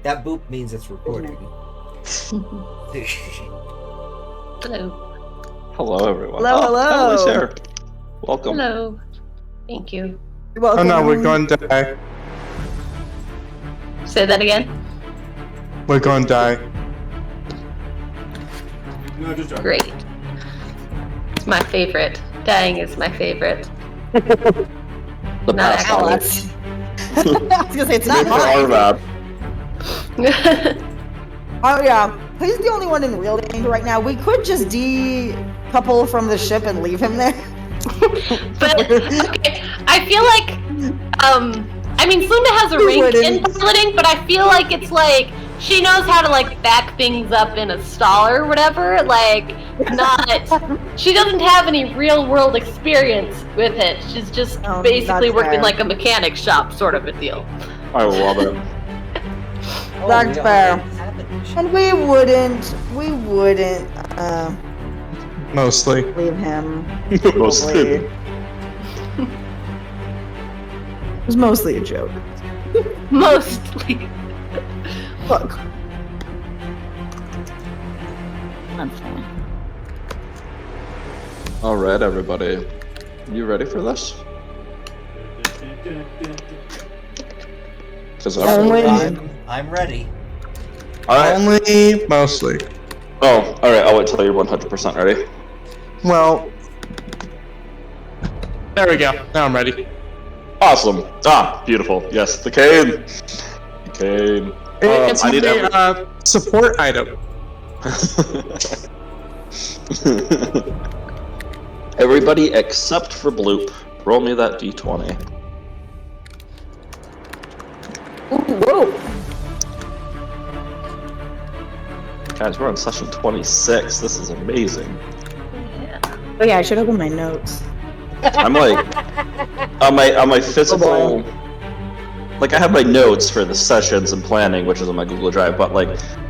That boop means it's recording. Hello. Hello, everyone. Hello. Emily's here. Welcome. Hello. Thank you. You're welcome. Oh no, we're going to die. Say that again. We're going to die. No, just Great. It's my favorite. Dying is my favorite. The Not past Oh, on it. that's... I was gonna say it's not Good for mine. Arvad. Oh yeah, he's the only one in real danger right now. We could just decouple from the ship and leave him there. But okay, I feel like I mean Funda has a We rank in wouldn't. piloting, but I feel like it's like she knows how to like back things up in a stall or whatever. Like not she doesn't have any real world experience with it. She's just Oh, basically that's working fair. like a mechanic shop sort of a deal. I love it. That's fair. And we wouldn't Mostly. leave him. Mostly. It was mostly a joke. Mostly. Look, I'm fine. All right, everybody. You ready for this? Because Only- I'm ready. All right. Only mostly. Oh, all right. I'll wait till you're 100% ready. Well, there we go. Now I'm ready. Awesome. Ah, beautiful. Yes, the cane. The cane. It's I need a support item. Everybody except for Bloop. Roll me that d20. whoa. Guys, we're on session 26. This is amazing. Oh yeah, I should open my notes. I'm like on my physical. Like I have my notes for the sessions and planning, which is on my Google Drive, but like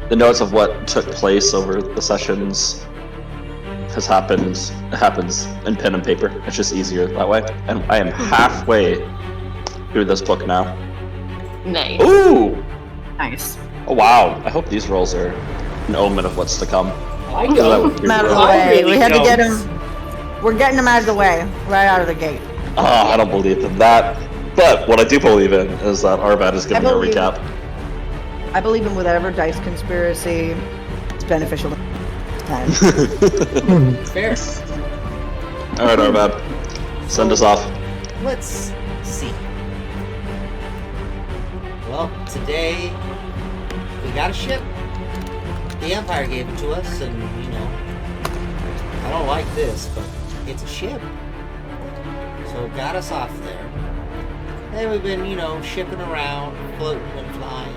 the notes of what took place over the sessions happens in pen and paper. It's just easier that way. And I am halfway through this book now. Nice. Ooh! Nice. Oh wow! I hope these rolls are an omen of what's to come. I That know. would be Him out of the really- I way. really We had to get don't. him. We're getting him out of the way, right out of the gate. I don't believe in that. But what I do believe in is that Arvad is giving me a believe- recap. I believe in whatever dice conspiracy is beneficial this time. Fair. All right, Arvad, send us off. Let's see. Well, today we got a ship. The Empire gave it to us, and you know, I don't like this, but it's a ship. So it got us off there. And we've been, you know, shipping around, floating and flying,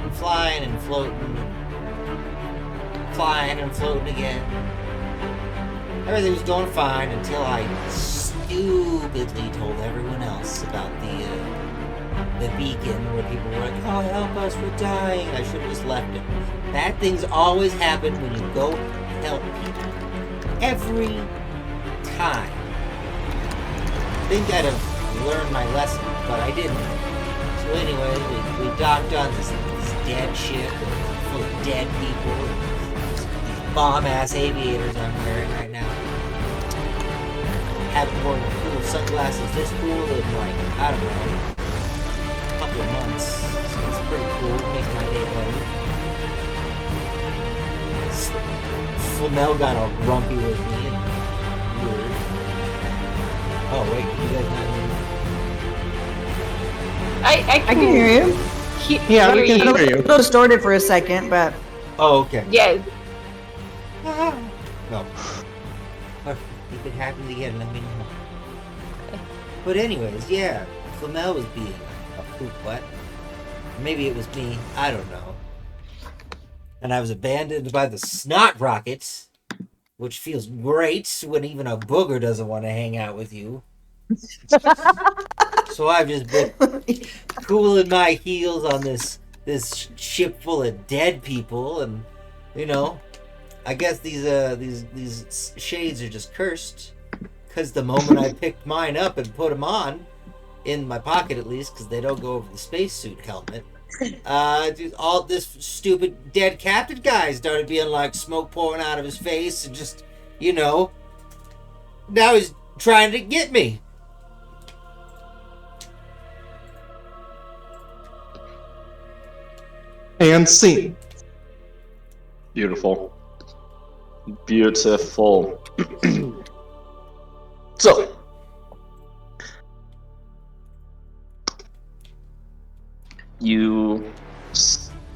and flying and floating, and flying and floating again. Everything was going fine until I stupidly told everyone else about the beacon where people were like, "Oh, help us, we're dying." I should have just left it. Bad things always happen when you go help people. Every time. I think I'd have learned my lesson, but I didn't. So anyway, we docked on this dead ship full of dead people. These bomb-ass aviators I'm wearing right now. Haven't worn cool sunglasses this cool in like, I don't know, a couple of months. So it's pretty cool, makes my day better. Flamel got all grumpy with me and weird. Oh wait, you guys not hear me? I I can hear you. Yeah, we hear can you. hear you. A little distorted for a second, but Oh, okay. Yeah. No. If it happens again, let me know. But anyways, yeah, Flamel was being a poop butt. Maybe it was me, I don't know. And I was abandoned by the snot rockets, which feels great when even a booger doesn't want to hang out with you. So I've just been cooling my heels on this ship full of dead people, and you know, I guess these shades are just cursed, because the moment I picked mine up and put them on, in my pocket at least, because they don't go over the spacesuit helmet, Just all this stupid dead captain guy started being like smoke pouring out of his face and just, now he's trying to get me. And scene. Beautiful. Beautiful. So,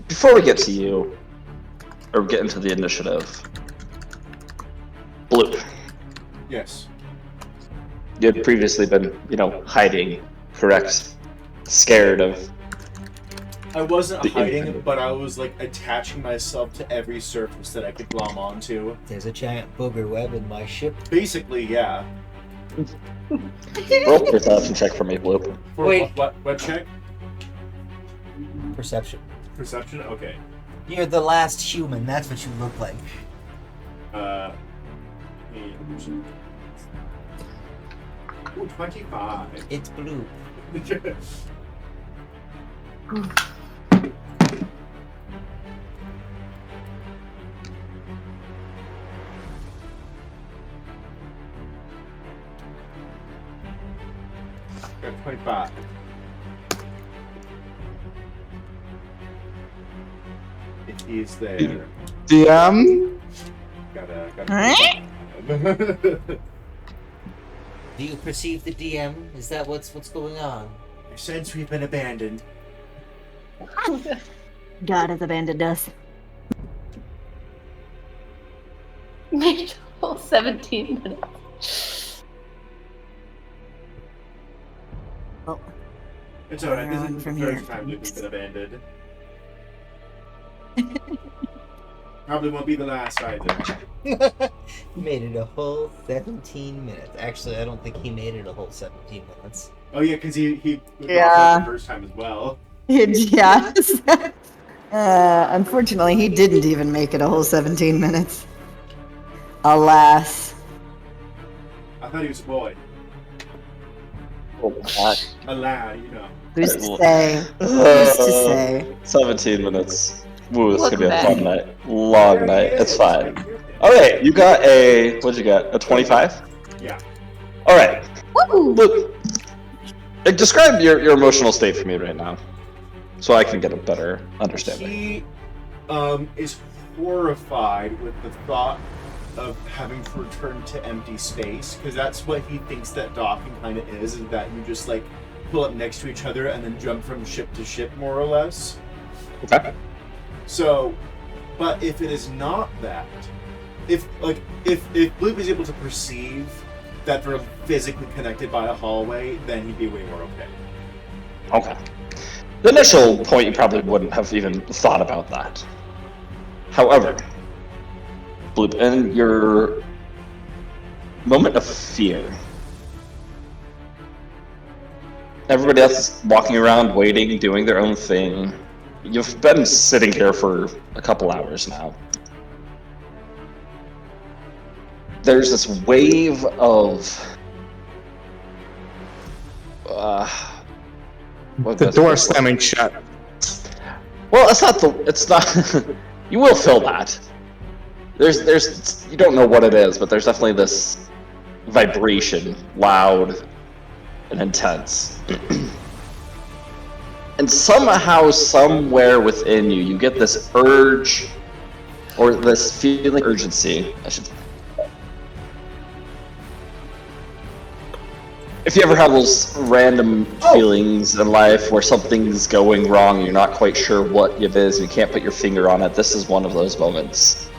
before we get to you, or get into the initiative, Bloop, Yes. you had previously been, hiding, correct? Scared of. I wasn't The hiding, impact. but I was like attaching myself to every surface that I could glom onto. There's a giant booger web in my ship. Basically, yeah. Roll a perception check for me, Bloop. For Wait. what check? Perception. Perception? Okay. You're the last human. That's what you look like. Ooh, 25. It's blue. Got 25. It is there. DM? Gotta. Do you perceive the DM? Is that what's going on? I sense we've been abandoned. God has abandoned us. Made a whole 17 minutes. Oh, It's alright, this Around is from the here. first time we've been abandoned. Probably won't be the last either. He made it a whole 17 minutes. Actually, I don't think he made it a whole 17 minutes. Oh yeah, because he was Yeah. off the first time as well. yes. Unfortunately, he didn't even make it a whole 17 minutes. Alas. I thought he was a boy. Oh, God. A lad, Who's to Well, say? Who's to say? 17 minutes. Woo, this is gonna be a Welcome fun night. Long night. It's fine. Alright, you got what'd you get? A 25? Yeah. Alright, Woo! look. Describe your emotional state for me right now. So I can get a better understanding. He is horrified with the thought of having to return to empty space, because that's what he thinks that docking kind of is that you just like pull up next to each other and then jump from ship to ship, more or less. Okay. So, but if it is not that, if Bloop is able to perceive that they're physically connected by a hallway, then he'd be way more okay. Okay. The initial point, you probably wouldn't have even thought about that. However, Bloop, in your moment of fear, everybody else is walking around, waiting, doing their own thing. You've been sitting here for a couple hours now. There's this wave of The door slamming shut. well, it's not you will feel that. There's you don't know what it is, but there's definitely this vibration, loud and intense. And somehow, somewhere within you, you get this urge, or this feeling of urgency. If you ever have those random feelings in life where something's going wrong, you're not quite sure what it is, you can't put your finger on it, this is one of those moments.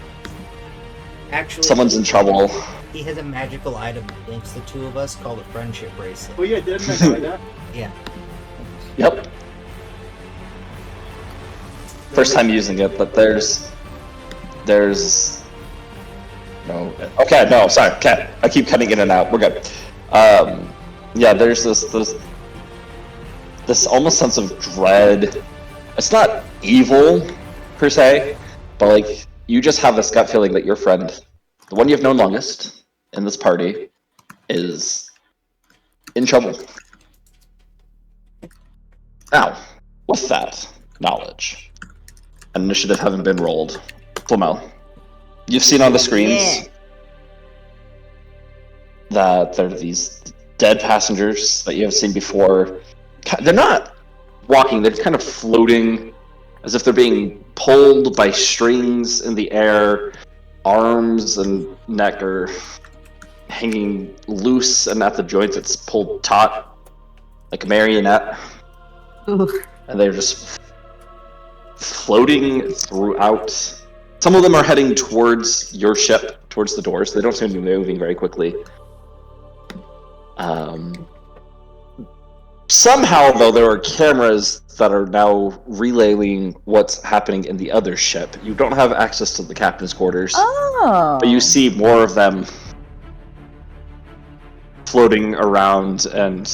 Actually, Someone's in trouble. he has a magical item that links the two of us called a friendship bracelet. Oh yeah, didn't I say that? Yeah. Yep. First time using it, but there's no. Okay, no, sorry. Okay, I keep cutting in and out. We're good. Yeah, there's this almost sense of dread. It's not evil per se, but like you just have this gut feeling that your friend, the one you've known longest in this party, is in trouble. Now, with that, knowledge. Initiative haven't been rolled. Flamel, you've seen on the screens Yeah. that there are these dead passengers that you have seen before. They're not walking, they're kind of floating as if they're being pulled by strings in the air. Arms and neck are hanging loose, and at the joints it's pulled taut like a marionette. Ooh. And they're just floating throughout. Some of them are heading towards your ship, towards the doors. They don't seem to be moving very quickly. Somehow, though, there are cameras that are now relaying what's happening in the other ship. You don't have access to the captain's quarters, Oh. but you see more of them floating around and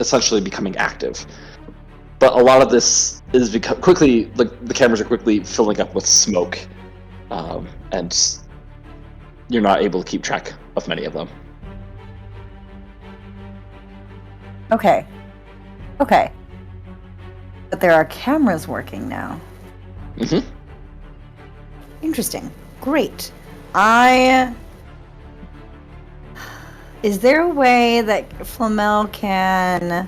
essentially becoming active. But a lot of this is quickly, like, the cameras are quickly filling up with smoke, and you're not able to keep track of many of them. Okay. Okay. But there are cameras working now. Mm-hmm. Interesting. Great. Is there a way that Flamel can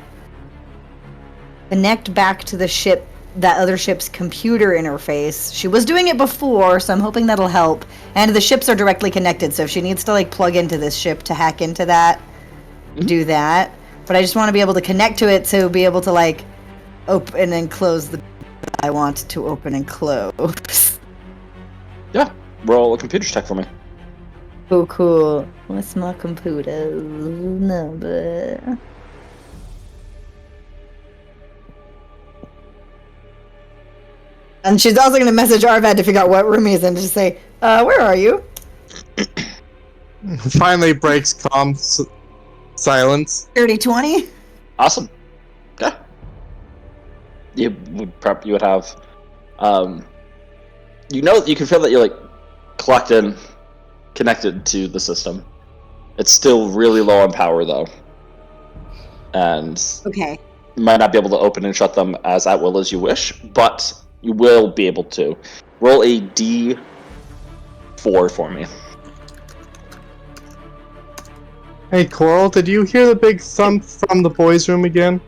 connect back to the ship, that other ship's computer interface? She was doing it before, so I'm hoping that'll help. And the ships are directly connected, so if she needs to, like, plug into this ship to hack into that, do that. But I just want to be able to connect to it to be able to, like, open and close the I want to open and close. Yeah, roll a computer check for me. Oh, cool. What's my computer number? And she's also going to message Arvad to figure out what room he's in to say, where are you? Finally breaks calm silence. 3020? Awesome. Yeah. You would have, you know, you can feel that you're like connected to the system. It's still really low on power though, and Okay. you might not be able to open and shut them as at will as you wish, but you will be able to. Roll a D4 for me. Hey, Coral, did you hear the big thump from the boys' room again?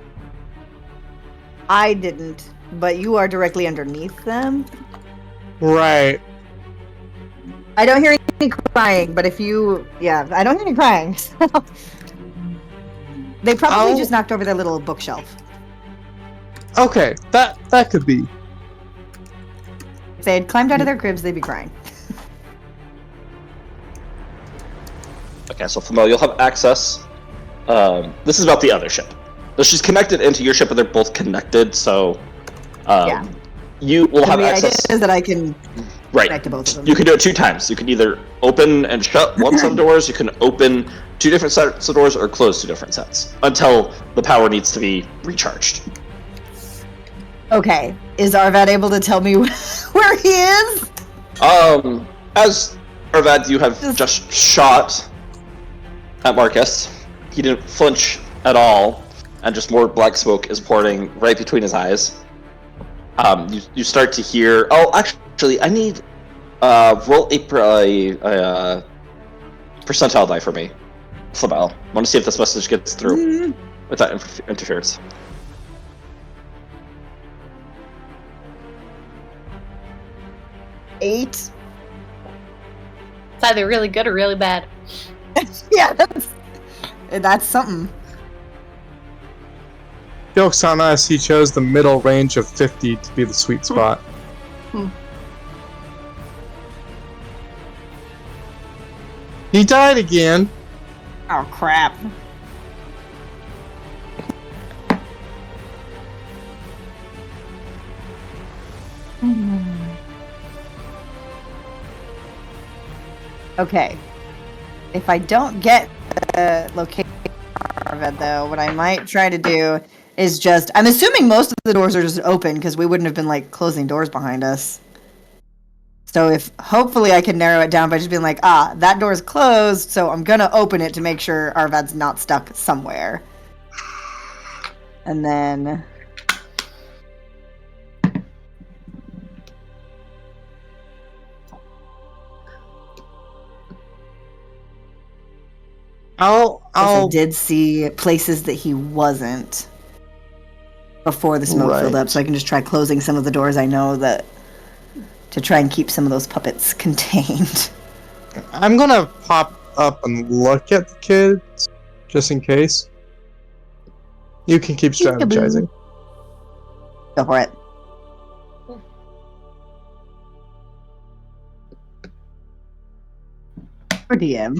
I didn't, but you are directly underneath them. Right. I don't hear any crying, but if you... Yeah, I don't hear any crying. So. They probably I'll- just knocked over their little bookshelf. Okay, that could be. If they had climbed out of their cribs, they'd be crying. Okay, so Flamel, you'll have access. This is about the other ship. So she's connected into your ship, and they're both connected. So, Yeah. you will have the access. idea is that I can Right. connect to both of them. You can do it 2 times. You can either open and shut one set of doors. You can open 2 different sets of doors, or close 2 different sets until the power needs to be recharged. Okay. Is Arvad able to tell me where he is? As Arvad, you have just shot at Marcus. He didn't flinch at all, and just more black smoke is pouring right between his eyes. You start to hear. Oh, actually, I need roll a percentile die for me, Flamel. I want to see if this message gets through without interference. Eight. It's either really good or really bad. Yeah, that's something. Joke's on us, he chose the middle range of 50 to be the sweet spot. He died again. Oh crap. Okay. If I don't get the location of it, though, what I might try to do is just... I'm assuming most of the doors are just open, because we wouldn't have been, like, closing doors behind us. So if... Hopefully I can narrow it down by just being like, that door's closed, so I'm gonna open it to make sure Arvad's not stuck somewhere. And then... I did see places that he wasn't before the smoke filled Right. up, so I can just try closing some of the doors I know that to try and keep some of those puppets contained. I'm gonna pop up and look at the kids, just in case. You can keep strategizing. Go for it. For DM.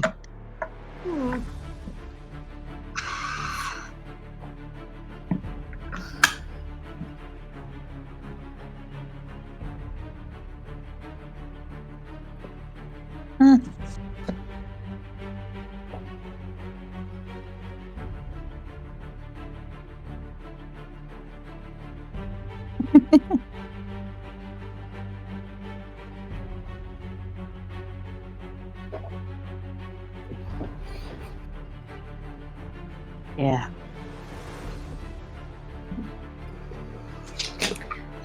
Yeah.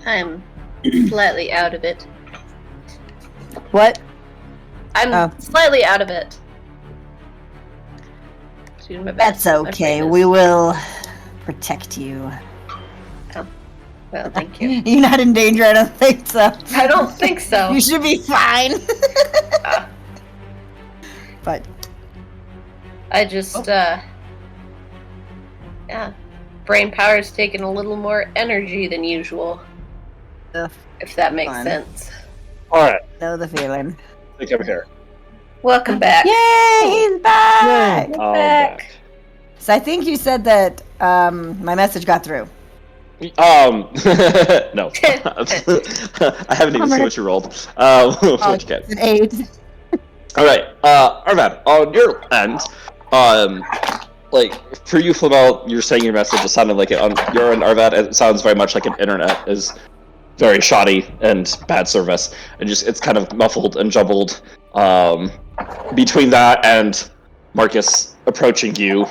I'm slightly out of it. What? I'm Oh. slightly out of it. Doing my best. That's My okay. brain We is- will protect you. Well, thank you. You're not in danger, I don't think so. I don't think so. You should be fine. But I just, yeah. Brain power's taking a little more energy than usual. Ugh, If that makes Fun. sense. Alright, know the feeling. I think I'm here. Welcome back. Yay, he's back! Welcome I'm back. back. So I think you said that my message got through. No. I haven't even seen what you rolled. What you get. It's an 8. Alright, Arvad, on your end, like, for you, Flamel, you're saying your message, it sounded like it, on your end, Arvad, it sounds very much like an internet is very shoddy and bad service, and just, it's kind of muffled and jumbled, between that and Marcus approaching you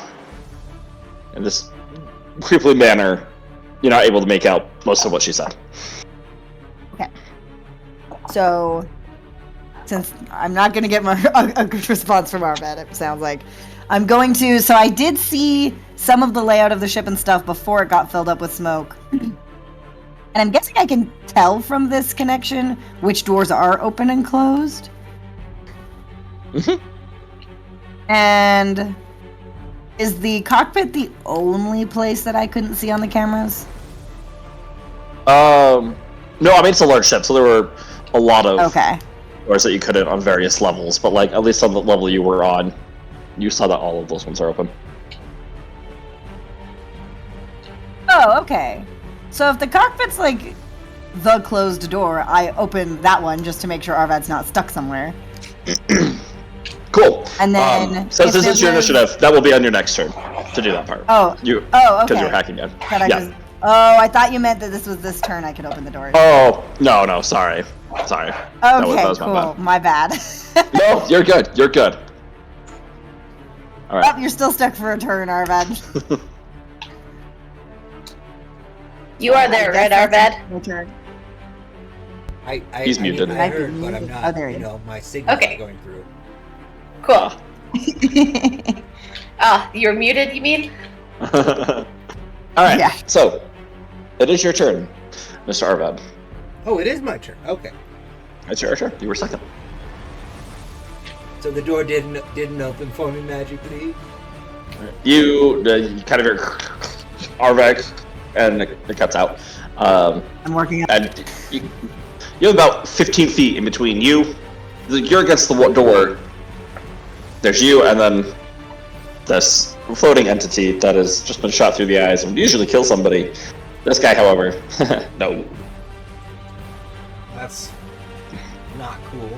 in this creepily manner, you're not able to make out most of what she said. So, since I'm not going to get a good response from Arvad, it sounds like, I'm going to. So, I did see some of the layout of the ship and stuff before it got filled up with smoke. And I'm guessing I can tell from this connection which doors are open and closed. Mhm. And is the cockpit the only place that I couldn't see on the cameras? No, I mean, it's a large ship, so there were a lot of Okay. doors that you couldn't on various levels, but like at least on the level you were on, you saw that all of those ones are open. Oh, okay. So if the cockpit's like the closed door, I open that one just to make sure Arvad's not stuck somewhere. Cool. And then Since if this is your there's- initiative, that will be on your next turn to do that part. Oh, You, oh, because okay. you're hacking in. That I Yeah. just. Oh, I thought you meant that this was this turn I could open the doors. Oh no, sorry. Okay, that was my cool. My bad. No, you're good. You're good. All Oh, right. you're still stuck for a turn, Arvad. You are there, right, Arvad? Your turn. He's muted. Might I be heard, but I'm muted. not. Oh, there he You is. know, my signal's Okay. going through. Cool. You're muted, you mean? All right. Yeah. So, it is your turn, Mr. Arvad. Oh, it is my turn. Okay. It's your turn. You were second. So the door didn't open for me magically. You kind of hear Arvad, and it cuts out. I'm working on And you have about 15 feet in between you. You're against the door. There's you, and then this floating entity that has just been shot through the eyes and usually kill somebody. This guy, however, no. That's not cool.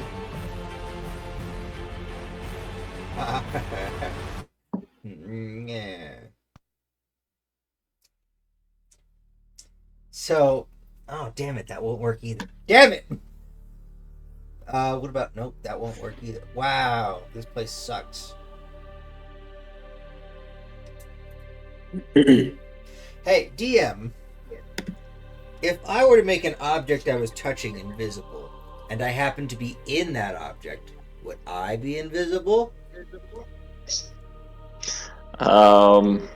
Yeah. So, oh damn it, that won't work either. Damn it. What about? Nope, that won't work either. Wow, this place sucks. Hey, DM. If I were to make an object I was touching invisible, and I happened to be in that object, would I be invisible? Um.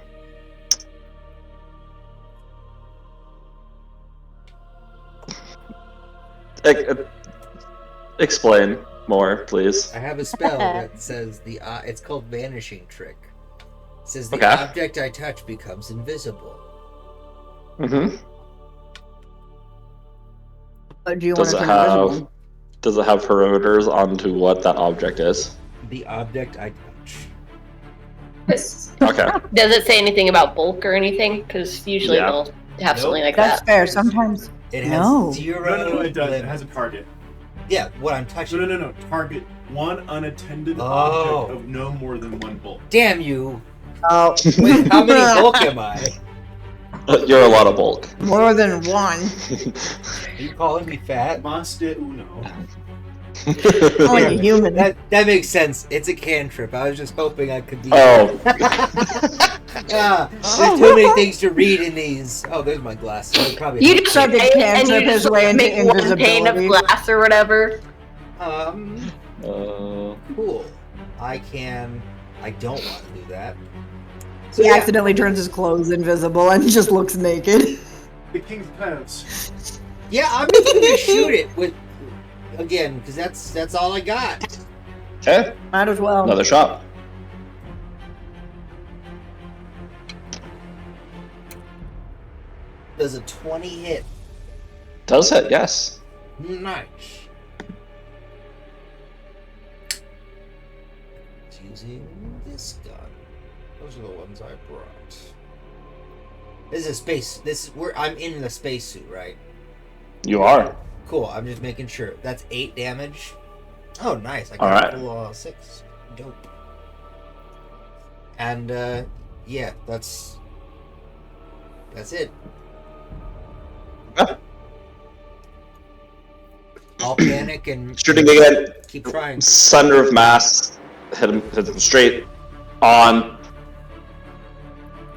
Explain more, please. I have a spell that says it's called Vanishing Trick. It says the Okay. object I touch becomes invisible. Mm-hmm. Do you want Does to it turn have invisible? Does it have parameters onto what that object is? The object I touch. Okay. Does it say anything about bulk or anything? Because usually Yeah. they'll have something like That's that. fair. Sometimes. It has No. zero. No, it does. It limit. has a target. Yeah, what I'm touching. No. Target one unattended Oh. object of no more than 1 bulk. Damn you! Oh, Wait, how many bulk am I? You're a lot of bulk. more than one. Are you calling me fat? Mas de uno. Only a human. That makes sense. It's a cantrip. I was just hoping I could be. Oh, There's too many things to read in these. Oh, there's my glasses. I probably You just So did and cantrip you his just way into make one pane of invisibility? glass or whatever. Cool. I don't want to do that. So He yeah, accidentally turns his clothes invisible and just looks naked. The king's clothes. yeah, I'm just gonna shoot it with again because that's all I got. okay. Might as well. Another shot. Does a 20 hit? Does it? Yes. Nice. It's using this gun. Those are the ones I brought. This is a space. I'm in the spacesuit, right? You are. Cool. I'm just making sure. That's 8 damage. Oh, nice. I All got right. a full 6. Dope. And yeah, that's it. Yeah. I'll panic and Shooting again. keep trying. Center of mass. Hit him straight on.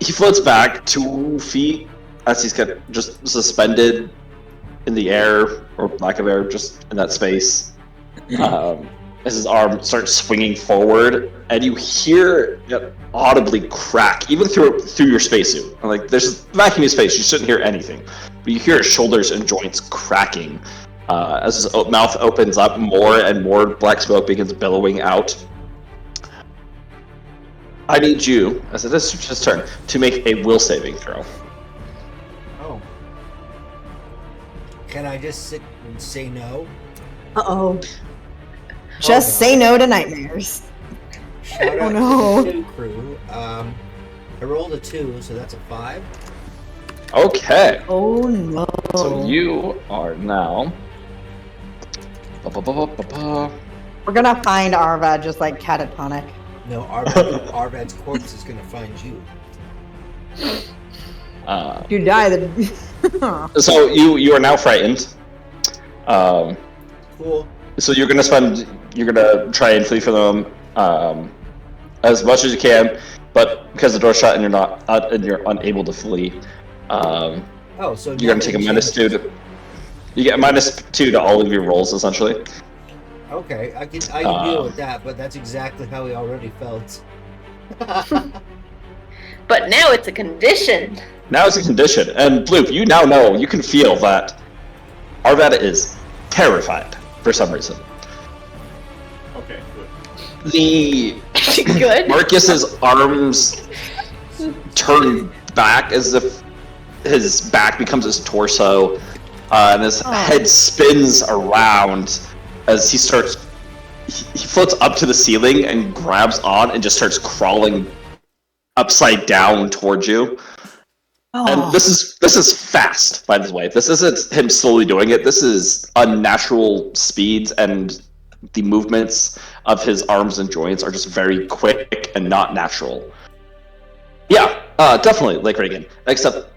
He floats back 2 feet as he's just suspended in the air, or lack of air, just in that space. As his arm starts swinging forward, and you hear it audibly crack, even through your spacesuit. Like, there's vacuum space, you shouldn't hear anything, but you hear his shoulders and joints cracking as his mouth opens up. More and more black smoke begins billowing out. I need you, as it is his turn, to make a will saving throw. Oh. Can I just sit and say no? Uh-oh. Just say no to nightmares. Shout Oh, out no. to the crew. I rolled a 2, so that's a 5. Okay. Oh no. So you are now. We're gonna find Arva just like catatonic. No, Arvad's corpse is gonna find you. You die then. So you are now frightened. Cool. So you're gonna try and flee from them as much as you can, but because the door's shut and you're unable to flee, Oh, so you're gonna take a -2 to. You get a -2 to all of your rolls essentially. Okay, I can deal with that, but that's exactly how he already felt. But now it's a condition. Now it's a condition, and Bloop, you now know, you can feel that Arvada is terrified for some reason. Okay, good. The Good. Marcus's arms turn back as if his back becomes his torso, and his head spins around as he floats up to the ceiling and grabs on and just starts crawling upside down towards you. And this is fast, by the way. This isn't him slowly doing it. This is unnatural speeds, and the movements of his arms and joints are just very quick and not natural. Yeah, definitely like Reagan, except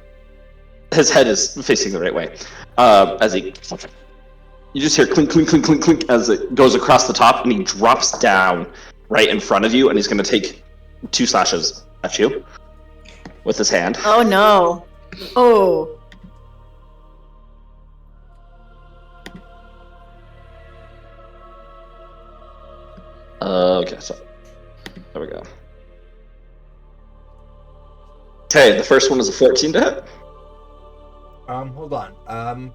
his head is facing the right way. As you just hear clink, clink, clink, clink, clink as it goes across the top, and he drops down right in front of you, and he's going to take 2 slashes at you with his hand. Oh no. Oh. Okay, so there we go. Okay, the first one is a 14 to hit. Hold on.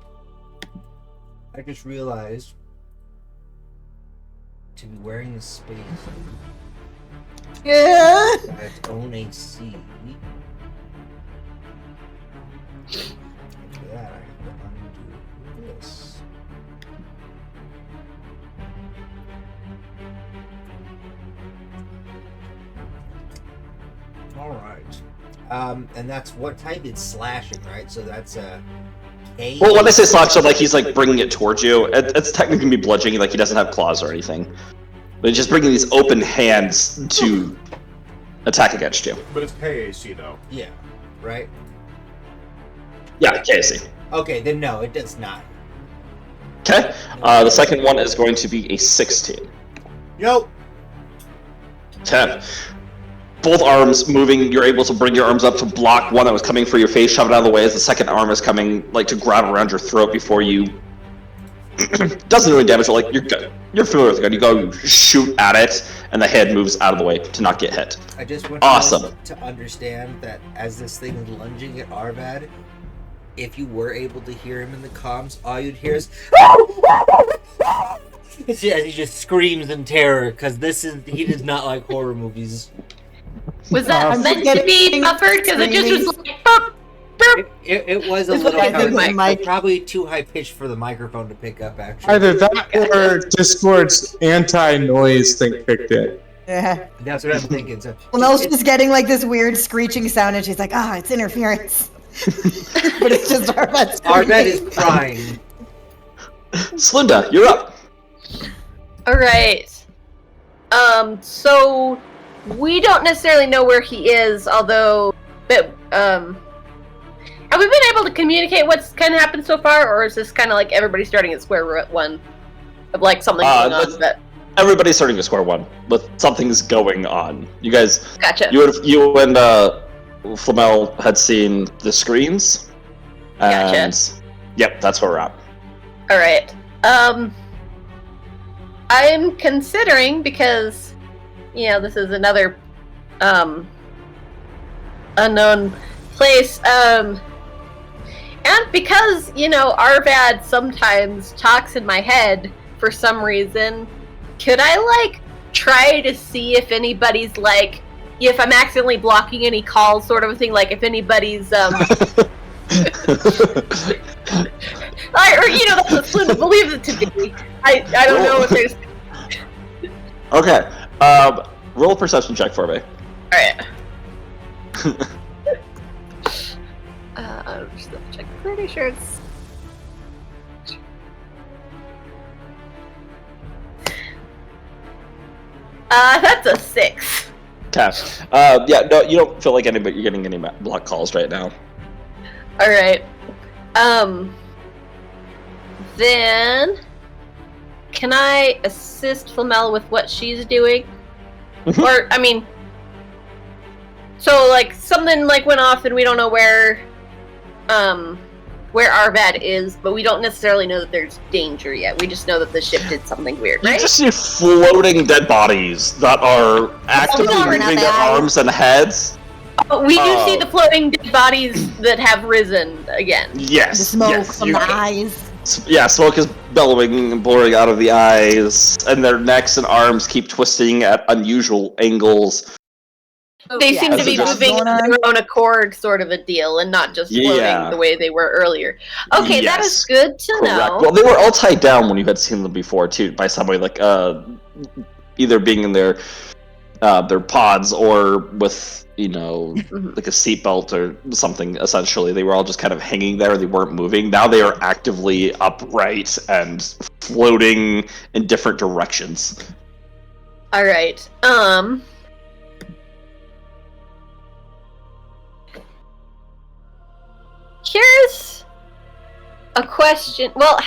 I just realized to be wearing the space Yeah. at its own AC. For that, I have to undo this. All right. And that's what type? It's slashing, right? So that's a K. Well, when I say slash, so like he's like bringing it towards you. It's technically gonna be bludgeoning, like he doesn't have claws or anything. But he's just bringing these open hands to attack against you. But it's KAC though. Yeah. Right. Yeah, Casey. Okay, then no, it does not. Okay. The second one is going to be a 16. Yo. 10. Both arms moving, you're able to bring your arms up to block one that was coming for your face, shove it out of the way as the second arm is coming, like to grab around your throat before you. Doesn't do any damage, but like you're familiar with the gun. You go shoot at it, and the head moves out of the way to not get hit. I just want Awesome. to understand that as this thing is lunging at Arvad, if you were able to hear him in the comms, all you'd hear is as he just screams in terror because he does not like horror movies. Was that I'm meant to be forgetting buffered? Because it just was like, burp, burp. It was a It's little okay, I think high, my mic- probably too high pitched for the microphone to pick up. Actually, Either that or Discord's anti-noise thing kicked in. Yeah. that's what I'm thinking. So Well, Mel's just getting like this weird screeching sound, and she's like, "Ah, it's interference." But it's just Arvad. Arvad is crying. Slinda, you're up. All right. So we don't necessarily know where he is, although, but have we been able to communicate what's kind of happened so far, or is this kind of like everybody starting at square one of like something going on? that's- But Everybody's starting to square one, but something's going on. You guys, gotcha. you and Flamel had seen the screens, and Gotcha. yep, that's where we're at. All right. I'm considering because, this is another unknown place. And because, Arvad sometimes talks in my head for some reason, could I, try to see if anybody's, if I'm accidentally blocking any calls sort of a thing, like if anybody's, or, that's what Slinda believes it to be. I don't know if there's... Okay, roll a perception check for me. Alright. Just double check. Pretty sure it's... that's a 6. Okay. Yeah, no, you don't feel like you're getting any block calls right now. Alright. Then... Can I assist Flamel with what she's doing? Or, so, something, went off and we don't know where Arvad is, but we don't necessarily know that there's danger yet. We just know that the ship did something weird, You right? just see floating dead bodies that are actively Over moving the their eyes. arms and heads. But we do Oh. see the floating dead bodies that have risen again. Yes. The smoke yes, from you- the eyes. Yeah, smoke is bellowing and blowing out of the eyes, and their necks and arms keep twisting at unusual angles. They Yeah, seem to that's be just moving going of on. their own accord, sort of a deal, and not just floating Yeah. the way they were earlier. Okay, that Yes, is good to Correct. know. Well, they were all tied down when you had seen them before, too, by somebody either being in their pods or with Mhm. like a seatbelt or something. Essentially, they were all just kind of hanging there. They weren't moving. Now they are actively upright and floating in different directions. All right. Here's a question. Well,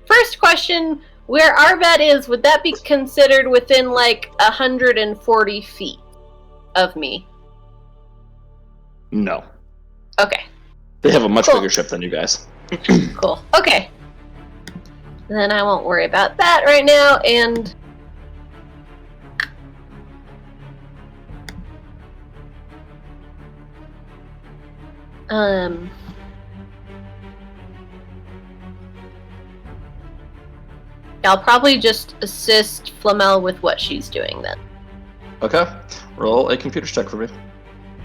first question: where Arvad is, would that be considered within 140 feet of me? No, Okay. they have a much Cool. bigger ship than you guys. Cool. Okay. Then I won't worry about that right now, and I'll probably just assist Flamel with what she's doing then. Okay. Roll a computer check for me.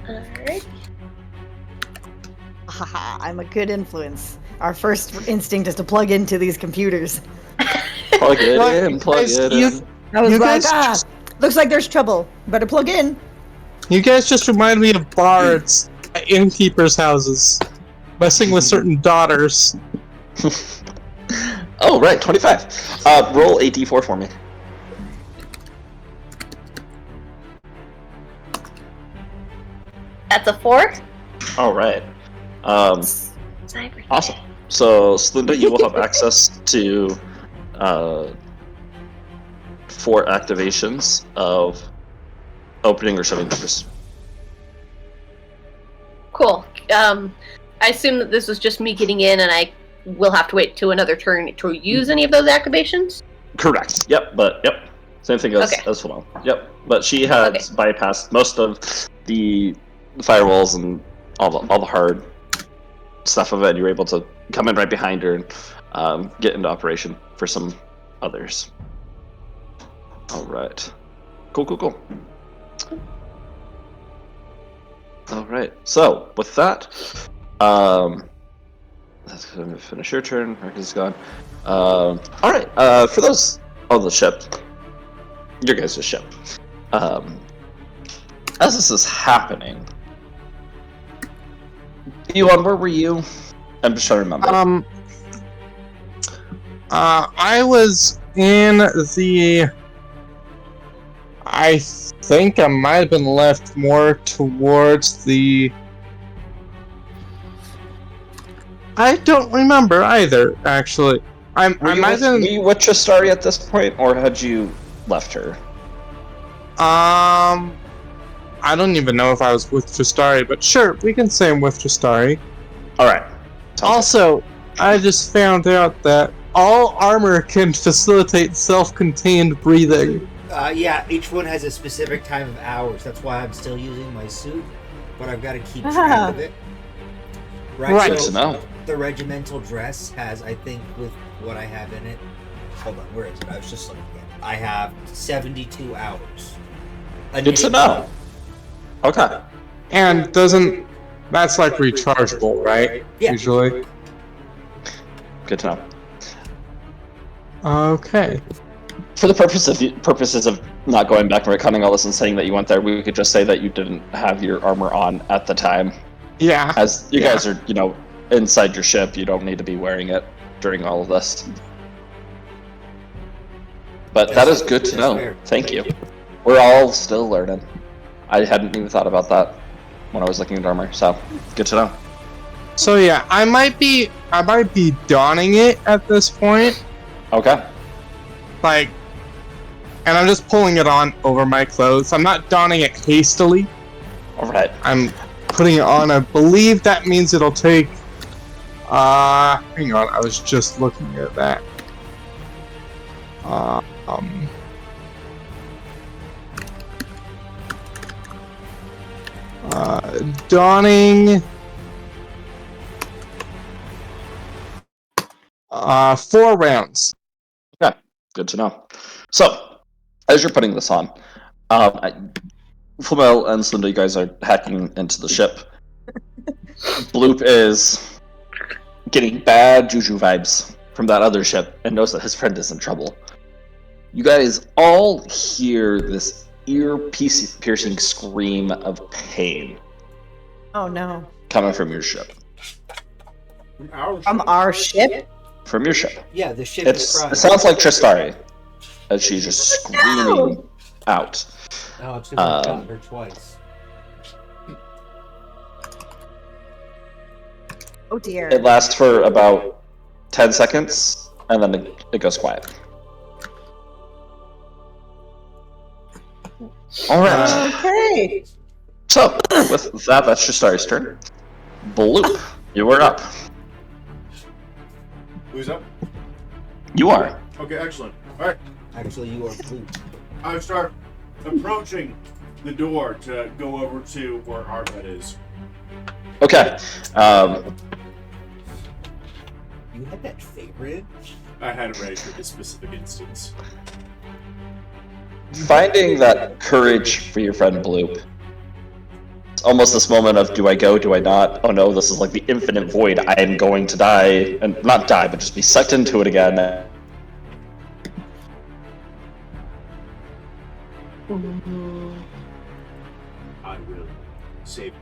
Alright. Haha, I'm a good influence. Our first instinct is to plug into these computers. Plug it in, plug Guys, it you- in. I was You like, guys- looks like there's trouble. Better plug in. You guys just remind me of bards at innkeepers' houses, messing with certain daughters. Oh, right, 25. Roll a d4 for me. That's a 4? All right. Cyber. Awesome. So, Slinda, you will have access to 4 activations of opening or shutting doors. Cool. I assume that this was just me getting in and I will have to wait till another turn to use any of those activations? Correct. Yep. Same thing as Okay. well. Yep. But she had bypassed most of the firewalls and all the hard stuff of it. You were able to come in right behind her and get into operation for some others. All right. Cool. All right. So with that, that's gonna finish your turn. Marcus is gone. All right. For those on the ship, your guys' ship. As this is happening, Elon, where were you? I'm just trying to remember. I was in the. I think I might have been left more towards the. I don't remember either, actually. I Were might have been. you with Tristari at this point, or had you left her? I don't even know if I was with Tristari, but sure, we can say I'm with Tristari. All right. Also, I just found out that all armor can facilitate self-contained breathing. Yeah, each one has a specific time of hours. That's why I'm still using my suit, but I've got to keep track of it. Right. Good to know. The regimental dress has, I think, with what I have in it. Hold on, where is it? I was just looking at it. I have 72 hours. Good to know. Okay. And that's like rechargeable, right? Yeah. Usually. Good to know. Okay. For the purposes of not going back and retconning all this and saying that you went there, we could just say that you didn't have your armor on at the time. Yeah. As you guys are, inside your ship, you don't need to be wearing it during all of this. But that is good to know. Thank you. We're all still learning. I hadn't even thought about that when I was looking at armor, so good to know. So yeah, I might be donning it at this point. Okay. Like, and I'm just pulling it on over my clothes. I'm not donning it hastily. All right. I'm putting it on. I believe that means it'll take. Hang on. I was just looking at that. Donning. 4 rounds. Okay. Good to know. So, as you're putting this on, Flamel and Slinda, you guys are hacking into the ship. Bloop is getting bad juju vibes from that other ship and knows that his friend is in trouble. You guys all hear this ear-piercing scream of pain Oh no. coming from your ship. From our ship? From your ship. Yeah, the ship It is crying. sounds like Tristari, as she's just screaming out. Oh, it's gonna have gotten her twice. Oh dear. It lasts for about 10 seconds, and then it goes quiet. Alright, Okay. so with that, that's Tristari's turn. Bloop, you are up. Who's up? You are. Okay, excellent. All right, Actually, you are blue. I start approaching the door to go over to where Arvet is. Okay. You had that favorite? I had it ready for this specific instance. Finding that courage for your friend Bloop. It's almost this moment of, do I go, do I not? Oh no, this is like the infinite void. I am going to die. And not die, but just be sucked into it again. I will save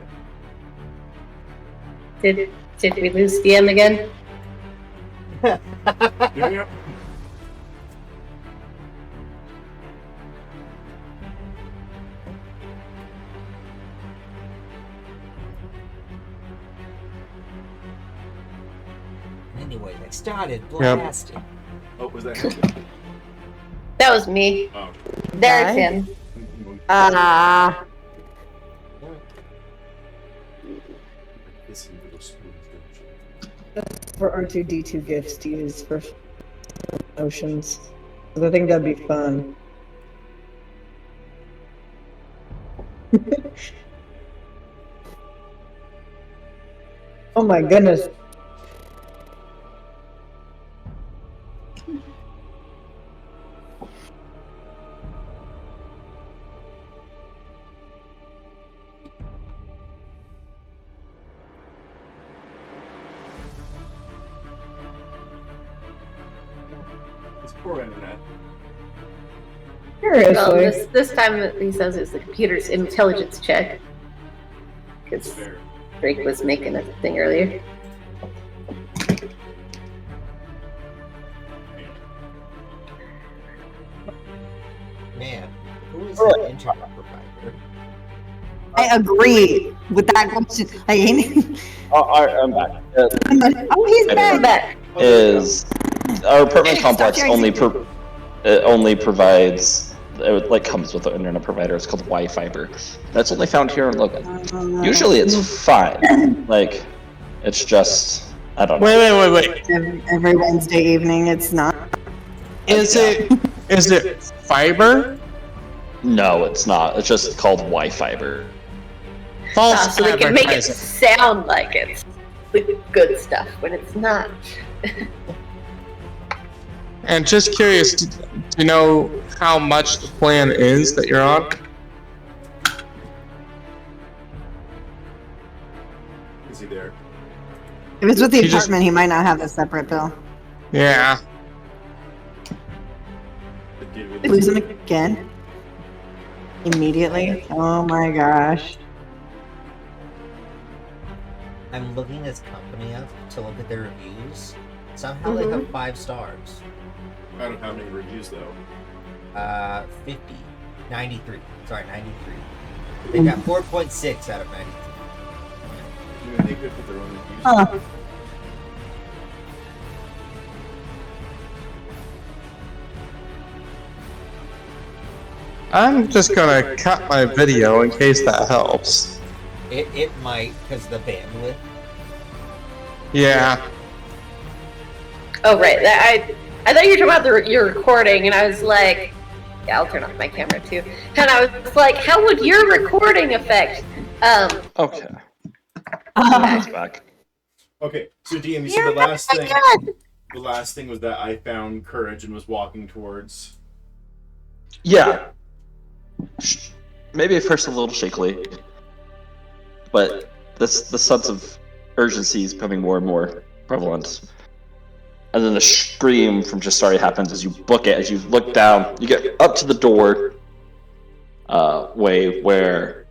him. Did we lose DM again? Yeah. Anyway, I started blasting. Oh, was that? That was me. Oh. There's him. Ah. This little spoon is For R2D2 gifts to use for oceans. 'Cause I think that'd be fun. Oh my goodness. It's poor internet. Well, Seriously. this time he says it's the computer's intelligence check. It's Because fair. Drake was making a thing earlier. Man, who is the internet provider? I agree with that question. I'm back. Oh, he's Anyway. back. Back. Is our apartment Stop complex chasing. only provides, it like comes with an internet provider. It's called Wi-Fiber. That's only found here in Logan. Usually it's fine. Like, it's just, I don't know. Wait. Every Wednesday evening, it's not. Is it fiber? No, it's not. It's just called Wi-Fiber. False So they can make it advertising. sound like it's the good stuff when it's not. And just curious, do you know how much the plan is that you're on? Is he there? If it's with the He just- apartment, he might not have a separate bill. Yeah. Did we Lose him again? Immediately? Oh my gosh. I'm looking this company up to look at their reviews. Somehow they have 5 stars. I don't have any reviews though. 50. 93. Sorry, 93. They got 4.6 out of 93. Do you think they put their own reviews? Huh. I'm just gonna cut my video in case that helps. It might, because the bandwidth. Yeah. Oh right, I thought you were talking about your recording, and I was like, yeah, I'll turn off my camera too. And I was like, how would your recording affect? Okay. Back. Okay, so DM, you said the last thing. The last thing was that I found courage and was walking towards. Yeah. Maybe at first a little shakily, but the sense of urgency is becoming more and more prevalent. And then the scream from Justari happens as you book it, as you look down, you get up to the door way where,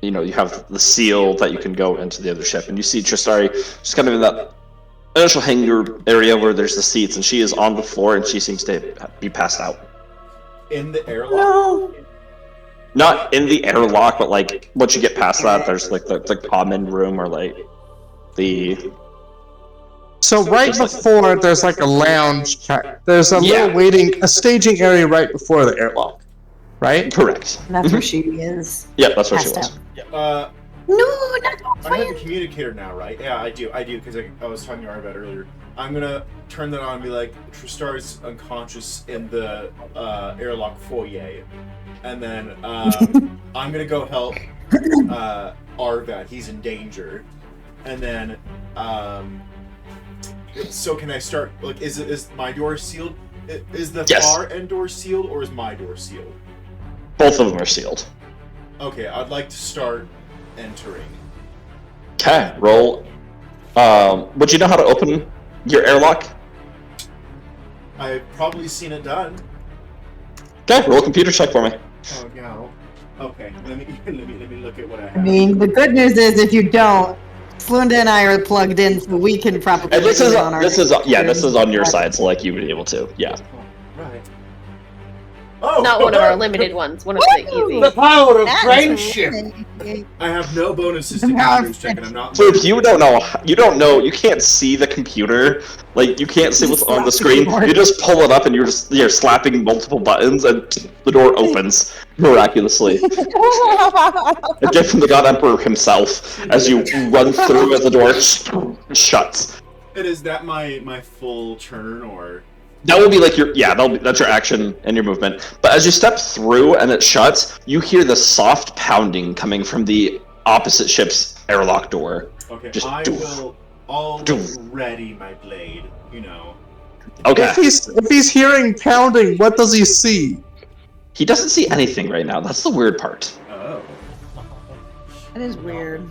you know, you have the seal that you can go into the other ship, and you see Justari just kind of in that initial hangar area where there's the seats, and she is on the floor, and she seems to be passed out. In the airlock. No. Not in the airlock, but like once you get past that, there's like the common room or like the. So right Just like- before there's like a lounge. There's a Yeah. little a staging area right before the airlock, right? Correct. And that's where she is. Yeah, that's what she Passed was. out. Uh, No, not I have the communicator now, right? Yeah, I do, because I was talking to her about it earlier. I'm gonna turn that on and be like, Tristar's unconscious in the airlock foyer. And then I'm gonna go help Arvad. He's in danger. And then, so can I start? Like, is my door sealed? Is the Yes. far end door sealed, or is my door sealed? Both of them are sealed. Okay, I'd like to start entering. Okay, roll. Would you know how to open your airlock? I've probably seen it done. Okay, roll a computer check for me. Oh no. Okay, let me look at what I have. I mean, the good news is if you don't, Flunda and I are plugged in, so we can probably. And this do is it on our this is yeah, this is on your Right. side, so like you would be able to. Yeah. Right. Oh, Not one of our limited ones. One of the easy. The power of That's friendship. I have no bonuses to Now computers check, and I'm not. So if you don't know, you can't see the computer, like you can't see what's on the screen. You just pull it up and you're slapping multiple buttons and the door opens miraculously. A gift from the God Emperor himself as you run through as the door shuts. And is that my full turn, or? That will be like that's your action and your movement. But as you step through and it shuts, you hear the soft pounding coming from the opposite ship's airlock door. Okay, Just I doof. will all Doof. ready my blade. You know. Okay. If he's hearing pounding, what does he see? He doesn't see anything right now. That's the weird part. Oh. That is weird.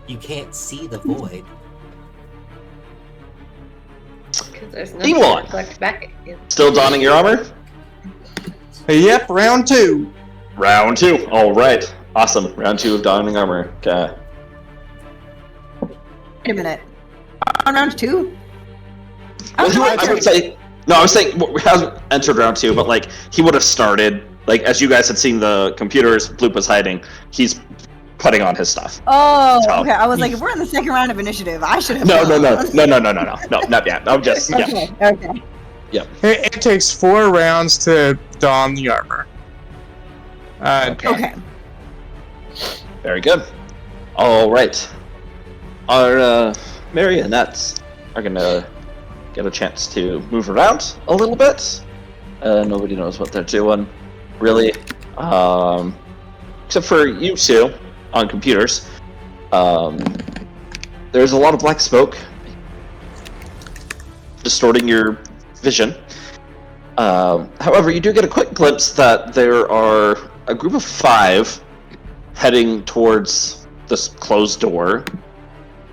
You can't see the void. Because there's nothing Elon. to reflect back. Still donning your armor? Yep, round 2. Round 2. All right. Awesome. Round 2 of donning armor. Okay. Wait a minute. On round 2? Well, I would say no. I was saying he hasn't entered round 2, but like he would have started. Like as you guys had seen the computers, Bloop was hiding. He's putting on his stuff. Oh, So- okay. I was like, if we're in the second round of initiative, I should have. No, gone. not yet. I'm just yeah. Okay, okay. It takes 4 rounds to don the armor. Okay. Very good. All right. Our marionettes are gonna get a chance to move around a little bit. Nobody knows what they're doing, really, except for you two on computers. There's a lot of black smoke distorting your vision. However, you do get a quick glimpse that there are a group of 5 heading towards this closed door.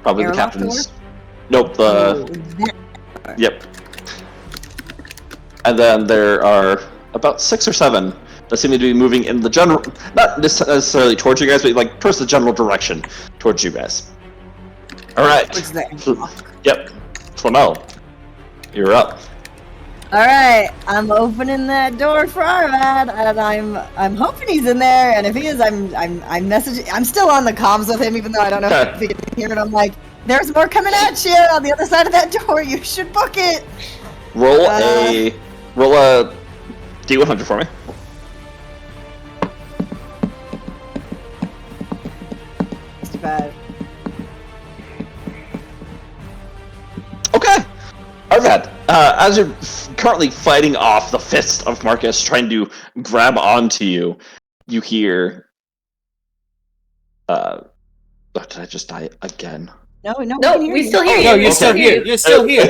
Probably the Airlock captain's. door? Nope. Yep. And then there are about 6 or 7 that seem to be moving in the general, not necessarily towards you guys, but like towards the general direction towards you guys. All right. What's that? Yep. Flamel, you're up. All right, I'm opening that door for Arvad, and I'm hoping he's in there. And if he is, I'm messaging. I'm still on the comms with him, even though I don't know if he can hear it. I'm like, there's more coming at you on the other side of that door. You should book it. Roll a D100 for me. It's bad. Okay. Arvad, as you're currently fighting off the fist of Marcus trying to grab onto you, you hear. Did I just die again? No, No, we still hear you. No, We you're still here. You're still here.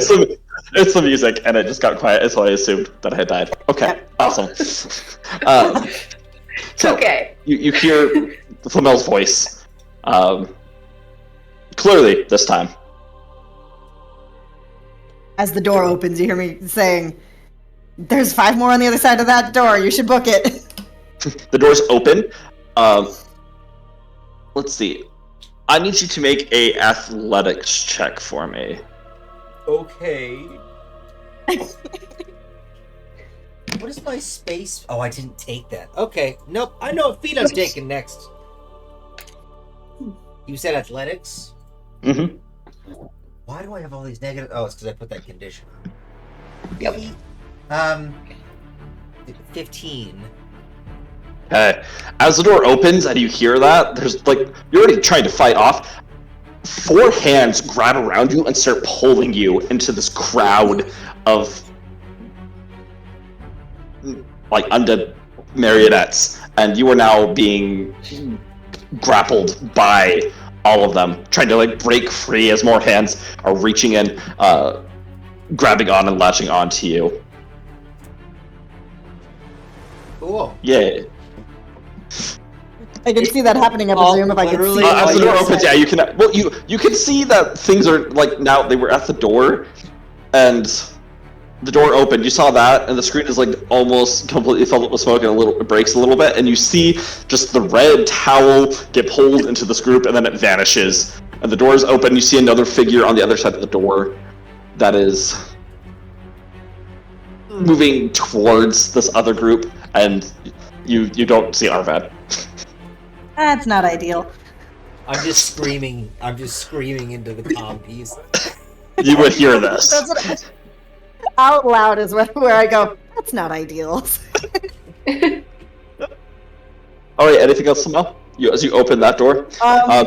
It's the music, and it just got quiet, so I assumed that I had died. Okay, awesome. It's okay. You hear Flamel's voice, clearly this time. As the door opens, you hear me saying, "There's 5 more on the other side of that door. You should book it." The door's open. Let's see. I need you to make a athletics check for me. Okay. What is my space? Oh, I didn't take that. Okay. Nope. I know what feat I'm taking next. You said athletics? Mm-hmm. Why do I have all these negative? Oh, it's because I put that condition on. Yep. 15. Okay. As the door opens and you hear that, there's like you're already trying to fight off. 4 hands grab around you and start pulling you into this crowd of like undead marionettes, and you are now being grappled by all of them, trying to like break free as more hands are reaching in, grabbing on and latching onto you. Cool. Yeah. I can see that happening, I Oh, presume, if I could literally, see. As Oh, the door yes. opens, yeah, you can. Well, you can see that things are like now they were at the door, and the door opened. You saw that, and the screen is like almost completely filled up with smoke, and it breaks a little bit, and you see just the red towel get pulled into this group, and then it vanishes. And the door is open. You see another figure on the other side of the door that is moving towards this other group, and you don't see Arvad. That's not ideal. I'm just screaming into the comm piece. You would hear this. That's what out loud is where I go, that's not ideal. All right. Anything else, Samel? As you open that door,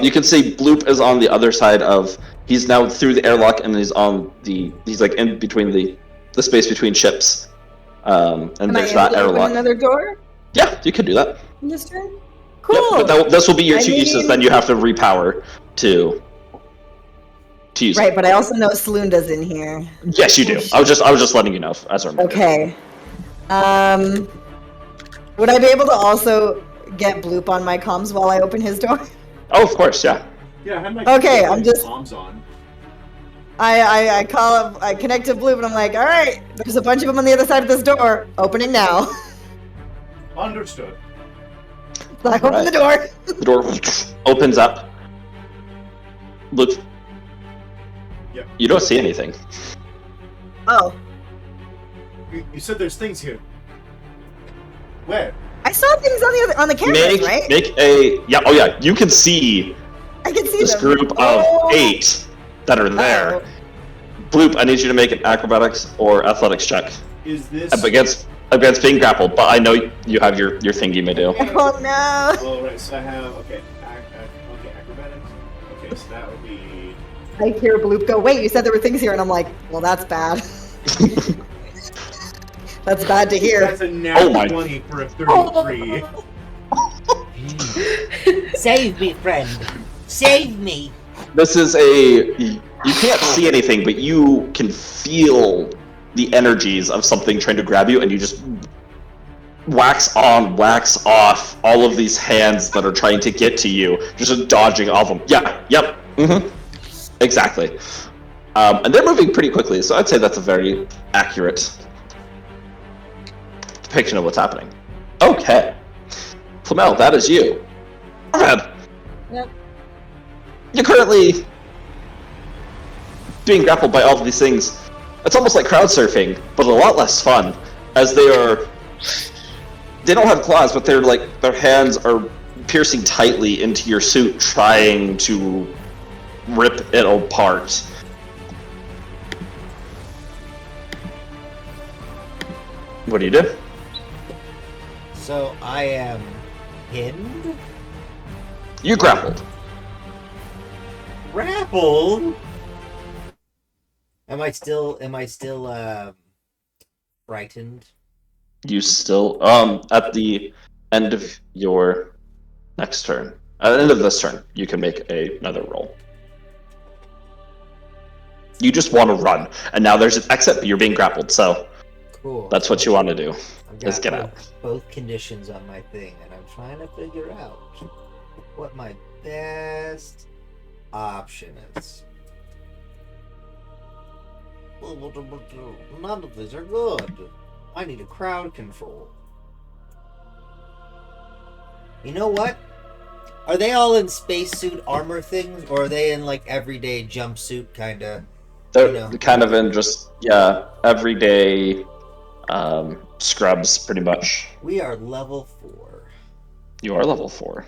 you can see Bloop is on the other side of. He's now through the airlock, and he's like in between the space between ships. And Am there's I that able to open airlock. another door Yeah, you can do that. in this turn? Yep, Cool. but this will be your I two uses. mean- Then you have to repower to use. Right, but I also know Saloonda's in here. It. Yes, you do. I was just letting you know as a reminder. Okay. Would I be able to also get Bloop on my comms while I open his door? Oh, of course, yeah. Yeah, I had my Okay, I'm just- bombs on. I call up, I connect to Bloop, and I'm like, all right, there's a bunch of them on the other side of this door. Opening now. Understood. So I open Right. the door. The door opens up. Look. Yep. You don't see anything. Oh, You said there's things here. Where? I saw things on the cameras, right? Make a Oh yeah, you can see I can see this them. group of Oh. 8 that are there. Uh-oh. Bloop, I need you to make an acrobatics or athletics check Is this? against being grappled, but I know you have your thing you may do. Oh no. Oh right, so I have okay acrobatics. Okay, so that would be. I hear Bloop go, wait, you said there were things here, and I'm like, well, that's bad. That's bad to hear. That's a nat Oh my- 20 for a 33. Save me, friend. Save me. This is you can't see anything, but you can feel the energies of something trying to grab you, and you just wax on, wax off all of these hands that are trying to get to you, just dodging all of them. Yeah, yep, exactly. And they're moving pretty quickly, so I'd say that's a very accurate depiction of what's happening. Okay. Flamel, that is you. Red. Yep. You're currently being grappled by all of these things. It's almost like crowd surfing, but a lot less fun, as they don't have claws, but their hands are piercing tightly into your suit, trying to rip it apart. What do you do? So I am pinned? You grappled. Grappled? Am I still frightened? You still at the end of your next turn. At the end of this turn, you can make another roll. You just want to run, and now there's an exit, but you're being grappled, so Cool. that's what you want to do. I've Let's got get out. both conditions on my thing, and I'm trying to figure out what my best option is. None of these are good. I need a crowd control. You know what? Are they all in spacesuit armor things, or are they in like everyday jumpsuit kind of? They're You know. kind of in just everyday scrubs, pretty much. We are level 4. You are level 4.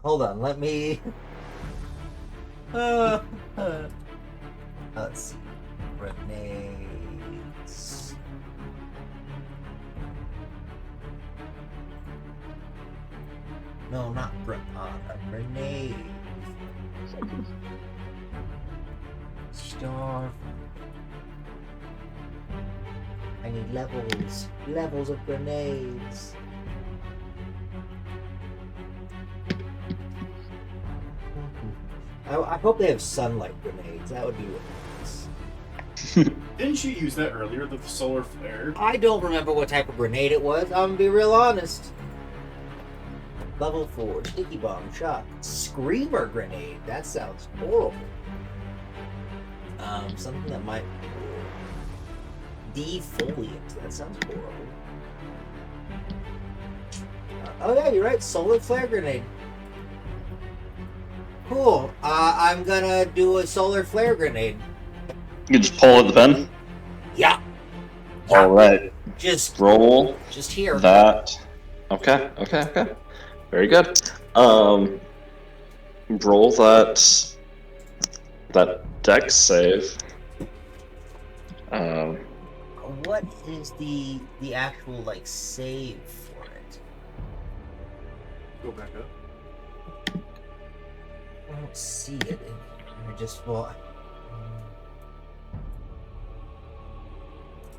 Hold on, let me. Let's see. Grenades. No, not grenade. Star. I need levels. Levels of grenades. I hope they have sunlight grenades. That would be really nice. Didn't you use that earlier, the solar flare? I don't remember what type of grenade it was. I'm gonna be real honest. Level 4, sticky bomb shot. Screamer grenade. That sounds horrible. Something that might. Defoliant. That sounds horrible. Oh yeah, you're right. Solar flare grenade. Cool. I'm gonna do a solar flare grenade. You just pull at the pen. Yeah. All right. Just Roll Just here. that. Okay. Very good. Roll that dex save. What is the actual like save for it? Go back up. I don't see it. I just well.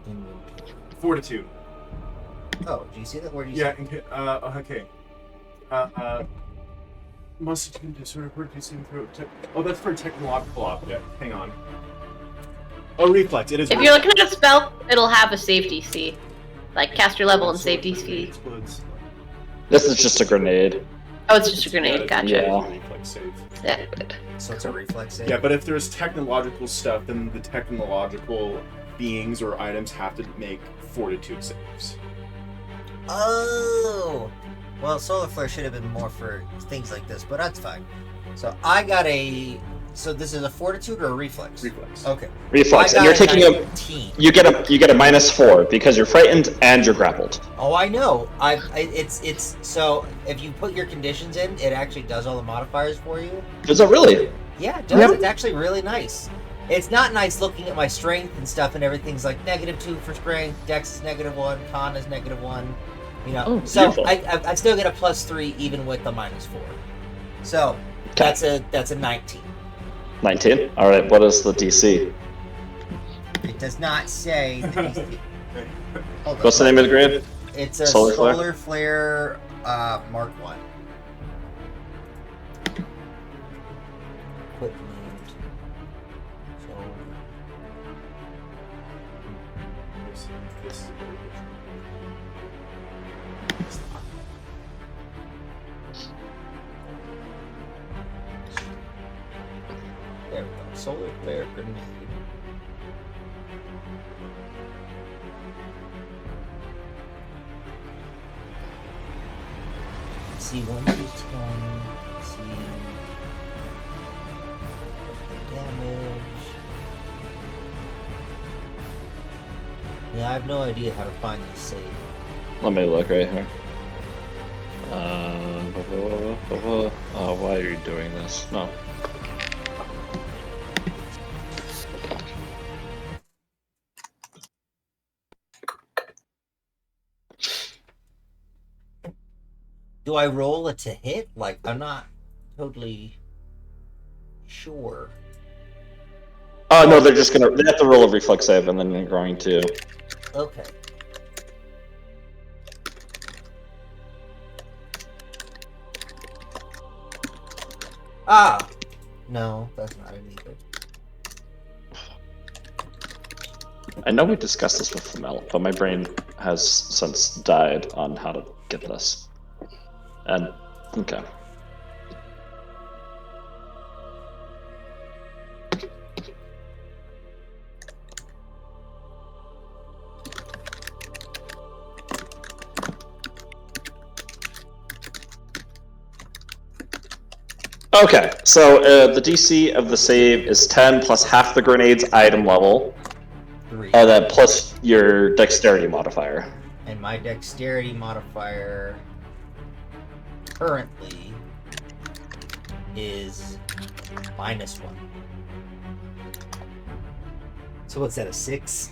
Inventory. Fortitude. Oh, do you see that? Where do you Yeah. see it? Okay. Must have disorder producing through. Oh, that's for a technological object. Hang on. Oh, reflex. It is. If you're looking at a spell, it'll have a safety C. Like caster level and safety C. Explodes. This is just a grenade. Oh, it's just a grenade. Gotcha. Yeah. Reflex save. Yeah, good. So it's a reflex save. Yeah, but if there's technological stuff, then the technological beings or items have to make fortitude saves. Oh. Well, solar flare should have been more for things like this, but that's fine. So I got a. So this is a fortitude or a reflex? Reflex. Okay. Reflex, I and got you're taking a. 19. You get a -4 because you're frightened and you're grappled. Oh, I know. It's so if you put your conditions in, it actually does all the modifiers for you. Is it really? Yeah, it does. Yep. It's actually really nice. It's not nice looking at my strength and stuff, and everything's like -2 for strength, dex is -1, con is -1. You know, Oh, so beautiful. I still get a +3 even with the -4. So that's a 19. 19. All right. What is the DC? It does not say. Hold on. What's the name of the grenade? It's a Solar solar flare? flare, Mark 1. Equipment. Solar. This is a very good. There we go. Solar flare grenade. See 1 through 10. See damage. Yeah, I have no idea how to find this save. Let me look right here. Oh, why are you doing this? No. Do I roll it to hit? Like, I'm not totally sure. Oh no, they have to roll a reflex save, and then they're going to. Okay. Ah! No, that's not it either. I know we discussed this with Mel, but my brain has since died on how to get this. And okay. Okay, so the DC of the save is 10 plus half the grenade's item level, 3. that plus your dexterity modifier. And my dexterity modifier currently is -1. So what's that, a 6?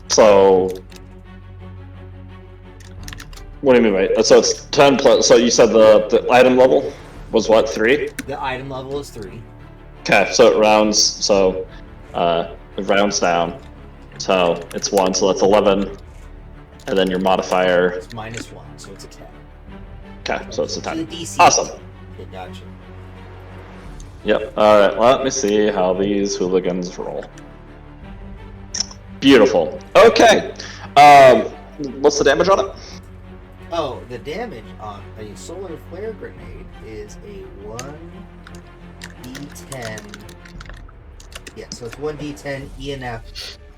So, what do you mean by so it's 10 plus? So you said the item level was what, 3? The item level is 3. Okay, so it rounds. So it rounds down. So it's 1. So that's 11 And then your modifier. It's -1, so it's a 10. Okay, so it's a 10. DC. Awesome. Okay, gotcha. Yep. Alright, let me see how these hooligans roll. Beautiful. Okay. What's the damage on it? Oh, the damage on a solar flare grenade is a 1d10. Yeah, so it's 1d10 ENF,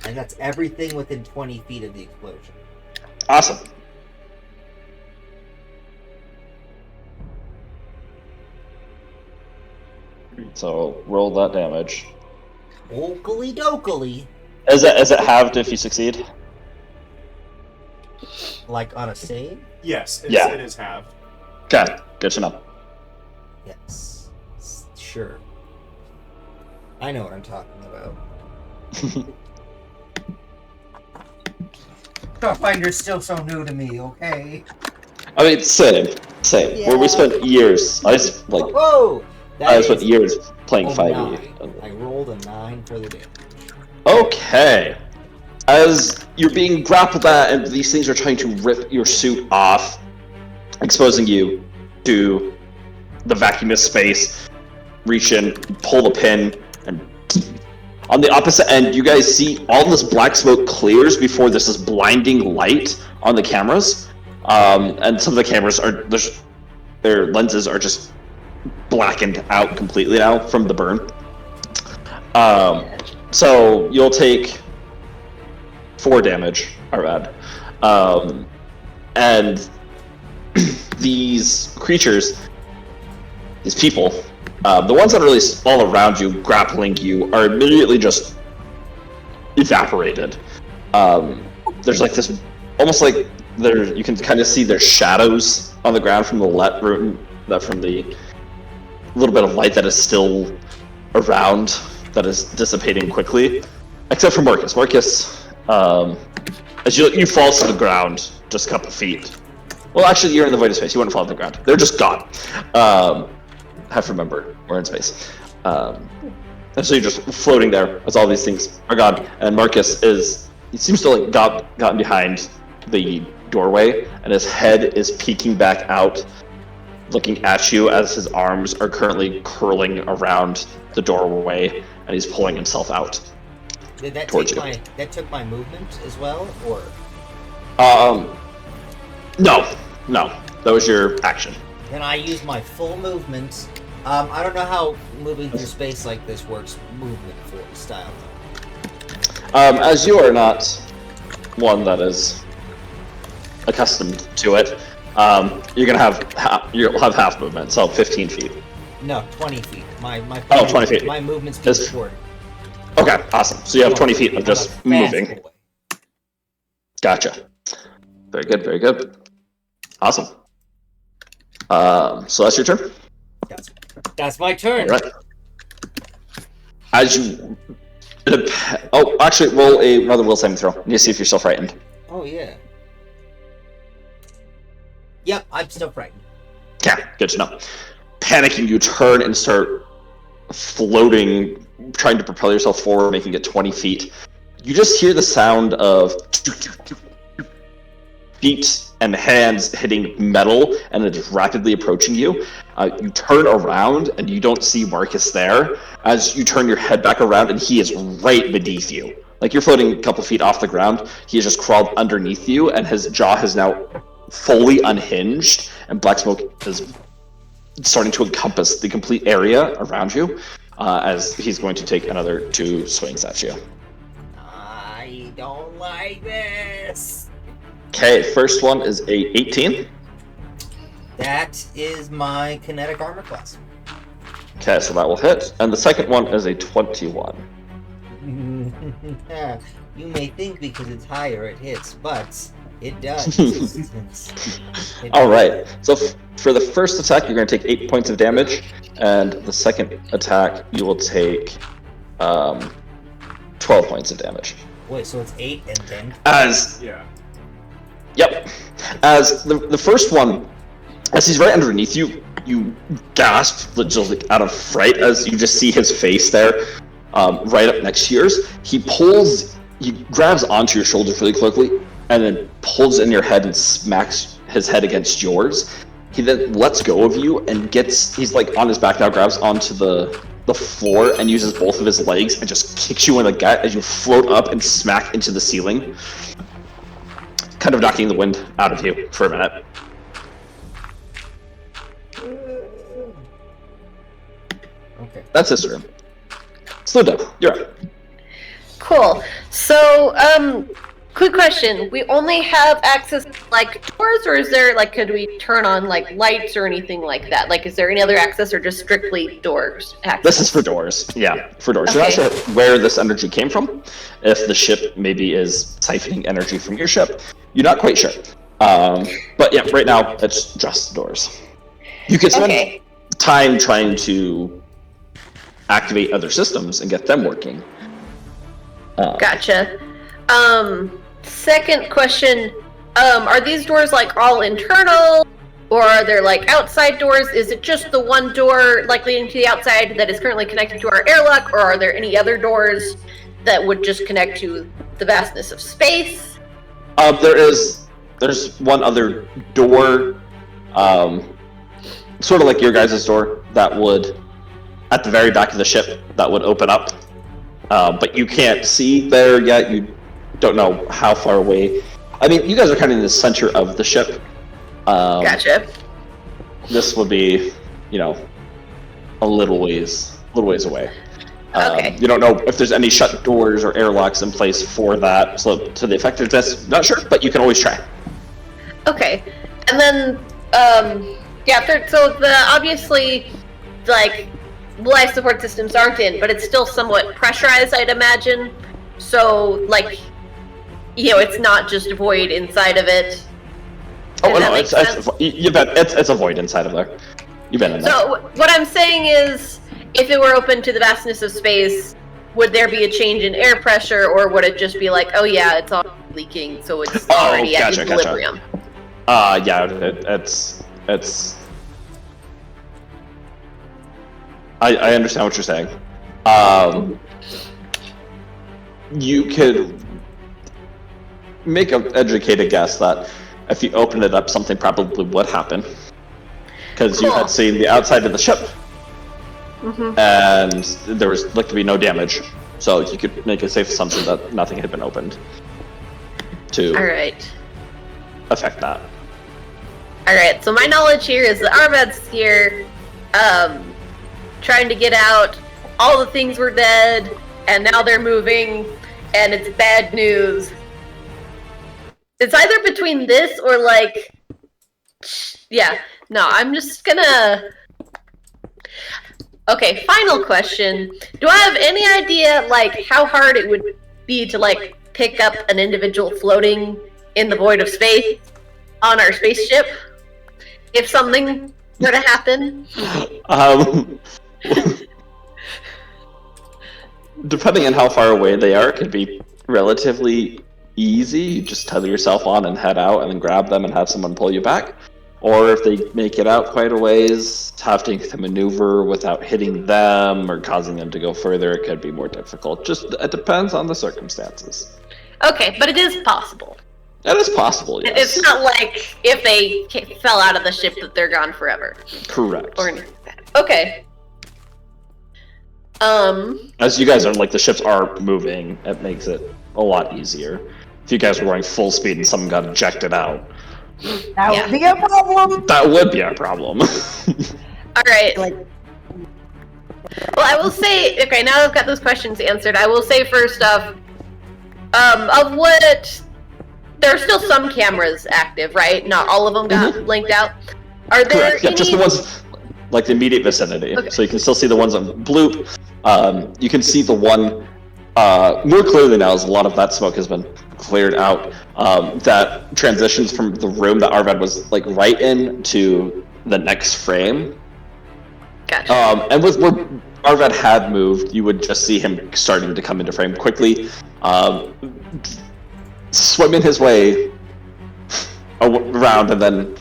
and that's everything within 20 feet of the explosion. Awesome. So roll that damage. Okily dokily. Is it halved if you succeed? Like on a save? Yes, Yeah. it is halved. Okay, good to know. Yes. Sure. I know what I'm talking about. Starfinder's still so new to me, okay? I mean, same. Where we spent years. I Whoa! spent years playing 5e. 9. I rolled a 9 for the damage. Okay. As you're being grappled at, and these things are trying to rip your suit off, exposing you to the vacuumous space, reach in, pull the pin, and on the opposite end, you guys see all this black smoke clears before there's this blinding light on the cameras. And some of the cameras their lenses are just blackened out completely now from the burn. So you'll take 4 damage, Arvad. And these creatures, these people, the ones that are really all around you, grappling you, are immediately just evaporated. There's like this, almost like you can kind of see their shadows on the ground from the from the little bit of light that is still around, that is dissipating quickly, except for Marcus. Marcus, as you fall to the ground, just a couple feet. Well, actually, you're in the void of space. You wouldn't fall to the ground. They're just gone. Have to remember, we're in space. And so you're just floating there as all these things are gone. And Marcus he seems to like gotten behind the doorway, and his head is peeking back out, looking at you as his arms are currently curling around the doorway, and he's pulling himself out. Did that towards take you. that took my movement as well, or? No, that was your action. Then I use my full movement. I don't know how moving through space like this works movement for style. As you are not one that is accustomed to it, you're gonna you'll have half movement, so 15 feet. No, 20 feet. My 20 feet. My movement speed is short. Okay, awesome. So you have 20 feet of I'm just a fast moving. boy. Gotcha. Very good, very good. Awesome. So that's your turn? That's my turn. All right. As you... Oh, actually, roll another will saving throw. You see if you're still frightened. Oh, yeah. Yep, I'm still frightened. Yeah, good to know. Panicking, you turn and start floating, trying to propel yourself forward, making it 20 feet. You just hear the sound of feet and hands hitting metal, and it is rapidly approaching you. You turn around, and you don't see Marcus there. As you turn your head back around, and he is right beneath you. Like, you're floating a couple feet off the ground. He has just crawled underneath you, and his jaw has now fully unhinged, and black smoke is starting to encompass the complete area around you, as he's going to take another 2 swings at you. I don't like this. Okay, first one is a 18. That is my kinetic armor class. Okay, so that will hit. And the second one is a 21. You may think because it's higher it hits, but it does. Alright, so for the first attack, you're going to take 8 points of damage. And the second attack, you will take 12 points of damage. Wait, so it's 8 and then? Yeah. Yep. As the first one, as he's right underneath you, you gasp just like out of fright as you just see his face there, right up next to yours. He grabs onto your shoulders really and then pulls in your head and smacks his head against yours. He then lets go of you and he's like on his back now, grabs onto the floor and uses both of his legs and just kicks you in the gut as you float up and smack into the ceiling, kind of knocking the wind out of you for a minute. Okay. That's his turn. Slow down. You're up. Cool. So, quick question. We only have access to, like, doors, or is there, like, could we turn on, like, lights or anything like that? Like, is there any other access or just strictly doors access? This is for doors. Yeah, for doors. Okay. You're not sure where this energy came from. If the ship maybe is siphoning energy from your ship, you're not quite sure. But yeah, right now it's just doors. You can spend time trying to activate other systems and get them working. Gotcha. Second question, are these doors, like, all internal, or are there, like, outside doors? Is it just the one door, like, leading to the outside that is currently connected to our airlock, or are there any other doors that would just connect to the vastness of space? There's one other door, sort of like your guys' door, that would, at the very back of the ship, that would open up. But you can't see there yet. You don't know how far away. I mean, you guys are kind of in the center of the ship. Gotcha. This would be, a little ways away. Okay. You don't know if there's any shut doors or airlocks in place for that. So to the effectiveness, not sure, but you can always try. Okay. And then, so the obviously, like, life support systems aren't in, but it's still somewhat pressurized, I'd imagine. So, like, it's not just a void inside of it. Oh no, it's a void inside of there. You've been in there. So what I'm saying is, if it were open to the vastness of space, would there be a change in air pressure, or would it just be like, oh yeah, it's all leaking, so it's already at equilibrium? Yeah, it's. I understand what you're saying. You could make an educated guess that if you open it up, something probably would happen. Because you had seen the outside of the ship, and there was looked to be no damage. So you could make a safe assumption that nothing had been opened to affect that. Alright, so my knowledge here is that Arved's here, trying to get out. All the things were dead, and now they're moving, and it's bad news. It's either between this or, like... Yeah, no, I'm just gonna... Okay, final question. Do I have any idea, like, how hard it would be to, like, pick up an individual floating in the void of space on our spaceship? If something were to happen? Depending on how far away they are, it could be relatively easy. You just tether yourself on and head out and then grab them and have someone pull you back. Or if they make it out quite a ways, having to maneuver without hitting them or causing them to go further, it could be more difficult. Just, it depends on the circumstances. Okay, but it is possible. It is possible, yes. It's not like if they fell out of the ship that they're gone forever. Correct. Or anything like that. Okay. As you guys are, like, the ships are moving, it makes it a lot easier. If you guys were going full speed and someone got ejected out, That would be a problem. that would be a problem. Alright. Like, Well, I will say, okay, now I've got those questions answered, I will say first off, of what... There are still some cameras active, right? Not all of them got blinked out. Are there Correct. Yeah, any... just the ones, like, the immediate vicinity. Okay. So you can still see the ones on Bloop. You can see the one more clearly now, as a lot of that smoke has been cleared out. That transitions from the room that Arvad was, like, right in to the next frame. Gotcha. And with where Arvad had moved, you would just see him starting to come into frame quickly, swimming his way around, and then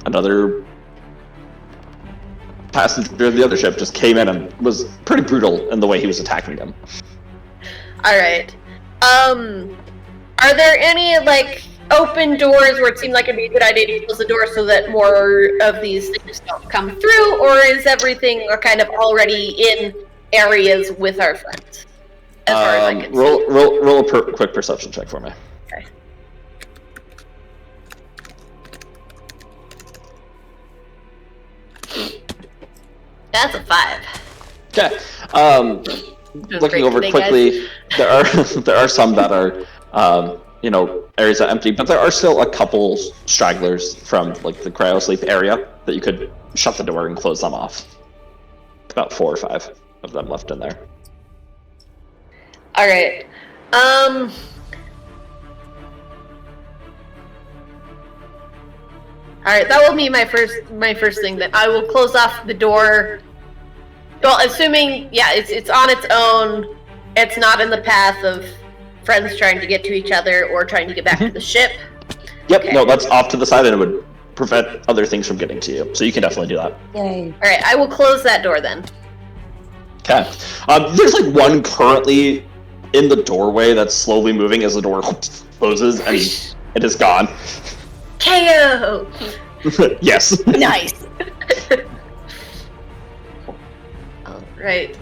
another passenger of the other ship just came in and was pretty brutal in the way he was attacking them. Alright. Are Are there any like open doors where it seemed like it'd be a good idea to close the door so that more of these things don't come through, or is everything kind of already in areas with our friends? As far as I can roll a quick perception check for me. Okay. That's a 5. Okay. Doing Looking great over today, quickly, there are some that are areas that are empty, but there are still a couple stragglers from like the cryosleep area that you could shut the door and close them off. About 4 or 5 of them left in there. All right. All right, that will be my first thing. That I will close off the door. Well, assuming it's on its own. It's not in the path of friends trying to get to each other or trying to get back to the ship. Yep. Okay. No, that's off to the side, and it would prevent other things from getting to you. So you can definitely do that. Yay. All right, I will close that door then. Okay. There's like one currently in the doorway that's slowly moving as the door closes, and it is gone. KO. Yes. Nice. All right.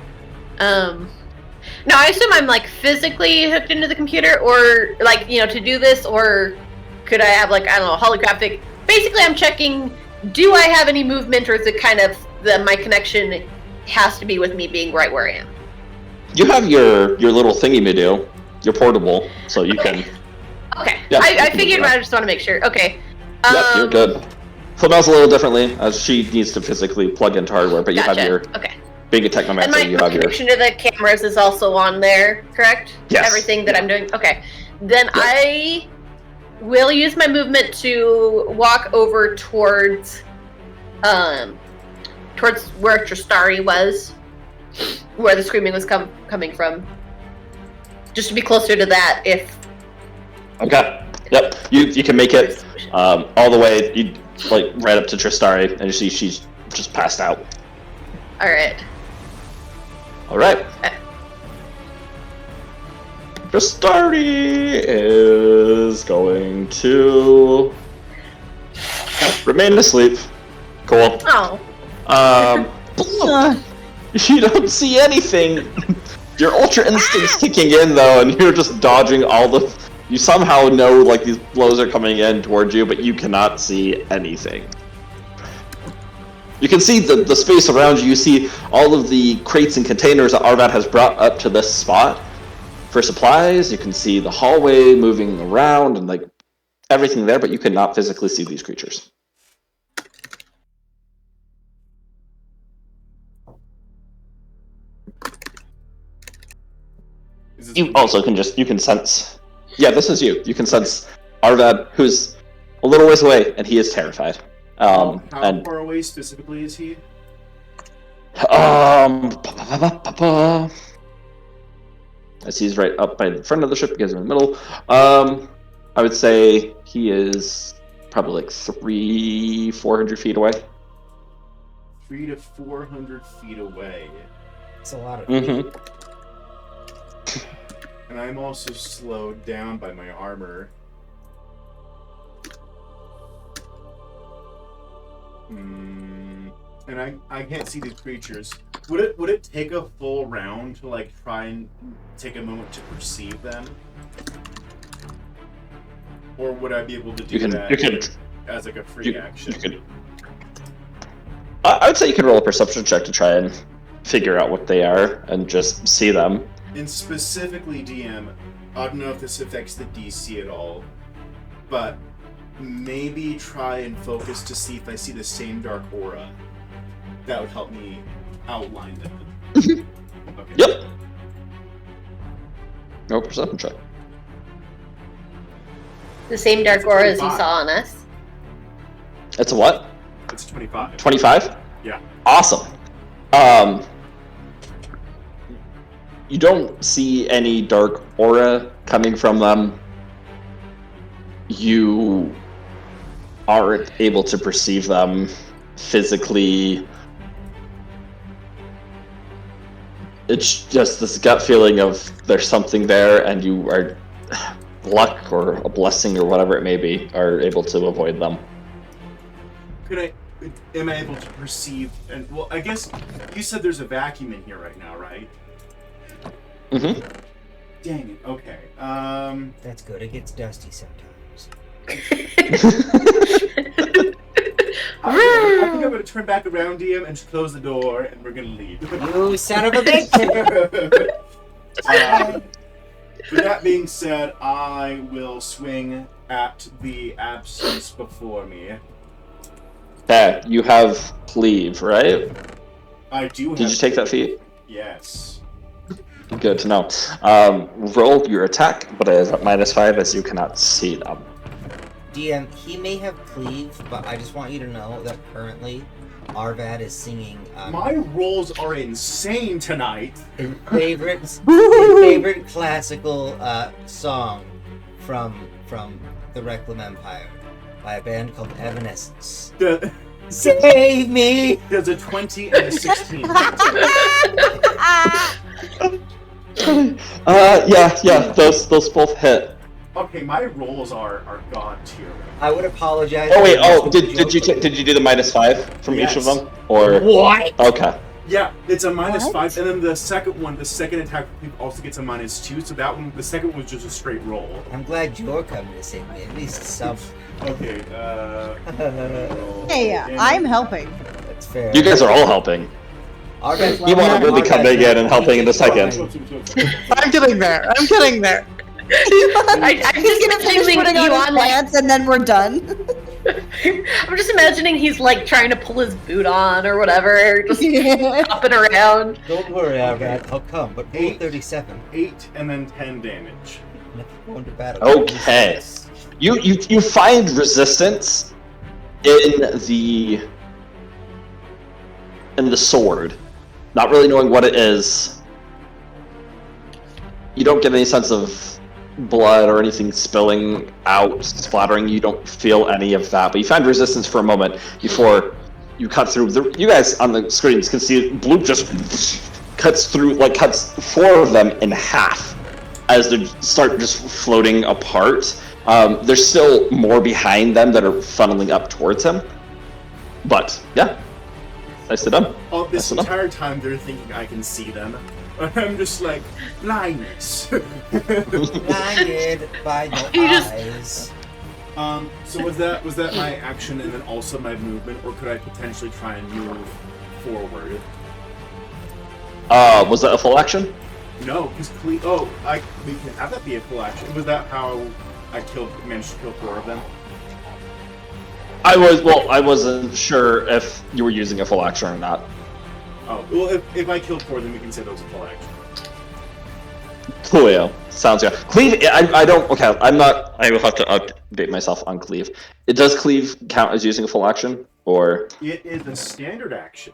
Now I assume I'm like physically hooked into the computer, or like to do this, or could I have like holographic? Basically, I'm checking. Do I have any movement, or is it kind of my connection has to be with me being right where I am? You have your little thingy-me-do, your portable, so you can. Okay. Yeah, I figured, but I just want to make sure. Okay. Yep, you're good. Flamel's a little differently, as she needs to physically plug into hardware, but you Gotcha. have your. Okay. Being a And technomancer, you my have your. connection to the cameras is also on there, correct? Yes. Everything that I'm doing. Okay. Then Yep. I will use my movement to walk over towards where Tristari was, where the screaming was coming from. Just to be closer to that, if. Okay. Yep. You can make it all the way, right up to Tristari, and you see she's just passed out. All right. All right. Tristari is going to remain asleep. Cool. Oh. You don't see anything. Your ultra instinct's kicking in though, and you're just dodging all the. You somehow know like these blows are coming in towards you, but you cannot see anything. You can see the space around you. You see all of the crates and containers that Arvad has brought up to this spot for supplies. You can see the hallway moving around and like everything there, but you cannot physically see these creatures. You also can sense. Yeah, this is you. You can sense Arvad, who's a little ways away, and he is terrified. How far away specifically is he? As he's right up by the front of the ship, because in the middle. I would say he is probably like 300-400 feet away. 300 to 400 feet away. It's a lot of. Mm-hmm. And I'm also slowed down by my armor. And I can't see these creatures. Would it take a full round to like try and take a moment to perceive them? Or would I be able to do that as like a free action? I would say you could roll a perception check to try and figure out what they are and just see them. And specifically, DM, I don't know if this affects the DC at all, but maybe try and focus to see if I see the same dark aura. That would help me outline them. Okay. Yep. No perception check. The same dark aura as you saw on us. It's a what? It's 25. 25? Yeah. Awesome. You don't see any dark aura coming from them. You aren't able to perceive them physically. It's just this gut feeling of there's something there, and you are luck or a blessing or whatever it may be, are able to avoid them. Am I able to perceive? And well, I guess you said there's a vacuum in here right now, right? Mm-hmm. Dang it. Okay. That's good. It gets dusty sometimes. I think I'm gonna turn back around, DM, and just close the door, and we're gonna leave. You son of a bitch! With that being said, I will swing at the absence before me. Okay, you have cleave, right? I do. Did you take that feat? Yes. Good to know. Roll your attack, but it is at -5 as you cannot see them. DM, he may have cleave, but I just want you to know that currently Arvad is singing My rolls are insane tonight. his favorite classical song from the Reclam Empire by a band called Evanescence. Save me! There's a 20 and a 16. Yeah, those both hit. Okay, my rolls are god tier. I would apologize. Oh wait, did you do the -5 from each of Yes. them? Or What? okay. Yeah, it's a -5, What? and then the second attack also gets a -2. So that one, the second was just a straight roll. I'm glad you're coming to save me. At least some. Okay. Hey, I'm helping. That's fair. You guys are all helping. Arvad's You want to really come in and helping in a second. I'm getting there. I'm getting there. I'm He's just gonna finish imagining putting you on his on like. pants and then we're done. I'm just imagining he's like trying to pull his boot on or whatever, just hopping around. Don't worry, Okay. Arvad. I'll come. But roll 37. 8 and then 10 damage. Going to battle. Okay. You find resistance in the sword, not really knowing what it is. You don't get any sense of blood or anything spilling out, splattering. You don't feel any of that, but you find resistance for a moment before you cut through. You guys on the screens can see Blue just cuts 4 of them in half as they start just floating apart. There's still more behind them that are funneling up towards him, but yeah, nice to them. Oh, this That's enough. entire time they're thinking I can see them. I'm just like, blindness. Blinded by no You just- eyes. So was that my action and then also my movement, or could I potentially try and move forward? Was that a full action? No, because we can have that be a full action. Was that how I managed to kill 4 of them? I wasn't sure if you were using a full action or not. Oh, well, if I killed 4 of them, we can say that was a full action. Cool. Sounds good. Cleave, I don't, okay, I'm not, I will have to update myself on cleave. Does cleave count as using a full action, or? It is a standard action.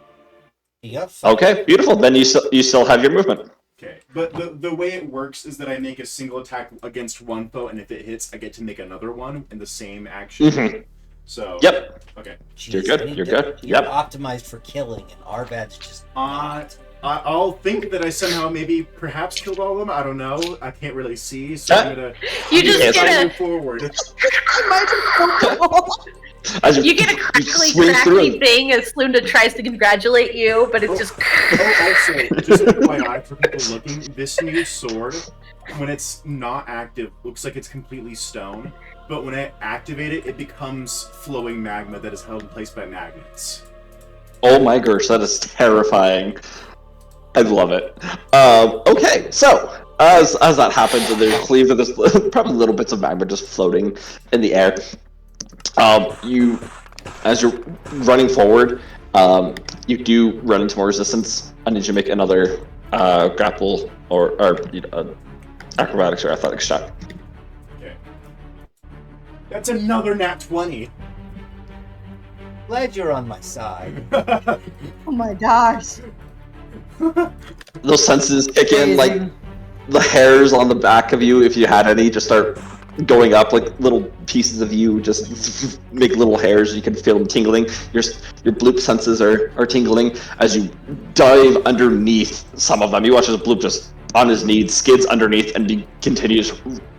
Yep. Okay, beautiful, then you still have your movement. Okay, but the way it works is that I make a single attack against one foe, and if it hits, I get to make another one in the same action. Mhm. So. Yep. Okay. You're good, I need you're to- good, You're yep. optimized for killing, and Arvad's just not. I'll think that I somehow maybe perhaps killed all of them. I don't know. I can't really see, so I'm gonna. You just Yes. get move forward. As You get a crackly, swing through crackly thing as Slunda tries to congratulate you, but it's just. Oh, also, just an FYI for people looking, this new sword, when it's not active, looks like it's completely stone. But when I activate it, it becomes flowing magma that is held in place by magnets. Oh my gosh, that is terrifying. I love it. Okay, so as that happens, and there's cleave, and there's probably little bits of magma just floating in the air. You, as you're running forward, you do run into more resistance. I need you to make another grapple or acrobatics or athletics check. Okay. That's another nat 20. Glad you're on my side. Oh my gosh. Those senses kick in, like Amazing. the hairs on the back of you, if you had any, just start going up, like little pieces of you just make little hairs. You can feel them tingling. Your bloop senses are tingling as you dive underneath some of them. You watch as Bloop just on his knees, skids underneath, and continues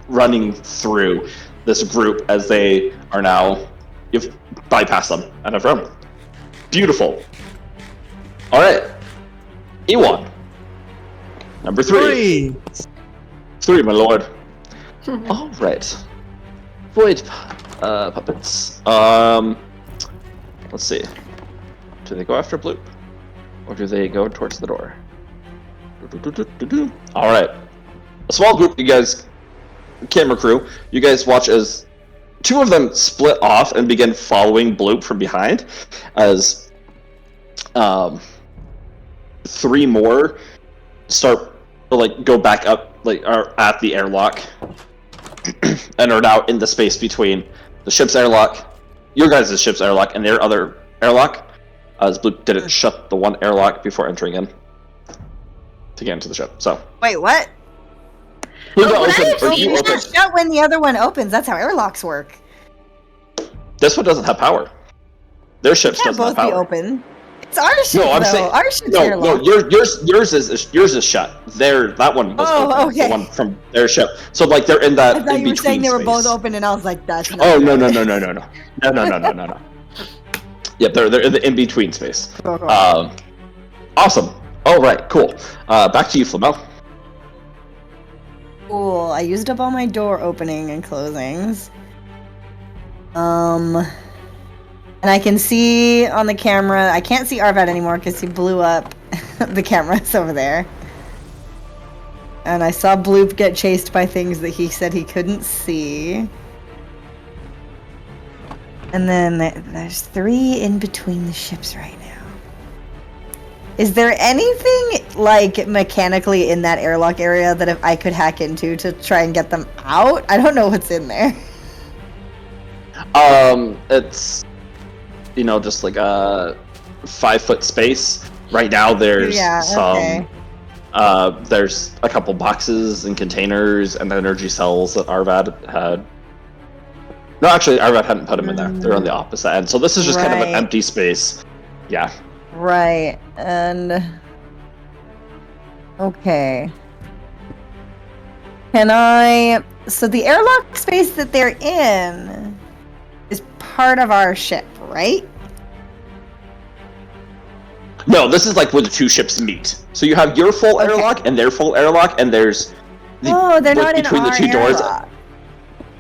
running through this group as they are now, you've bypassed them and have run. Beautiful. All right, Ewan. Number 3. 3, my lord. All right. Void puppets. Let's see. Do they go after Bloop, or do they go towards the door? All right. A small group, you guys, camera crew. You guys watch as 2 of them split off and begin following Bloop from behind, as 3 more start to like go back up, like are at the airlock, and are now in the space between the ship's airlock, your guys' ship's airlock, and their other airlock. As Bloop didn't shut the one airlock before entering in to get into the ship. So Wait, what? Bloop Oh, opened, or You you can't opened. shut when the other one opens. That's how airlocks work. This one doesn't have power. Their They ships can't doesn't have both be power. open. It's our ship, No, I'm though. saying Our ship's no. airlock. Yours is shut. That one was Oh, open. okay. The one from their ship. So like they're in that I thought in you were saying between they were both space. open, and I was like, that's not Oh good. no. Yep, they're in the in between space. Cool, cool. Awesome. All right, cool. Back to you, Flamel. Cool. I used up all my door opening and closings. And I can see on the camera. I can't see Arvad anymore because he blew up. The camera's over there. And I saw Bloop get chased by things that he said he couldn't see. And then there's 3 in between the ships right now. Is there anything, like, mechanically in that airlock area that if I could hack into to try and get them out? I don't know what's in there. It's just like a 5-foot space. Right now, there's okay. there's a couple boxes and containers and energy cells that Arvad had. No, actually, Arvad hadn't put them in there. They're on the opposite end. So this is just kind of an Right. empty space. Yeah. Right, and... Okay. Can I... So the airlock space that they're in is part of our ship, right? No, this is like where the 2 ships meet. So you have your full Okay. airlock and their full airlock, and there's Oh, they're not in between our the 2 doors. airlock.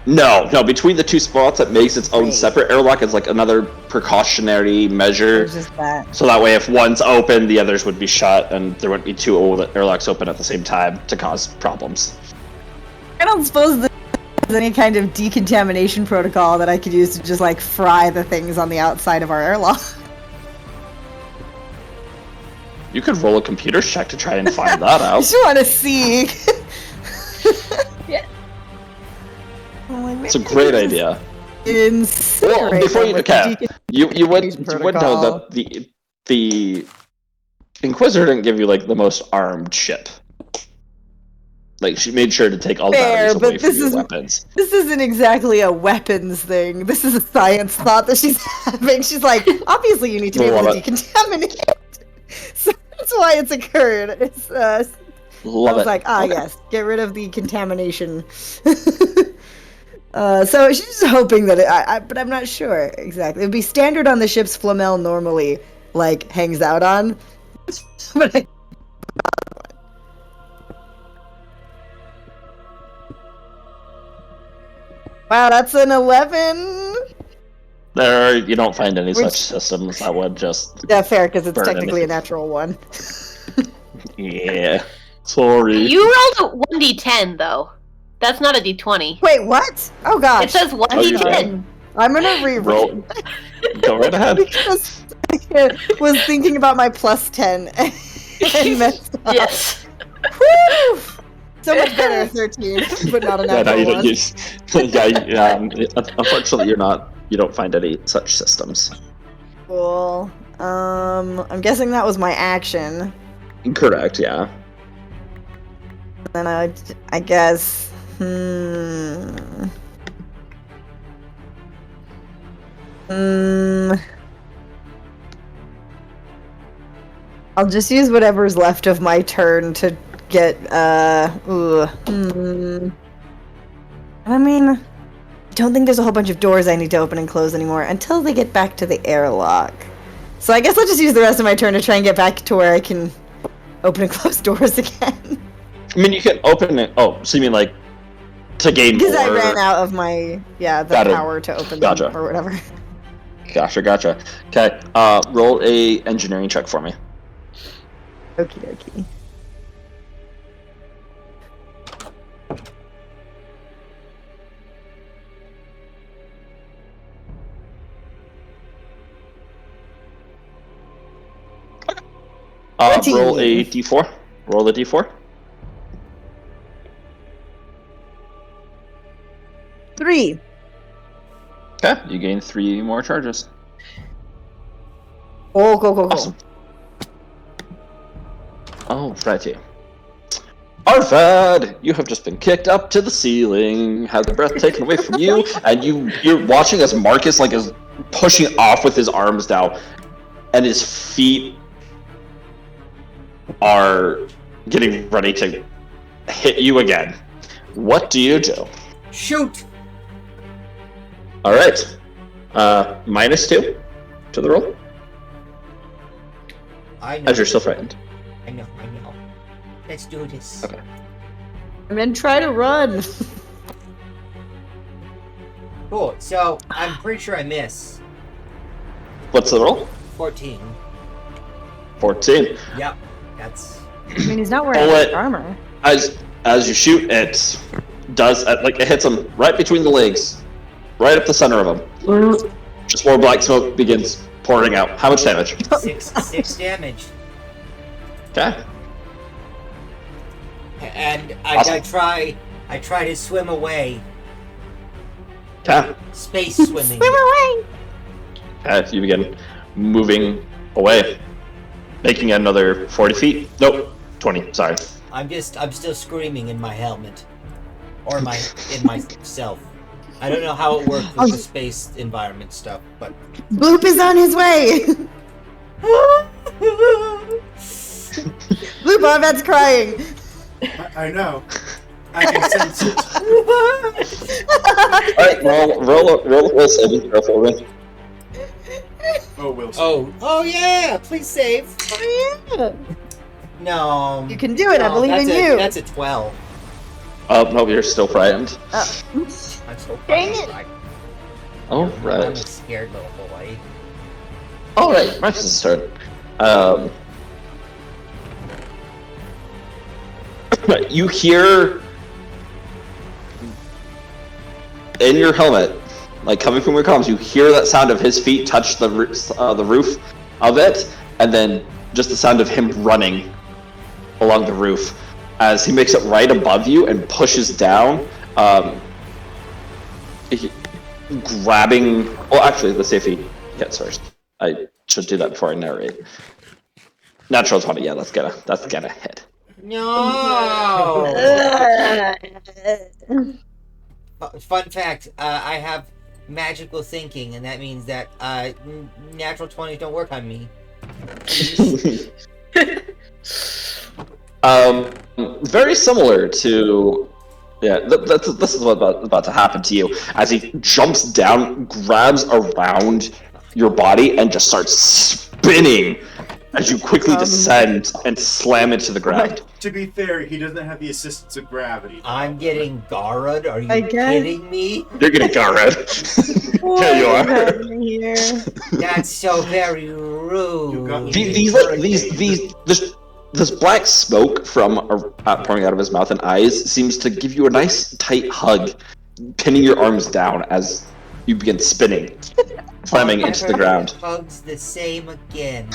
No, between the 2 spots, it makes its own Great. separate airlock as like another precautionary measure. It's just that. So that way, if one's open, the others would be shut, and there wouldn't be 2 airlocks open at the same time to cause problems. I don't suppose there's any kind of decontamination protocol that I could use to just, like, fry the things on the outside of our airlock. You could roll a computer check to try and find that I out. just want to see. Yeah. I'm like, It's a maybe great this idea. is Well, before you with okay, the you would protocol. know that the Inquisitor didn't give you like the most armed ship. Like she made sure to take all Fair, batteries away but from this your is- weapons. This isn't exactly a weapons thing. This is a science thought that she's having. She's like, obviously you need to be able to Love it. decontaminate. So that's why it's occurred. It's I Love was it. like, Okay. yes, get rid of the contamination. So she's just hoping that but I'm not sure exactly. It would be standard on the ships Flamel normally like hangs out on. But wow, that's an 11. You don't find any such systems that would just Yeah, fair, because it's Burn technically a anything. natural one. yeah. Sorry. You rolled a 1d10 though. That's not a d20. Wait, what? Oh gosh. It says 1d10. I'm gonna re-roll. Roll. Go right ahead. Because I was thinking about my plus 10 and messed up. Yes. Woo! So much better, 13, but not a Yeah, no, natural you one. don't use. Unfortunately, you don't find any such systems. Cool. I'm guessing that was my action. Correct. Yeah. Then I guess. I'll just use whatever's left of my turn to get, I mean, I don't think there's a whole bunch of doors I need to open and close anymore until they get back to the airlock. So I guess I'll just use the rest of my turn to try and get back to where I can open and close doors again. I mean, you can open it. Oh, so you mean like to gain Because more? I ran out of my, the Got it. power to open Gotcha. them or whatever. Gotcha. Okay, roll a engineering check for me. Okie dokie. Roll a d4. Roll a d4. 3. Okay, you gain 3 more charges. Oh, go. Awesome. Alrighty. Arvad, you have just been kicked up to the ceiling, had the breath taken away from you, and you're watching as Marcus is pushing off with his arms now, and his feet are getting ready to hit you again. What do you do? Shoot! Alright. -2 to the roll, I know. as you're still frightened. I know. Let's do this. Okay. And then try to run. Cool. So I'm pretty sure I miss. What's the roll? 14. 14. Yep. That's. I mean, he's not wearing Bullet. armor. As you shoot, it does it hits him right between the legs, right up the center of him. Just more black smoke begins pouring out. How much damage? 6 damage. Okay. And Awesome. I try to swim away. Okay. Space swimming. Okay. You begin moving away, making another 40 feet. Nope, 20. Sorry. I'm still screaming in my helmet. Or in myself. I don't know how it works with the space environment stuff, but Bloop is on his way. Bloop, Arved's crying. I know. I can sense it. Alright, roll a saving throw for me. Oh, Wilson. Oh yeah! Please save. No. You can do it. I believe in that's you. That's a 12. Oh, no, you're still frightened. I'm so Dang fucking it. I'm a Alright. scared little boy. Alright, Marcus' turn. You hear in your helmet, coming from your comms, you hear that sound of his feet touch the roof of it, and then just the sound of him running along the roof as he makes it right above you and pushes down, grabbing. Well, actually, let's see if he gets first. I should do that before I narrate. Natural 20. Yeah, that's gonna hit. No. Fun fact: I have magical thinking, and that means that natural 20s don't work on me. Very similar to, this is what's about to happen to you as he jumps down, grabs around your body, and just starts spinning as you quickly descend and slam into the ground. To be fair, he doesn't have the assistance of gravity. I'm getting Garrod. Are you I guess. kidding me? You're getting Garrod. There you are. Here. That's so very You got rude. This black smoke from pouring out of his mouth and eyes seems to give you a nice tight hug, pinning your arms down as you begin spinning, slamming into the ground. Hugs the same again.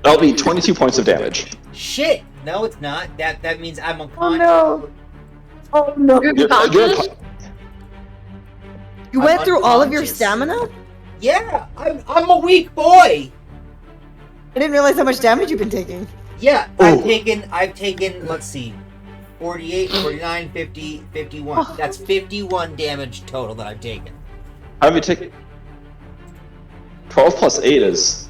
That'll be 22 points of damage. Shit! No, it's not. That means I'm Oh unconscious. no. Oh no. You're Unconscious? You went through all of your stamina? Yeah, I'm a weak boy. I didn't realize how much damage you've been taking. Yeah, Ooh. I've taken, let's see, 48, 49, 50, 51. That's 51 damage total that I've taken. How have you taken? 12 plus 8 is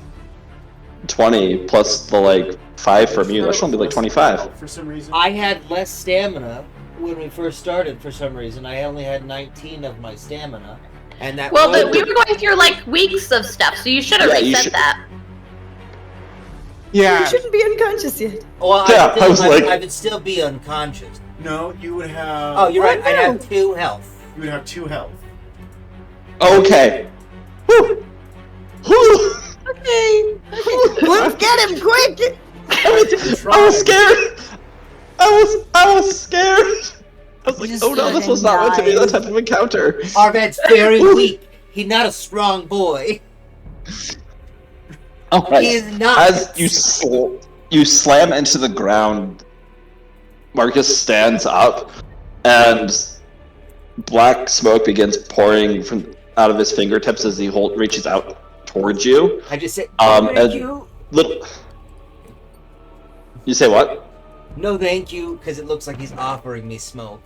20 plus the like 5 from you. That should only be like 25. For some reason. I had less stamina when we first started for some reason. I only had 19 of my stamina. And that Well, was we were going through like weeks of stuff, so you should have Yeah, you reset should- that. You Yeah. shouldn't be unconscious yet. Well, Yeah, I was like- I would still be unconscious. No, you would have. Oh, you're right. no. I'd have 2 health. You would have 2 health. Okay. Whew. Whew. Okay. Let's get him quick! I was scared. I was scared. I was like, Just oh no, this was fucking not meant to be died. that type of encounter. Arved's very weak. He's not a strong boy. All He right. is not. As you slam into the ground, Marcus stands up, and black smoke begins pouring from out of his fingertips as he reaches out towards you. I just said, and thank you. little. You say what? No, thank you, because it looks like he's offering me smoke.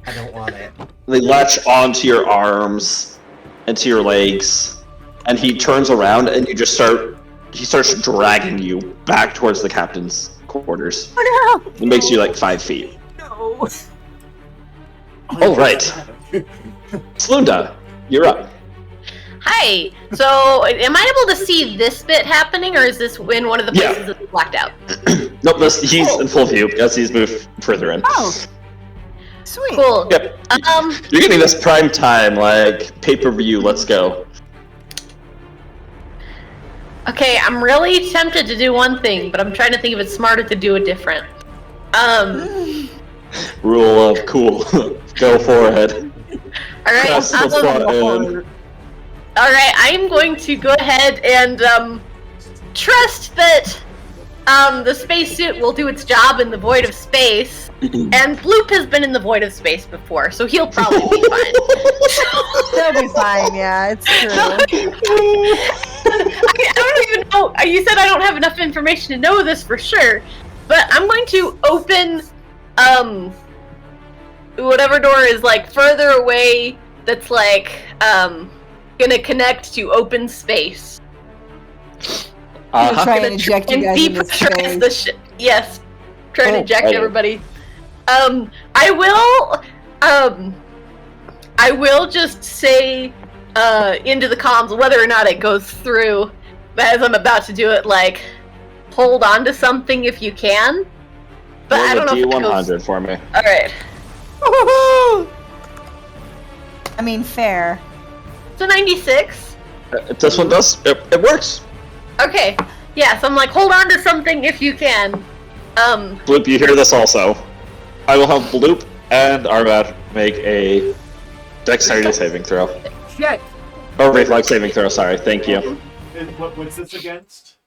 I don't want it. They latch onto your arms and to your legs, and he turns around and you just start. He starts dragging you back towards the captain's quarters. Oh no! It makes you like 5 feet. No. All right, Slunda, you're up. Hi. So, am I able to see this bit happening, or is this in one of the Yeah. places that's blacked out? Nope, he's in full view as he's moved further in. Oh. Sweet. Cool. Yep. Um, You're getting this prime time, like pay-per-view. Let's go. okay, I'm really tempted to do one thing, but I'm trying to think if it's smarter to do it different. Rule of cool. Go for it. All right. Press the button. All right, I'm going to go ahead and trust that the spacesuit will do its job in the void of space. And Bloop has been in the void of space before, so he'll probably be fine. They'll be fine, yeah, it's true. I don't even know. You said I don't have enough information to know this for sure, but I'm going to open whatever door is like further away. That's like gonna connect to open space. Try and Gonna eject you guys into depressurize space. the ship. Yes, try and Oh, eject hey. everybody. I will just say into the comms whether or not it goes through. As I'm about to do it, like hold on to something if you can. But I don't know if it goes. D100 for me. All right. I mean, fair. So 96. This one does. It works. Okay. Yeah. So I'm like, hold on to something if you can. Bloop, you hear this also. I will have Bloop and Arvad make a dexterity saving throw. Shit. Or reflex saving throw, sorry. Thank you. And what's this against?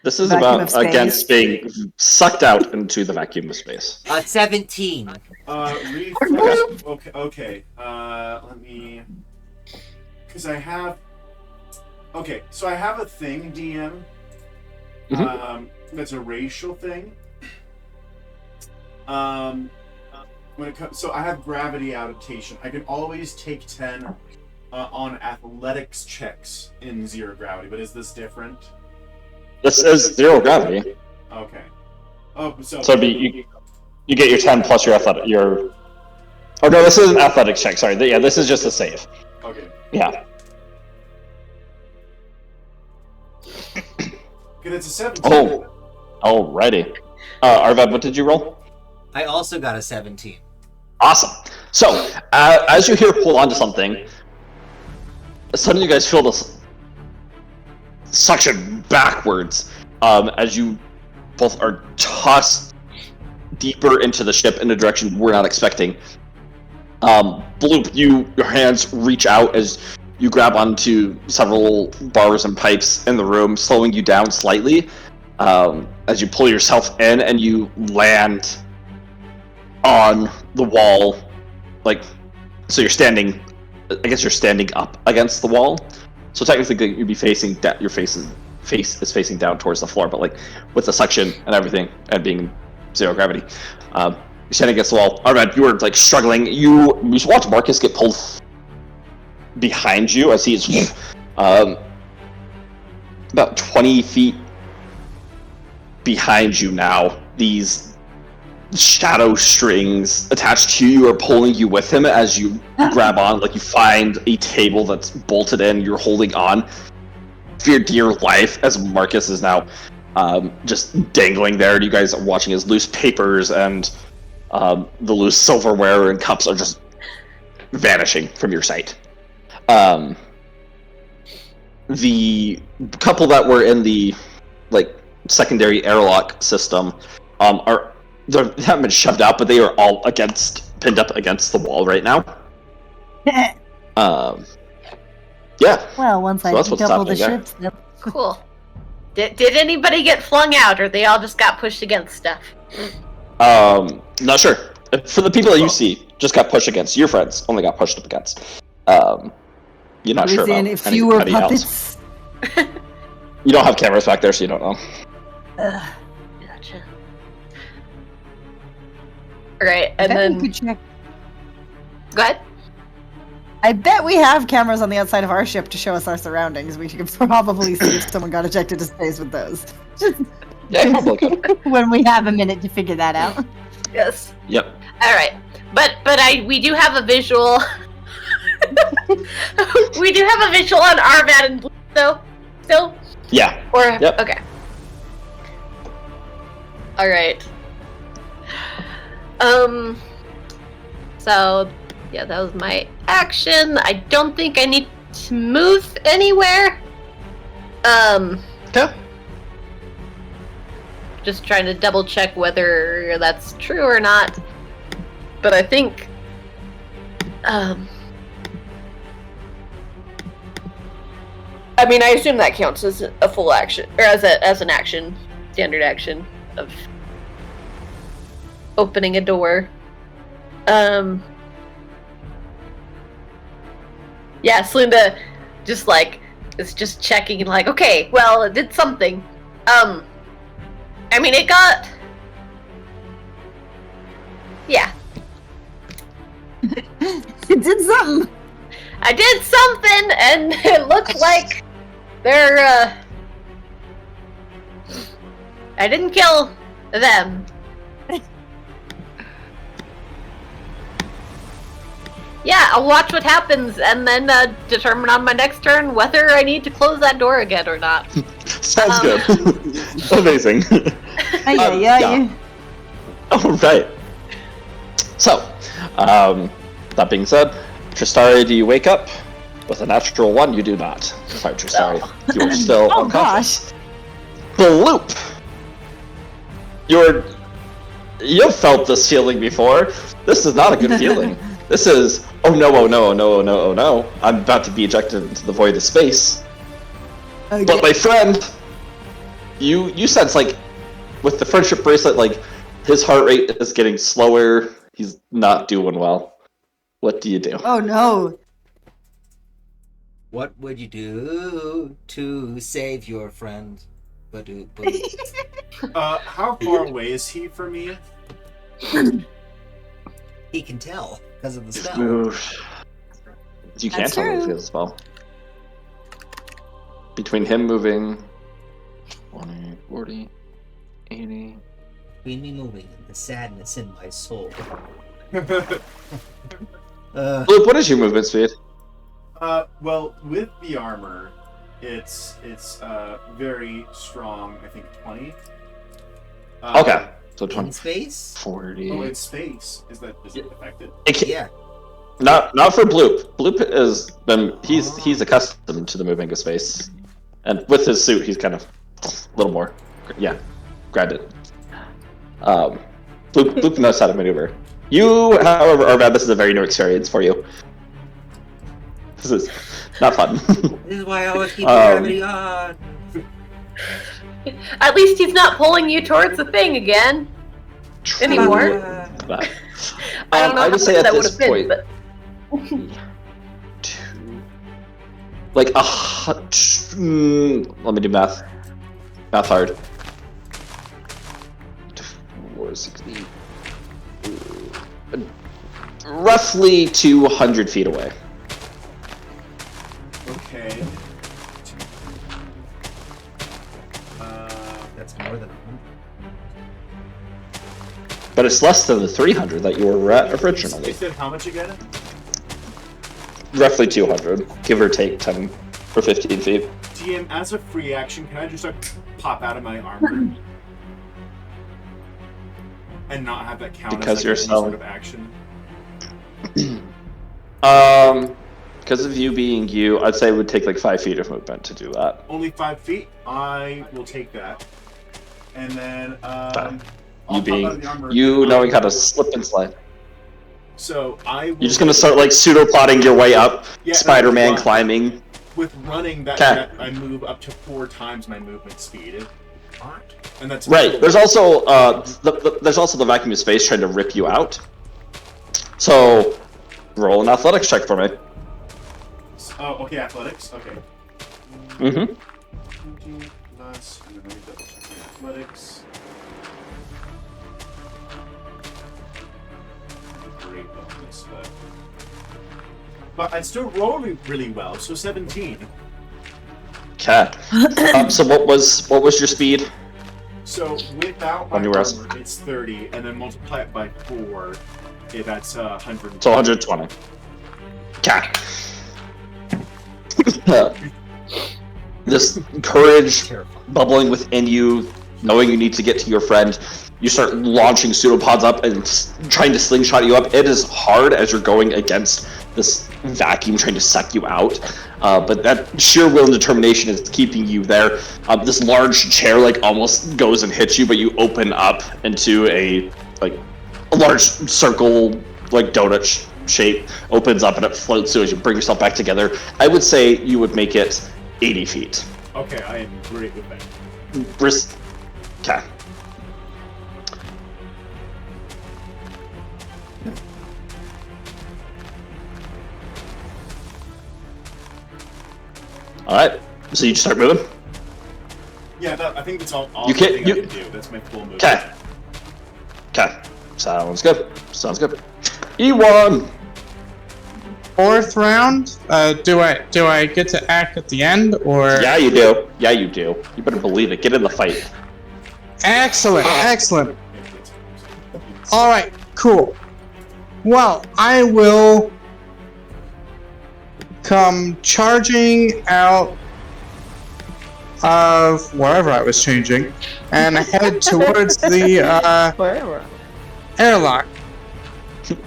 This is Vacuum of about space. against being sucked out into the vacuum of space. 17. Reflex. Okay. Let me. Because I have. Okay, so I have a thing, DM. That's a racial thing. When it comes, so I have gravity adaptation. I can always take 10 on athletics checks in zero gravity. But is this different? This is 0 gravity. Okay. Oh, so So it'd be, you get your 10 plus your athletic. Oh no, this is an athletics check, sorry. Yeah, this is just a save. okay. Yeah. Good, it's a 17. Oh. Alrighty. Arvad, what did you roll? I also got a 17. Awesome. So, as you hear pull onto something, suddenly you guys feel this suction backwards as you both are tossed deeper into the ship in a direction we're not expecting. Bloop, your hands reach out as you grab onto several bars and pipes in the room, slowing you down slightly as you pull yourself in and you land on the wall, like, so you're standing, I guess you're standing up against the wall. So technically you'd be facing, your face is facing down towards the floor, but like with the suction and everything and being 0 gravity, you're standing against the wall. Alright, you were like struggling. You watch Marcus get pulled behind you as he's about 20 feet behind you now. These shadow strings attached to you are pulling you with him as you grab on, like you find a table that's bolted in, you're holding on for your dear life as Marcus is now just dangling there, and you guys are watching his loose papers and the loose silverware and cups are just vanishing from your sight. The couple that were in the secondary airlock system they haven't been shoved out, but they are all pinned up against the wall right now. Yeah. Well, once I that's pick what's up all the happening there. ships, then Cool. Did anybody get flung out, or they all just got pushed against stuff? Not sure. For the people that you see, just got pushed against. Your friends only got pushed up against. You're not sure about fewer anybody else. puppets. You don't have cameras back there, so you don't know. Gotcha. Alright, and I bet then... we could check. Go ahead. I bet we have cameras on the outside of our ship to show us our surroundings. We could probably see if someone got ejected to space with those. Yeah, probably could. When we have a minute to figure that out. Yes. Yep. Alright. But we do have a visual... we do have a visual on Arvad and Blue, though? Still? Yeah. Or... Yep. Okay. Alright. So... Yeah, that was my action. I don't think I need to move anywhere. Okay. Just trying to double check whether that's true or not. But I think... I mean, I assume that counts as a full action, or as an action, standard action of opening a door. Yeah, Slinda just is just checking okay, well, it did something. I mean, it got... Yeah. It did something. I did something, and it looked like they're, I didn't kill them. Yeah, I'll watch what happens, and then determine on my next turn whether I need to close that door again or not. Sounds good. Amazing. Yeah. All right. So, that being said, Tristari, do you wake up? With a natural 1, you do not. Sorry, Tristari. You are still Oh unconscious. gosh. Bloop! You've felt this feeling before. This is not a good feeling. This is, oh no, oh no, oh no, oh no, oh no. I'm about to be ejected into the void of space. Okay. But my friend, you sense with the friendship bracelet, his heart rate is getting slower. He's not doing well. What do you do? Oh no. What would you do to save your friend? How far away is he from me? He can tell because of the spell. Move. You can't That's tell me if true. he has a spell. Between him moving 20, 40, 80. Between me moving and the sadness in my soul. Bloop, what is your movement speed? Well, with the armor, it's very strong. I think 20. Okay, so 20, In space? 40. Oh, it's space. Is it affected? Yeah. Not for Bloop. Bloop he's accustomed to the moving of space, and with his suit, he's kind of a little more, grounded. Bloop knows how to maneuver. You, however, Arvad, this is a very new experience for you. This is not fun. This is why I always keep the gravity on. At least he's not pulling you towards the thing again. Anymore. I don't know I how would say much at that would this have been, point, but... let me do math. Math hard. 460. Roughly 200 feet away. That's more than 100. But it's less than the 300 that you were at You originally. said how much again? Roughly 200, give or take 10 or 15 feet. DM, as a free action, can I just like pop out of my armor? And not have that count Because as you're like, any sort selling. of action? Because of you being you, I'd say it would take like 5 feet of movement to do that. Only 5 feet? I will take that. And then, I'll You pop out of the being armor you and knowing I how to will- slip and slide. So I will You're just gonna start like pseudo-plotting your way up, Yeah, Spider-Man run. climbing. with running that, Okay. that I move up to 4 times my movement speed. And that's Right. There's also there's also the vacuum of space trying to rip you out. So roll an athletics check for me. Oh, okay, athletics. Okay. Mm-hmm. 20 plus, and then let me double check my athletics. Great bonus, but I'd still roll really well, so 17. Okay. So what was your speed? So without my On your rest. armor, it's 30, and then multiply it by 4. Okay, that's 100. So 120. Okay. This courage Terrifying. bubbling within you, knowing you need to get to your friend, you start launching pseudopods up and trying to slingshot you up. It is hard as you're going against this vacuum trying to suck you out, but that sheer will and determination is keeping you there. This large chair like almost goes and hits you, but you open up into a large circle, like donut shape, opens up and it floats you as you bring yourself back together. I would say you would make it 80 feet. Okay, I am great with that. Okay. Alright, so you just start moving? Yeah, I think that's all You the can't- thing you- I can do. That's my full movement. Okay. Okay. Sounds good. Sounds good. E1! 4th round. Do I get to act at the end or? Yeah, you do. Yeah, you do. You better believe it. Get in the fight. Excellent. Excellent. All right. Cool. Well, I will come charging out of wherever I was changing and head towards the Wherever. airlock.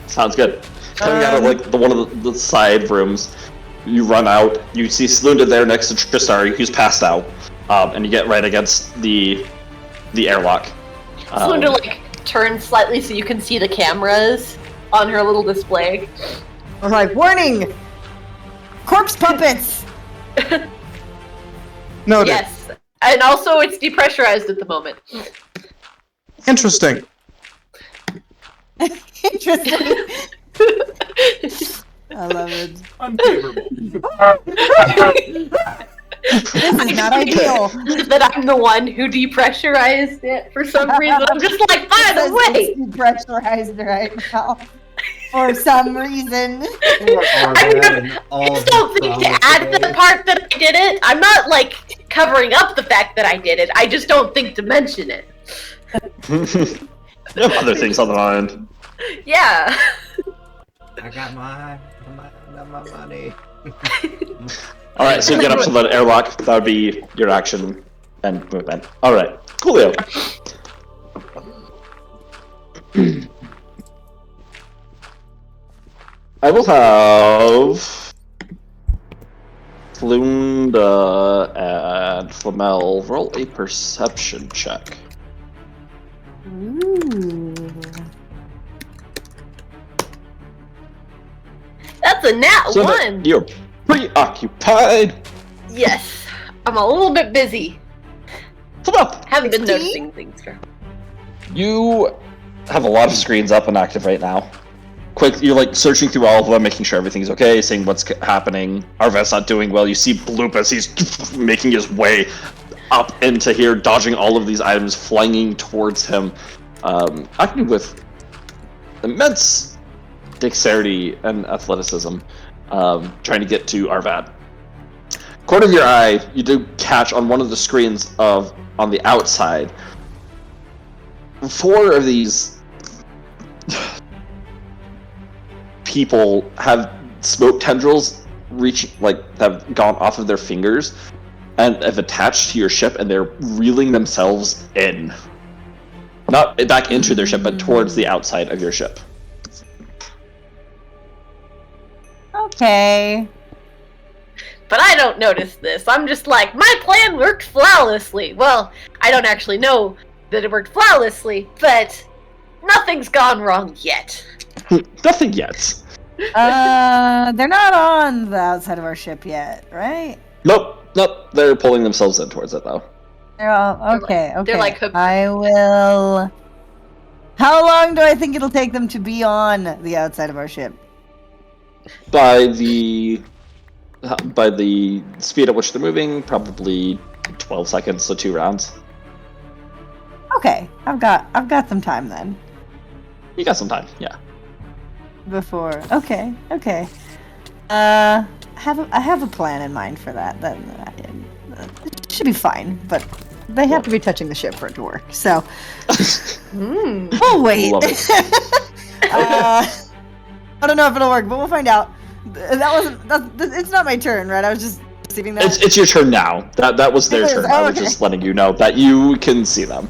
Sounds good. Coming out of like one of the side rooms, you run out. You see Slunda there next to Tristari, who's passed out, and you get right against the airlock. Slunda like turns slightly so you can see the cameras on her little display. I was like, warning! Corpse puppets! Noted. Yes, and also it's depressurized at the moment. Interesting. Interesting. I love it. Unfavorable. This is not ideal. That I'm the one who depressurized it for some reason. I'm just like, by the way, It's pressurized right now. For some reason. I just don't think to add the part that I did it. I'm not like covering up the fact that I did it. I just don't think to mention it. You have other things on the mind. Yeah. I got my money. Alright, so you get up to the airlock. That would be your action and movement. Alright, coolio. I will have Flunda and Flamel roll a perception check. Ooh. That's a nat So one. you're preoccupied. Yes. I'm a little bit busy. Flamel, Haven't been 16? noticing things for. you have a lot of screens up and active right now. Quick, you're like searching through all of them, making sure everything's okay, seeing what's happening. Arvet's not doing well. You see Bloop as he's making his way up into here, dodging all of these items, flinging towards him, acting with immense dexterity and athleticism, trying to get to Arvat. corner of your eye, you do catch on one of the screens on the outside 4 of these people have smoke tendrils have gone off of their fingers and have attached to your ship, and they're reeling themselves in. Not back into their ship, but towards the outside of your ship. Okay. But I don't notice this. I'm just like, my plan worked flawlessly. Well, I don't actually know that it worked flawlessly, but nothing's gone wrong yet. Nothing yet. They're not on the outside of our ship yet, right? Nope. They're pulling themselves in towards it, though. They're all okay. They're like hooked. I will. How long do I think it'll take them to be on the outside of our ship? By the speed at which they're moving, probably 12 seconds, so 2 rounds. Okay, I've got some time then. You got some time, yeah. Before. Okay. I have a plan in mind for that. Then it should be fine, but they have to be touching the ship for it to work. So we'll wait. Love it. I don't know if it'll work, but we'll find out. It's not my turn, right? I was just receiving that. It's your turn now. That was their It is. turn. Oh, I was okay. just letting you know that you can see them.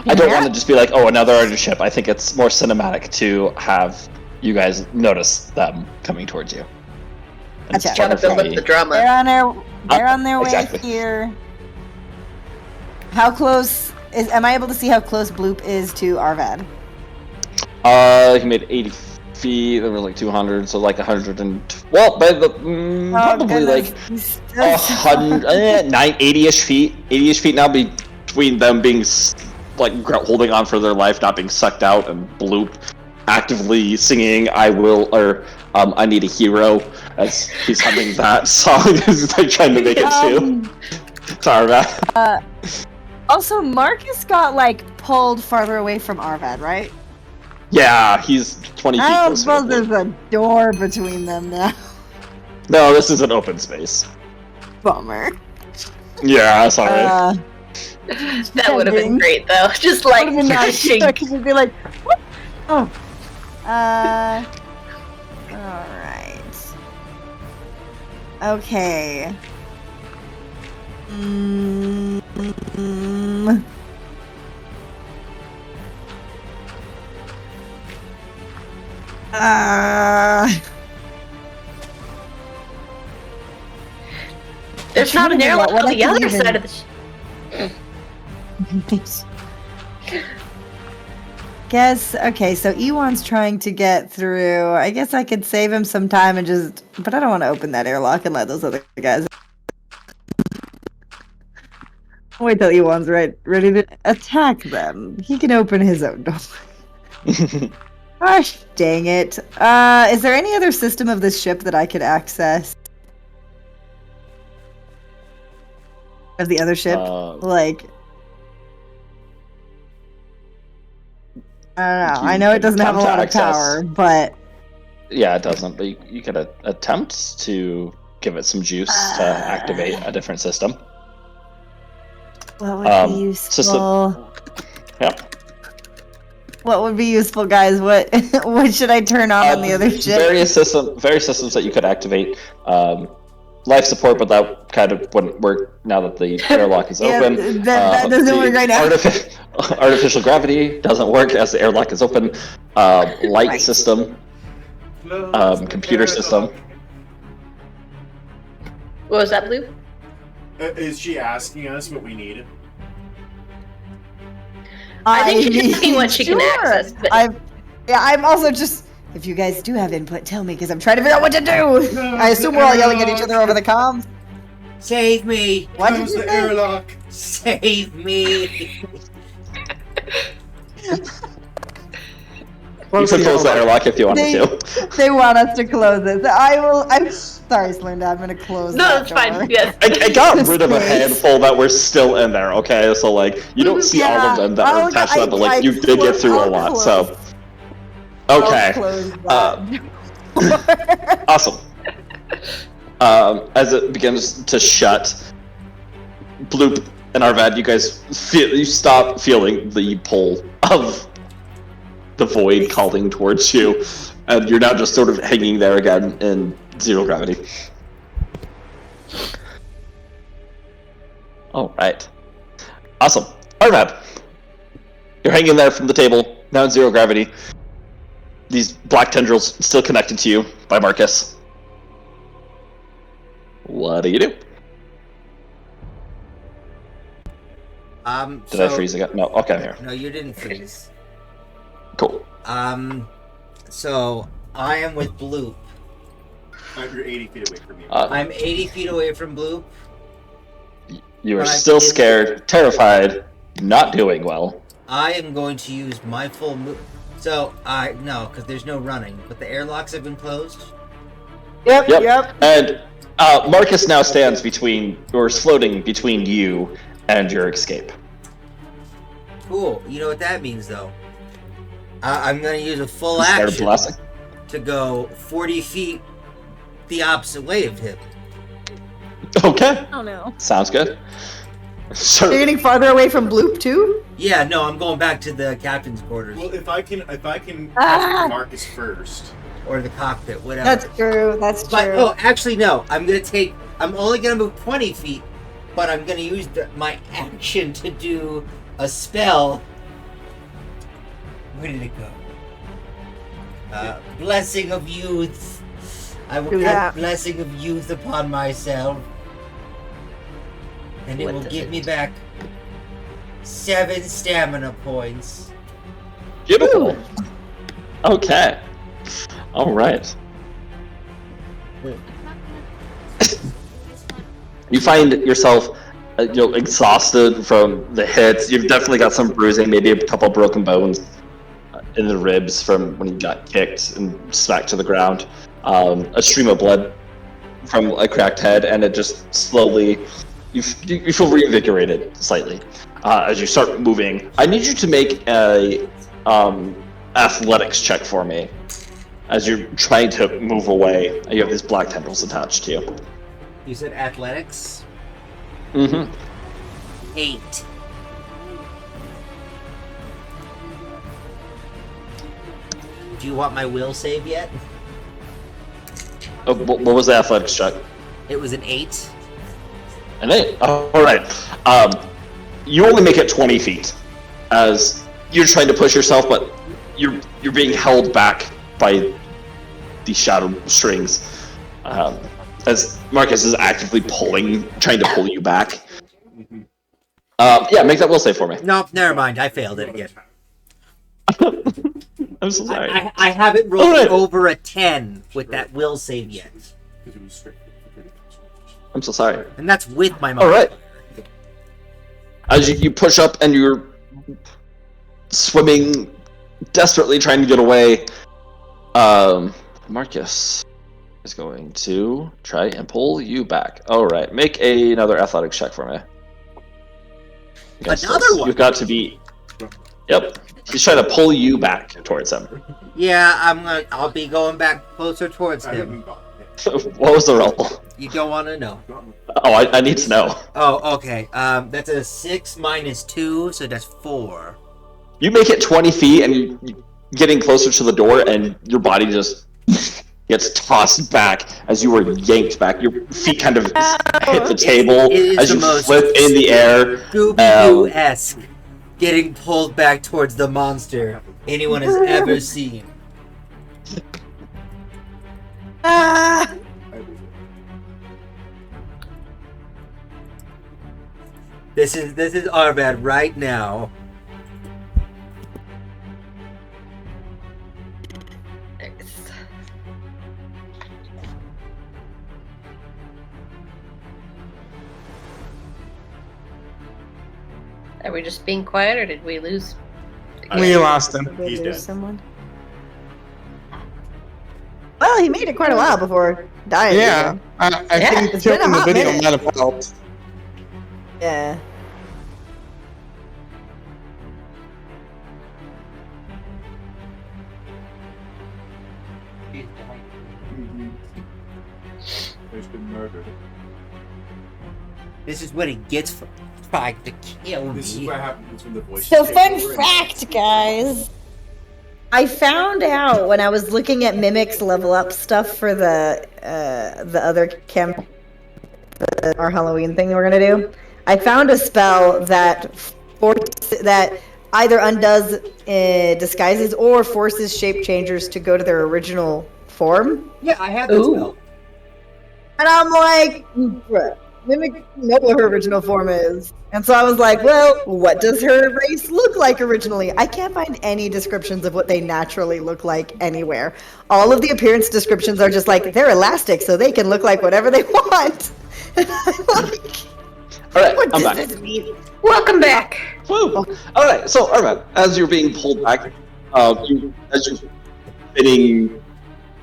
I don't want to just be like, oh, another Archer ship. I think it's more cinematic to have you guys notice them coming towards you. And Gotcha. it's Trying to build up funny. the drama. They're on their way exactly. here. How close am I able to see how close Bloop is to Arvad? He made 80 feet. There was like 200, so like 100 and by the probably goodness. like He's still 100, 80-ish feet. 80-ish feet now between them being holding on for their life, not being sucked out, and Bloop actively singing I Need a Hero as he's humming that song as they're trying to make it to Arvad. Also, Marcus got pulled farther away from Arvad, right? Yeah, he's 20 feet I don't closer. suppose there's a door between them now. No, this is an open space. Bummer. Yeah, sorry. That would have been great, though. Just like Would have been nice. pushing. Because it'd be like, what? Oh. Alright. Okay. There's not an airlock What on I the can other even- side of the Guess, okay, so Ewan's trying to get through. I guess I could save him some time and but I don't want to open that airlock and let those other guys. Wait till Ewan's ready to attack them. He can open his own door. Gosh, dang it. Is there any other system of this ship that I could access? Of the other ship? I don't know. I know it doesn't have a lot of power, but... Yeah, it doesn't, but you could attempt to give it some juice to activate a different system. What would be useful? Yep. What would be useful, guys? What should I turn on the other ship? Various systems that you could activate. Life support, but that kind of wouldn't work now that the airlock is open. That doesn't work right now. Artificial gravity doesn't work as the airlock is open. Light system. Computer system. What was that, Blue? Is she asking us what we need? I think she's asking what she can access. But... I'm also just... If you guys do have input, tell me, because I'm trying to figure out what to do! I assume we're all yelling at each other over the comms. Save me! What did Close you the say? airlock. Save me! You could close the airlock if you wanted to. They want us to close it. So I'm sorry, Slenda, I'm gonna close No, that that's fine. door. Yes. I got rid of a Please. handful that were still in there, okay? So, you don't see all of them that are attached to that, but, you did get through a lot, so... Okay. I'll close that. Awesome. As it begins to shut, Bloop and Arvad, you guys you stop feeling the pull of the void calling towards you, and you're now just sort of hanging there again in zero gravity. All right, awesome. Arvad, you're hanging there from the table, now in zero gravity. These black tendrils still connected to you by Marcus. What do you do? Did I freeze again? No. Okay, I'm here. No, you didn't freeze. Cool. So I am with Bloop. You're 80 feet away from me. I'm 80 feet away from Bloop. You are But I'm still in- scared, terrified, not doing well. I am going to use my full move. So no, because there's no running. But the airlocks have been closed. Yep. And Marcus now stands between, or is floating between you and your escape. Cool. You know what that means, though. I'm going to use a full Is there a action blessing? to go 40 feet the opposite way of him. Okay, Oh no. sounds good. You're So, getting farther away from Bloop too? Yeah, no, I'm going back to the captain's quarters Well, if I can Ah. ask Marcus first. or the cockpit, whatever. That's true. That's true. But actually, no. I'm only gonna move 20 feet, but I'm gonna use my action to do a spell. Where did it go? Blessing of Youth. I will Do cast that. Blessing of Youth upon myself, and it What will does give it me do? back 7 stamina points. beautiful. Okay. All right. You find yourself, exhausted from the hits. You've definitely got some bruising, maybe a couple broken bones in the ribs from when you got kicked and smacked to the ground. A stream of blood from a cracked head, and it just slowly, you feel reinvigorated slightly as you start moving. I need you to make a athletics check for me as you're trying to move away. You have these black tendrils attached to you. You said athletics? Mm-hmm. 8. Do you want my will save yet? What was the athletics check? It was an 8. An 8. Oh, all right. You only make it 20 feet as you're trying to push yourself, but you're being held back by the shadow strings. As Marcus is actively trying to pull you back. Yeah, make that will save for me. Nope, never mind. I failed it again. I'm so sorry. I haven't rolled Alright. over a 10 with that will save yet. I'm so sorry. And that's with my All right. modifier. As you push up and you're swimming, desperately trying to get away, Marcus is going to try and pull you back. All right, make another athletics check for me. Another one? You've got to be. Yep. He's trying to pull you back towards him. Yeah, I'll be going back closer towards I him. haven't gone. What was the roll? You don't want to know. Oh, I need to know. Oh, okay. That's a 6 minus 2, so that's 4. You make it 20 feet and you're getting closer to the door, and your body just gets tossed back as you were yanked back. Your feet kind of hit the table It is as the you most flip in the air. Scooby-Doo-esque. Getting pulled back towards the monster anyone has ever seen. Ah! This is Arvad right now. Are we just being quiet, or did we lose? We lost him. Did we He's lose dead. someone? Well, he made it quite a while before dying. Yeah, I Yeah, think it's been a killing the hot video minute. might have helped. Yeah. just been murdered. This is what he gets for trying to kill This is me. what happens when the voice. So fun fact, guys. I found out when I was looking at Mimic's level up stuff for the other camp, our Halloween thing that we're gonna do. I found a spell that either undoes disguises or forces shape changers to go to their original form. Yeah, I have that spell. And I'm like, bruh, Mimic know what her original form is. And so I was like, well, what does her race look like originally? I can't find any descriptions of what they naturally look like anywhere. All of the appearance descriptions are just like, they're elastic, so they can look like whatever they want. And I'm like, Alright, what I'm does back. this mean? Welcome back. Woo! Alright, so Arman, as you're being pulled back, as you're fitting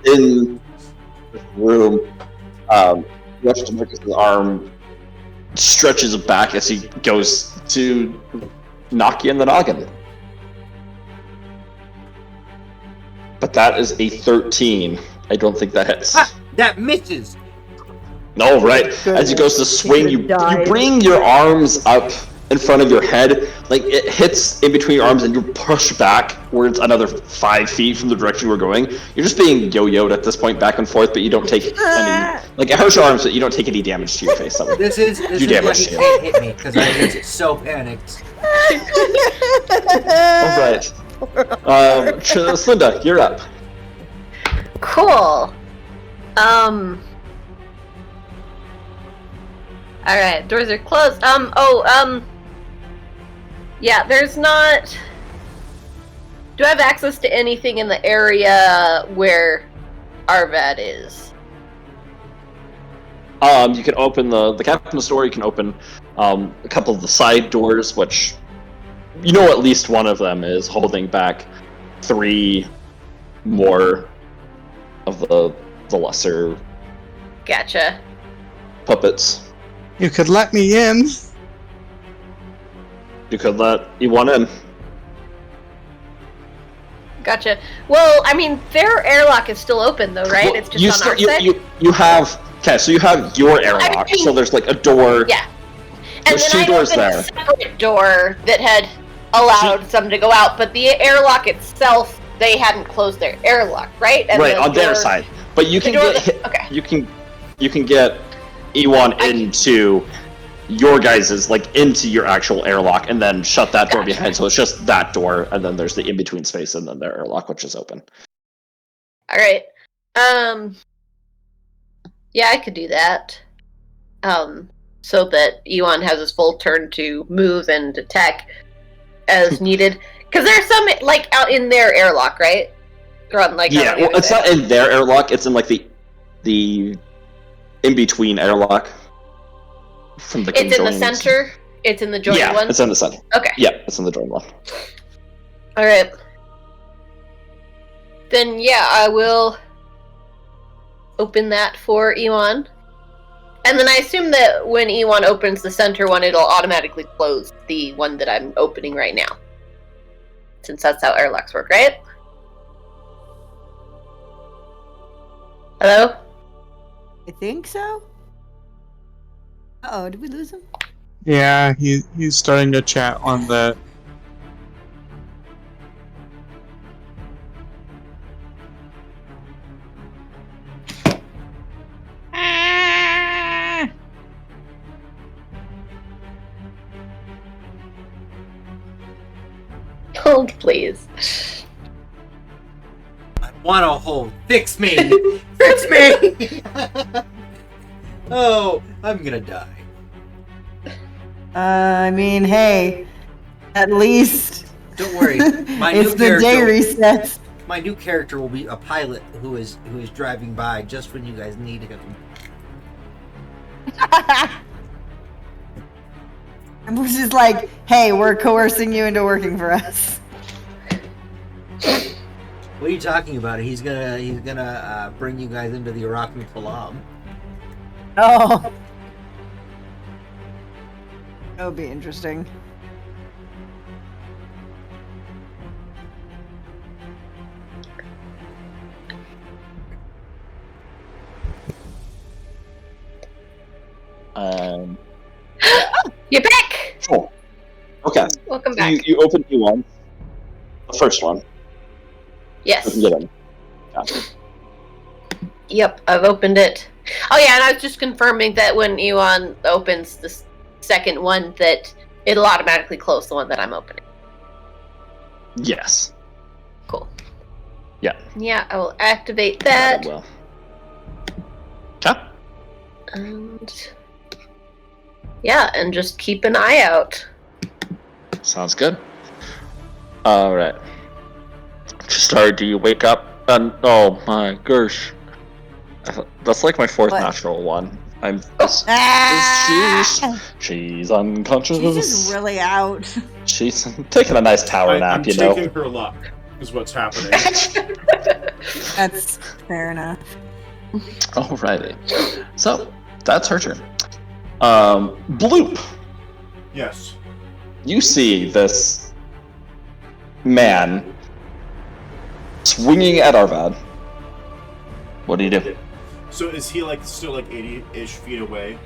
in the room, watch Demarcus' arm stretches back as he goes to knock you in the noggin. But that is a 13. I don't think that hits. Ha! That misses. No, right. As he goes to swing, you bring your arms up in front of your head, like it hits in between your arms, and you push backwards another 5 feet from the direction you were going. You're just being yo-yoed at this point, back and forth, but you don't take any. Like it hurts your arms, but you don't take any damage to your face. That would This is do why he damage to you. can't hit me because I get so panicked. All right. Slinda, you're up. Cool. Alright, doors are closed. Yeah, there's not... Do I have access to anything in the area where Arvad is? You can open the captain's door. You can open a couple of the side doors, which you know at least one of them is holding back 3 more of the lesser Gotcha. puppets. You could let me in. You could let E1 in. Gotcha. Well, I mean, their airlock is still open, though, right? Well, It's just on our side? you have... Okay, so you have your airlock, mean- so there's like a door. Yeah. And There's then 2 I doors opened there. a separate door that had allowed some to go out, but the airlock itself, they hadn't closed their airlock, right? And Right, the on their door- side. But you can door get... that- okay. You can get E1 into your guys's, like, into your actual airlock, and then shut that door Gotcha. behind, so it's just that door, and then there's the in-between space, and then their airlock, which is open. Alright. Yeah, I could do that. So that Ewan has his full turn to move and attack as needed. Because there's some, like, out in their airlock, right? Or on, like, Yeah, on the well, other it's side. not in their airlock, it's in, like, the in-between airlock. From the It's in the conjoined- center? It's in the joint Yeah, one? it's in the center. Okay. Yeah, it's in the joint one. Alright. Then, yeah, I will open that for Ewan. And then I assume that when Ewan opens the center one, it'll automatically close the one that I'm opening right now. Since that's how airlocks work, right? Hello? I think so. Uh-oh, did we lose him? Yeah, he's starting to chat on the. Hold, please. I want to hold. Fix me! Fix me! Oh, I'm gonna die. I mean, hey, at least Don't worry. My it's new the day character. reset. My new character will be a pilot who is driving by just when you guys need him. And we're just like, hey, we're coercing you into working for us. What are you talking about? He's gonna bring you guys into the Iraqi Salam. Oh. That would be interesting. You're back! Cool. Okay. Welcome So back. you open E1. The first one. Yes. You can get in. Yeah. Yep, I've opened it. Oh yeah, and I was just confirming that when Ewan opens the second one, that it'll automatically close the one that I'm opening. Yes. Cool. Yeah. Yeah, I will activate that. Well. Okay. And yeah, and just keep an eye out. Sounds good. Alright. Star, do you wake up? And oh my gosh. That's like my fourth What? natural one. Ah! She's unconscious. She's just really out. She's taking a nice power nap, I'm you know. taking her luck, is what's happening. That's fair enough. Alrighty. So, that's her turn. Bloop. Yes. You see this man swinging at Arvad. What do you do? So is he like still like 80-ish feet away?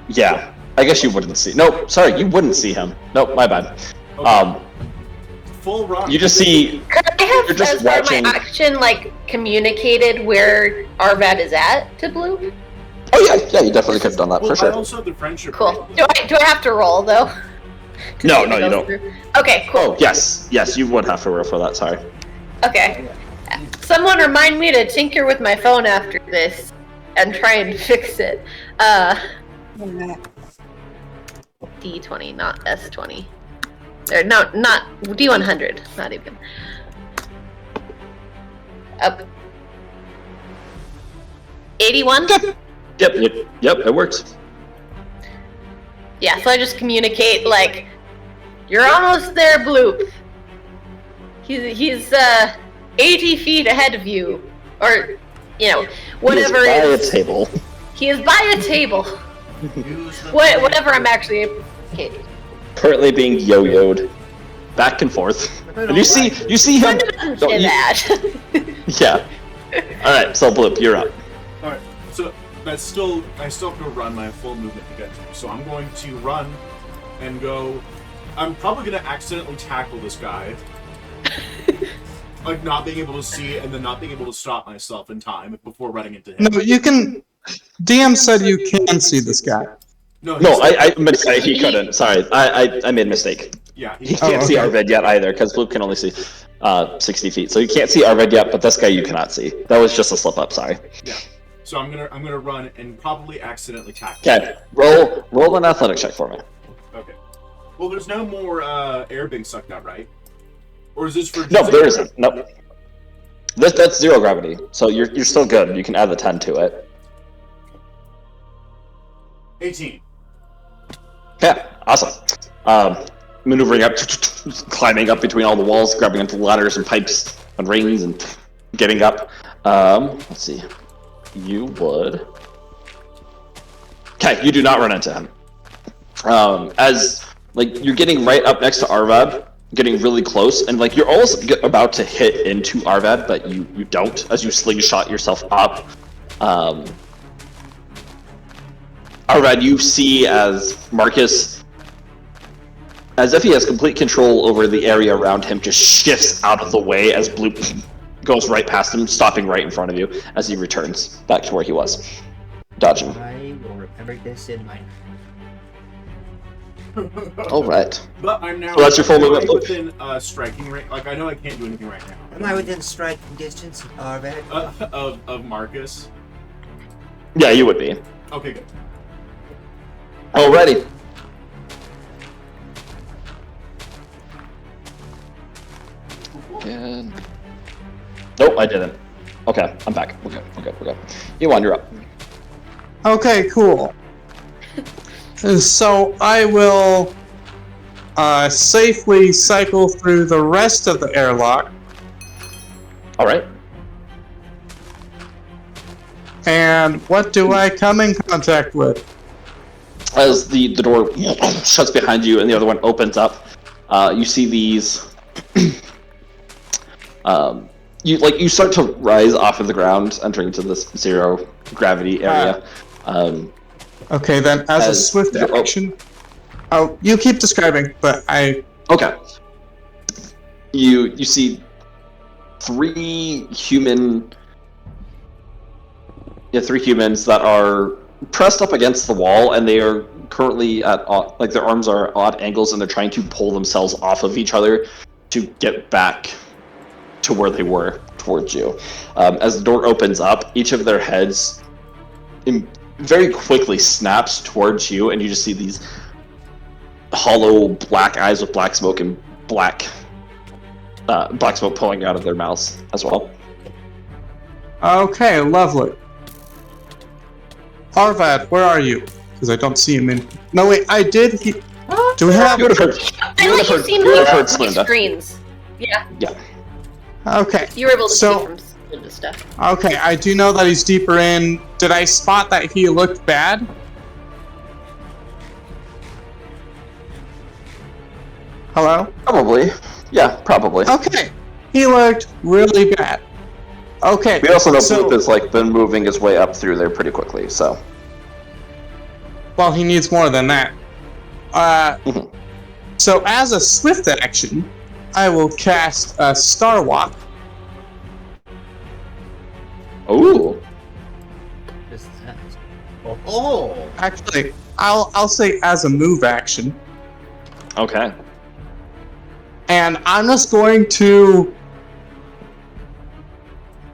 Yeah. I guess you wouldn't see. Nope, sorry, you wouldn't see him. Nope, my bad. Okay. Full run. You just see. Could I have, You're just as part of watching- my action, like, communicated where Arvad is at to Blue? Oh yeah, you definitely could have done that Well, for I sure. also have the friendship. Cool. bracelet. Do I have to roll, though? To No, see if no, it you goes don't. through? Okay, cool. Oh yes, you would have to roll for that. Sorry. Okay. Someone remind me to tinker with my phone after this and try and fix it. D20, not S20. Or no, not D100. Not even. Up. 81? Yep, it works. Yeah, so I just communicate like, you're almost there, Bloop. He's 80 feet ahead of you, or whatever He is by it is. a table. He is by a table. Use the Whatever I'm actually. Okay. Currently being yo-yoed back and forth. And you see him. Doesn't No, say you- that. Yeah. All right, so Bloop, you're up. Alright, so I still have to run my full movement to get to him. So I'm going to run and go. I'm probably going to accidentally tackle this guy. Like not being able to see and then not being able to stop myself in time before running into him. No, you can. DM said you can see this guy. No, he's- I meant to say he couldn't. Sorry, I made a mistake. Yeah, He can't Oh, see okay. Arvid yet either, because Bloop can only see 60 feet. So you can't see Arvid yet, but this guy you cannot see. That was just a slip up. Sorry. yeah. So I'm gonna run and probably accidentally tackle. Okay, roll an athletic check for me. Okay. Well, there's no more air being sucked out, right? Or is this for? No, there isn't. Nope. That's zero gravity, so you're still good. You can add the 10 to it. 18. Yeah, awesome. Maneuvering up, climbing up between all the walls, grabbing onto ladders and pipes and rings and getting up. Let's see. You would. Okay, you do not run into him. As like you're getting right up next to Arvad, getting really close, and like you're almost about to hit into Arvad, but you don't as you slingshot yourself up. Arvad, you see as Marcus, as if he has complete control over the area around him, just shifts out of the way as Bloop goes right past him, stopping right in front of you as he returns back to where he was, dodging. I will remember this in my. All right. But I'm now. So that's your full movement, am I Luke? within striking range. Like I know I can't do anything right now. Am I within striking distance of Arvad? Of Marcus. Yeah, you would be. Okay, good. Alrighty. And... Nope, I didn't. Okay, I'm back. Okay. Ewan, you're up. Okay, cool. So I will safely cycle through the rest of the airlock, Alright. and what do I come in contact with? As the door shuts behind you and the other one opens up, you see these. You start to rise off of the ground, entering into this zero gravity area. Okay, then as a As swift you're- action. Oh, you keep describing, but I. Okay. You see three humans that are pressed up against the wall, and they are currently at like their arms are odd angles, and they're trying to pull themselves off of each other to get back to where they were towards you. As the door opens up, each of their heads very quickly snaps towards you, and you just see these hollow black eyes with black smoke and black smoke pulling out of their mouths as well. Okay, lovely. Arvad, where are you? Because I don't see him in. No, wait, I did. Do we have? You would have heard. I let you see You would have heard my Slinda. screens. Yeah, Okay. you were able to So- see from Slinda stuff. Okay, I do know that he's deeper in. Did I spot that he looked bad? Hello? Probably. Yeah, probably. Okay. He looked really bad. Okay. We also know so, Bloop has like been moving his way up through there pretty quickly, so. Well, he needs more than that. Mhm. So as a swift action, I will cast a Star Walk. Ooh. This is oh. Actually, I'll say as a move action. Okay. And I'm just going to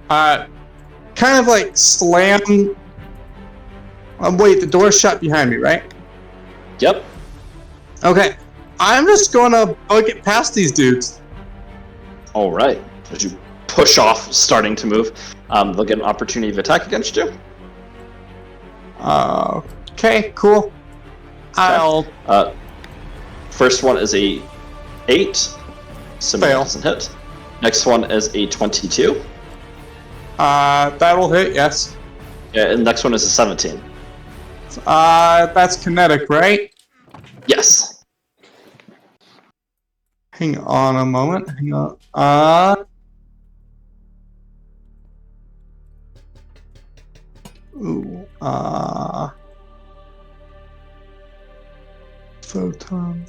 kind of like slam. Wait, the door's shut behind me, right? Yep. Okay. I'm just gonna get past these dudes. All right. As you push off, starting to move, they'll get an opportunity of attack against you. Okay, cool. I'll First one is a 8. Similar Fail. doesn't hit. Next one is a 22. that'll hit, yes. Yeah, and next one is a 17. That's kinetic, right? Yes. Hang on a moment. Hang on. Ooh. Photon.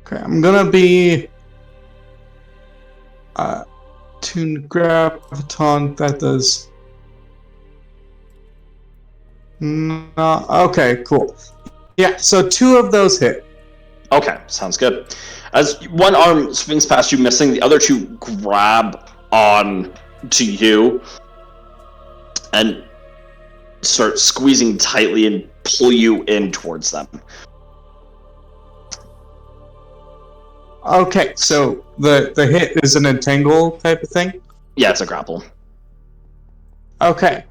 Okay, I'm gonna be. Tune graviton. That does. No. Okay, cool. Yeah, so 2 of those hit. Okay, sounds good. As one arm swings past you, missing, the other 2 grab on to you and start squeezing tightly and pull you in towards them. Okay, so the hit is an entangle type of thing? Yeah, it's a grapple. Okay.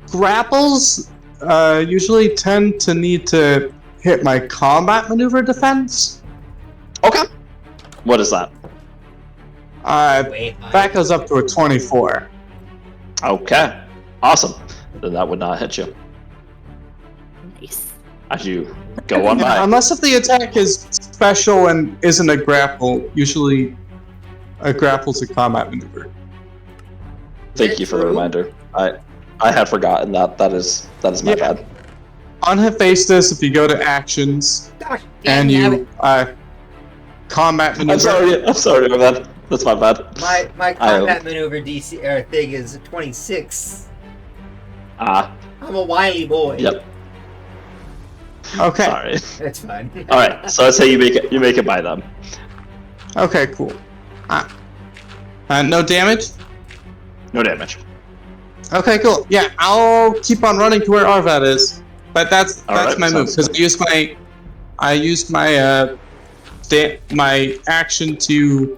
Grapples usually tend to need to hit my combat maneuver defense. Okay. What is that? Way high. That goes up to a 24. Okay. Awesome. Then that would not hit you. Nice. As you go on by. Unless if the attack is special and isn't a grapple, usually a grapple's a combat maneuver. Thank you for the reminder. I had forgotten that. That is my bad. On Hephaestus, if you go to actions Gosh, and damn you combat maneuver. I'm sorry, my bad. That's my bad. My combat maneuver DC thing is 26. Ah, I'm a wily boy. yep. Okay. Sorry. That's fine. All right. So let's say you make it by them. Okay, cool. No damage? No damage. Okay, cool. Yeah, I'll keep on running to where Arvad is. But that's Alright, my move, sounds because I used my my action to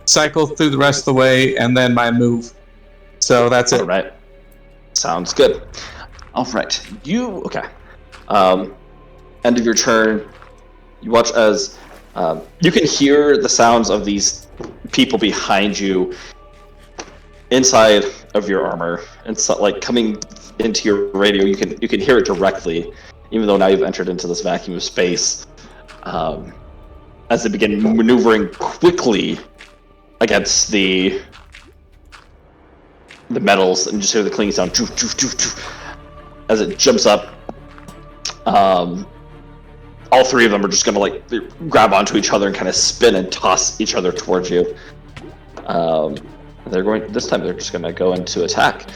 cycle through the rest of the way, and then my move. So that's it. All right. Sounds good. All right. Okay. End of your turn. You watch as you can hear the sounds of these people behind you inside of your armor, and so, like coming into your radio. You can hear it directly, even though now you've entered into this vacuum of space. As they begin maneuvering quickly against the the metals, and you just hear the clinking sound choo, choo, choo, choo, as it jumps up. All three of them are just gonna like grab onto each other and kind of spin and toss each other towards you. They're going this time. They're just gonna go into attack.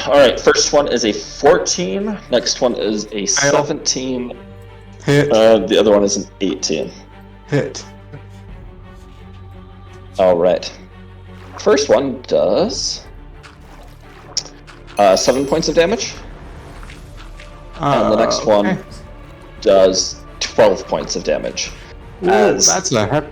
All right, first one is a 14. Next one is a 17. Hit. The other one is an 18. Hit. All right. First one does 7 points of damage, and the next one okay. does 12 points of damage. Ooh, As that's a heavy.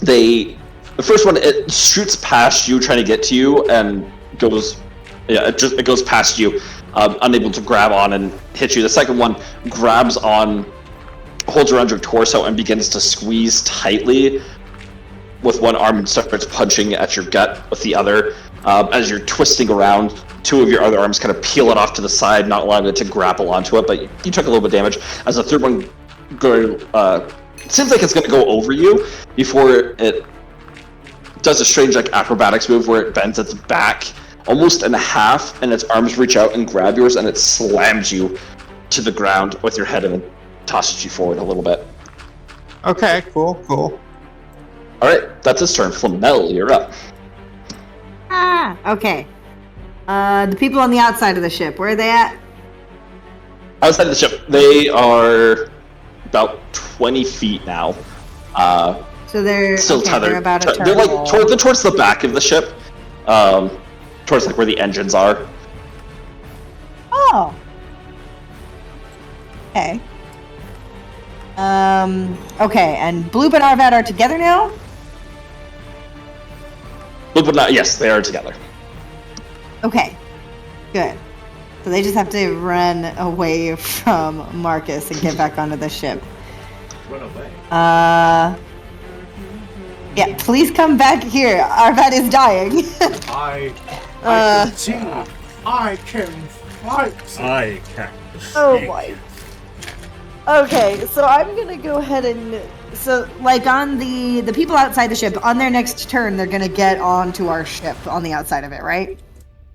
the first one, it shoots past you, trying to get to you, and goes, it goes past you, unable to grab on and hit you. The second one grabs on, holds around your torso, and begins to squeeze tightly with one arm and starts punching at your gut with the other. As you're twisting around, two of your other arms kind of peel it off to the side, not allowing it to grapple onto it, but you took a little bit of damage. As the third one seems like it's going to go over you before it does a strange like acrobatics move where it bends its back almost in half, and its arms reach out and grab yours, and it slams you to the ground with your head and tosses you forward a little bit. Okay, cool. All right, that's his turn. Flamel, you're up. Okay. The people on the outside of the ship, where are they at? Outside of the ship, they are about 20 feet now. So they're Still okay, tethered. they're about a turn. They're like towards the back of the ship, towards like where the engines are. Oh. Okay. Okay, and Bloop and Arvad are together now? But not, yes, they are together. Okay. Good. So they just have to run away from Marcus and get back onto the ship. Run away. Yeah, please come back here. Arvad is dying. I can see. I can fight. I can't. Oh boy. Okay, so I'm gonna go ahead and like on the people outside the ship, on their next turn, they're gonna get onto our ship on the outside of it, right?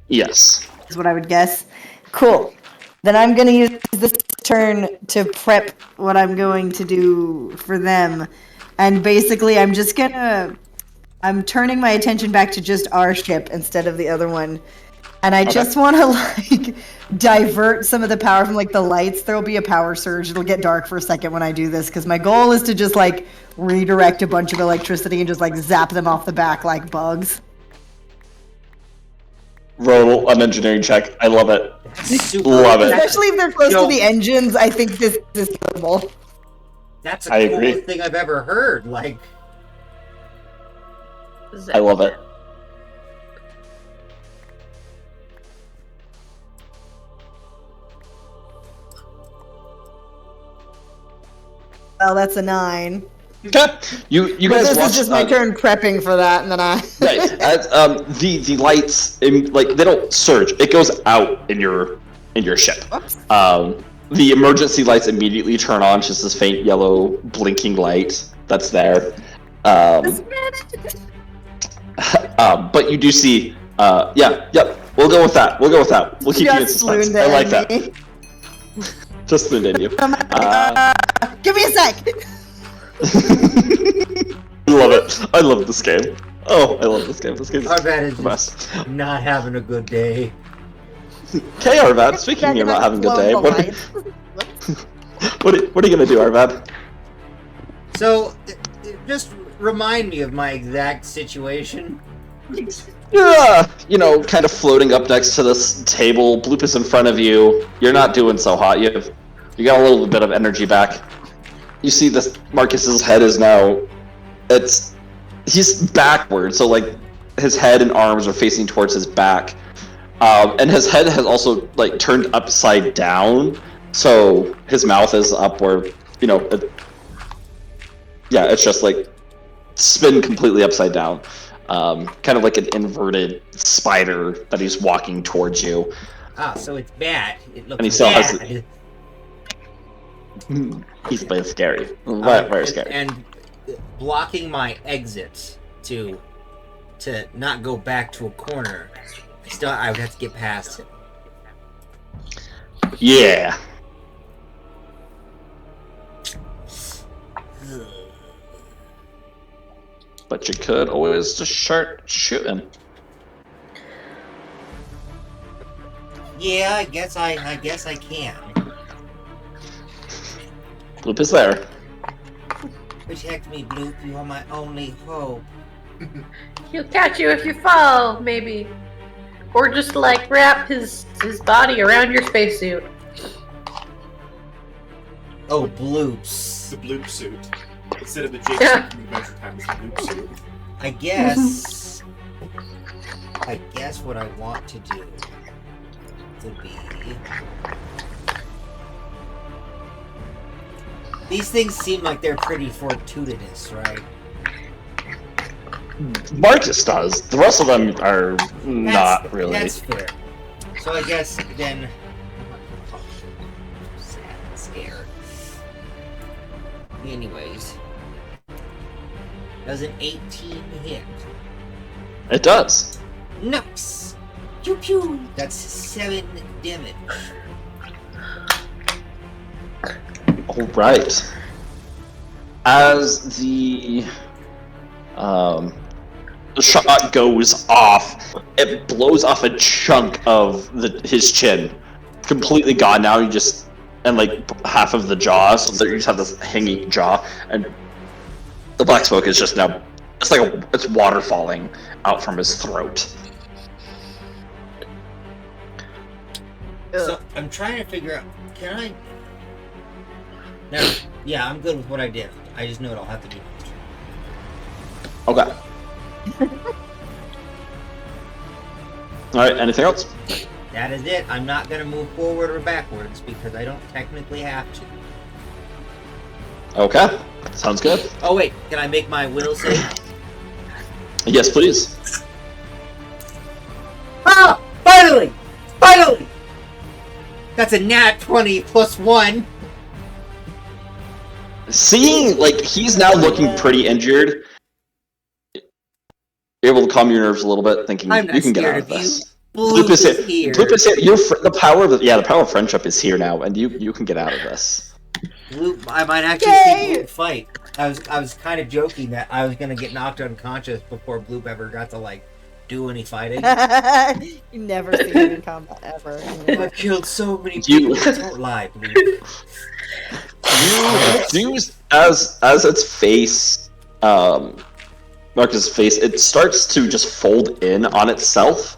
Yes. Is what I would guess. Cool. Then I'm gonna use this turn to prep what I'm going to do for them, and basically I'm turning my attention back to just our ship instead of the other one. And I just want to like divert some of the power from like the lights. There'll be a power surge. It'll get dark for a second when I do this because my goal is to just like redirect a bunch of electricity and just like zap them off the back like bugs. Roll an engineering check. I love it. Super. Love it. Especially if they're close Yo. to the engines, I think this is doable. That's the I coolest agree. thing I've ever heard. Like, I love it. Well, that's a 9. Okay. You But guys this watch. is just my turn prepping for that, and then I. Right. As, the lights like they don't surge. It goes out in your ship. Oops. The emergency lights immediately turn on. Just this faint yellow blinking light that's there. But you do see. Yep. We'll go with that. We'll keep you in Just suspense. swooned I like at that. me. Just swooned in you. Give me a sec. Love it. I love this game. Oh, I love this game. This game is Arvad is the best. just not having a good day. Okay, Arvad. Speaking of not having a good day, what are you gonna do, Arvad? So, just remind me of my exact situation. You're, kind of floating up next to this table. Bloop is in front of you. You're not doing so hot. You got a little bit of energy back. You see this, Marcus's head is now, he's backward, so like his head and arms are facing towards his back. And his head has also like turned upside down, so his mouth is up where, it's just like spin completely upside down. Kind of like an inverted spider that he's walking towards you. Ah, so it's bad. It looks And he still has bad. He's very scary. Very scary. And blocking my exit to to not go back to a corner, I would have to get past it. Yeah. But you could always just start shooting. Yeah, I guess I can. Bloop is there. Protect me, Bloop. You are my only hope. He'll catch you if you fall, maybe. Or just like wrap his body around your spacesuit. Oh, Bloops. The bloop suit. Instead of the Jake suit from Adventure Time, it's the bloop suit. I guess what I want to do would be. These things seem like they're pretty fortuitous, right? Marcus does. The rest of them are not really. That's fair. So I guess then. Sad and scared. Anyways, does an 18 hit? It does. Nice. Pew pew. That's 7 damage. All right. As the shot goes off, it blows off a chunk of his chin, completely gone now. You just and like half of the jaw, so that you just have this hanging jaw, and the black smoke is just now. It's like it's water falling out from his throat. So I'm trying to figure out. Can I? No. Yeah, I'm good with what I did. I just know what I'll have to do next turn. Okay. All right. Anything else? That is it. I'm not gonna move forward or backwards because I don't technically have to. Okay. Sounds good. Oh wait, can I make my will save? Yes, please. Ah! Finally! Finally! That's a nat 20 plus 1. Seeing, like, he's now looking pretty injured, you're able to calm your nerves a little bit, thinking I'm not you can get scared out of of you. this. Bloop is here. Bloop is here. The power of the power of friendship is here now, and you can get out of this. Bloop, I might actually see Bloop fight. I was kind of joking that I was gonna get knocked unconscious before Bloop ever got to like do any fighting. You never see him in combat ever. I've killed so many people. Don't lie, Bloop. You as its face, Marcus' face, it starts to just fold in on itself,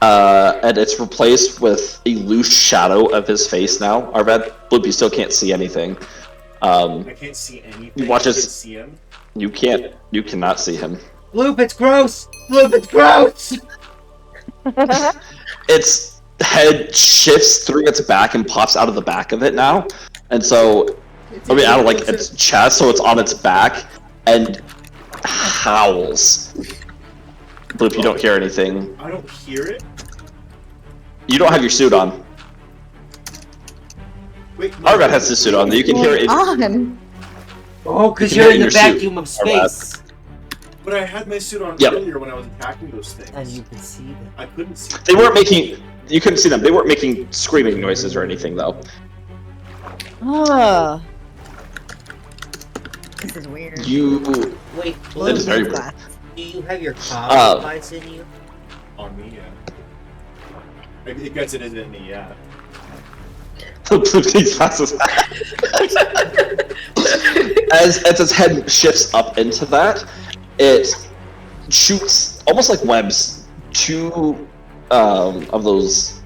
and it's replaced with a loose shadow of his face now. Arvad, Bloop, you still can't see anything. I can't see anything. You watch I his- can't see him. You cannot see him. Bloop, it's gross. Bloop, it's gross. Its head shifts through its back and pops out of the back of it now, and so out of like its chest, so it's on its back and howls. Bloop, you don't hear anything. I don't hear it. You don't have your suit on. Wait, Arvad has his suit on. You can hear it. On. Oh, because You can you're hear in your the suit, vacuum of Arvad. space. But I had my suit on Yep. earlier when I was attacking those things. And you can see them. I couldn't see. They weren't making. You couldn't see them. They weren't making screaming noises or anything, though. Oh. This is weird. You. Wait, It is Bloop, very weird. do you have your comm device in you? On me, yeah. I guess it isn't in me, yeah. Bloop passes as its head shifts up into that, it shoots almost like webs, 2 of those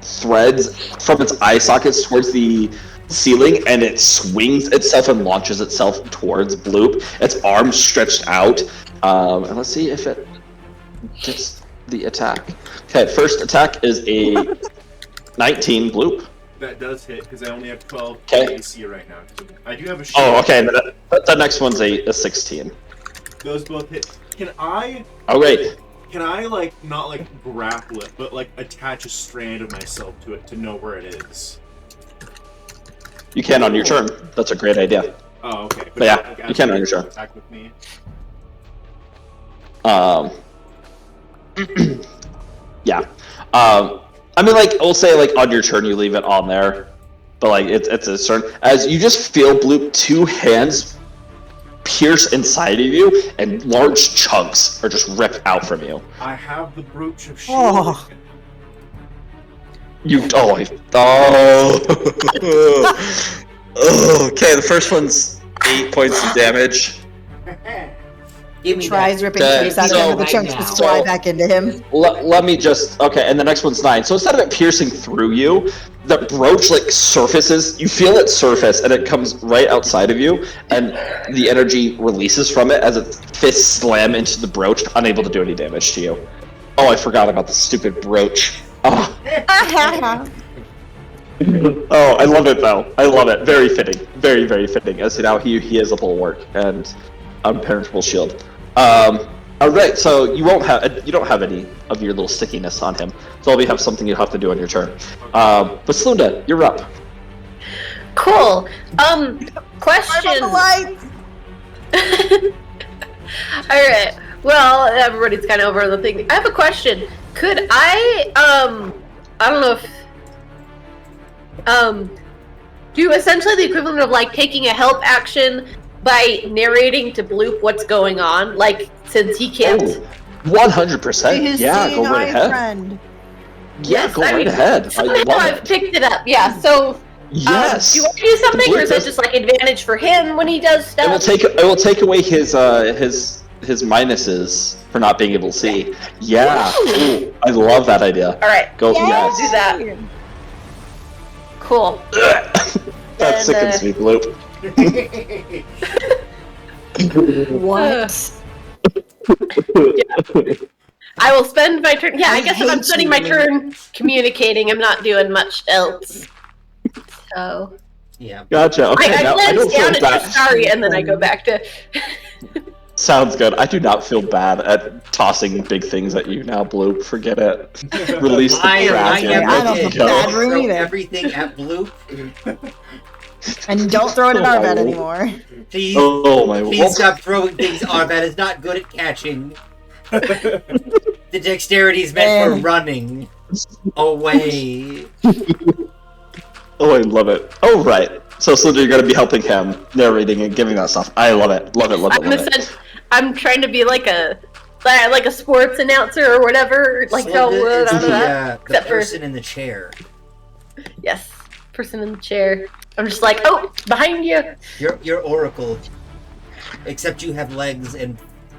threads from its eye sockets towards the ceiling, and it swings itself and launches itself towards Bloop. Its arms stretched out, and let's see if it gets the attack. Okay, first attack is a 19, Bloop. That does hit because I only have 12 Okay. AC right now. I do have a shield. Oh, okay. The next one's a 16. Those both hit. Can I Oh, wait. like not like grapple it, but like attach a strand of myself to it to know where it is? You can on your turn. That's a great idea. Oh, okay. But yeah, like, you can on your actually turn. attack with me. Yeah. I mean, like, we'll say, like, on your turn you leave it on there. But, like, it's a certain... As you just feel, Bloop, 2 hands pierce inside of you, and large chunks are just ripped out from you. I have the brooch of shield. Oh. You... Oh, okay, the first one's 8 points of damage. Give me Tries that. ripping Okay, chunks out of so- him, and the chunks right just now. fly back into him. Let me just... Okay, and the next one's 9. So instead of it piercing through you, the brooch, like, surfaces... You feel it surface, and it comes right outside of you, and the energy releases from it as its fists slam into the brooch, unable to do any damage to you. Oh, I forgot about the stupid brooch. Oh, oh, I love it, though. I love it. Very fitting. Very, very fitting. As now he is a bulwark and unpenetrable shield. All right, so you don't have any of your little stickiness on him. So I'll have something you have to do on your turn. But Slunda, you're up. Cool. I'm Question. on the line. All right. Well, everybody's kind of over the thing. I have a question. Could I don't know if do essentially the equivalent of like taking a help action by narrating to Bloop what's going on, like since he can't. Oh, 100%. His Yeah, go seeing right eye ahead. friend. Yeah, go I right mean, ahead. I Somehow love I've it. picked it up. Yeah. So Yes. do you want to do something, or is Bloop it just like advantage for him when he does stuff? It will take away his minuses for not being able to see. Yeah. Ooh, I love that idea. All right. Go. I'll do Yes. that. Cool. That sickens me, Bloop. What? I will spend my turn. Yeah, I I guess if I'm hate spending you, my Lou. turn communicating, I'm not doing much else. So Yeah. Gotcha. Okay, I now I glance don't feel down and bad. just sorry, and then I go back to. Sounds good. I do not feel bad at tossing big things at you now, Bloop. Forget it. Release the I kraken. never I don't did. feel bad Throw room either. everything at Blue. And don't throw it at Oh, our my bed lord. anymore. Please, Oh my please lord. stop throwing things. Arbat is not good at catching. The dexterity is meant for running away. Oh, I love it. Oh, right. So, Slender, you're going to be helping him, narrating and giving that stuff. I love it. Love it, love it, love it. I'm trying to be like a sports announcer or whatever. Like Slunda is the the person in the chair. yes, person in the chair. I'm just like, oh, behind you. You're Oracle, except you have legs and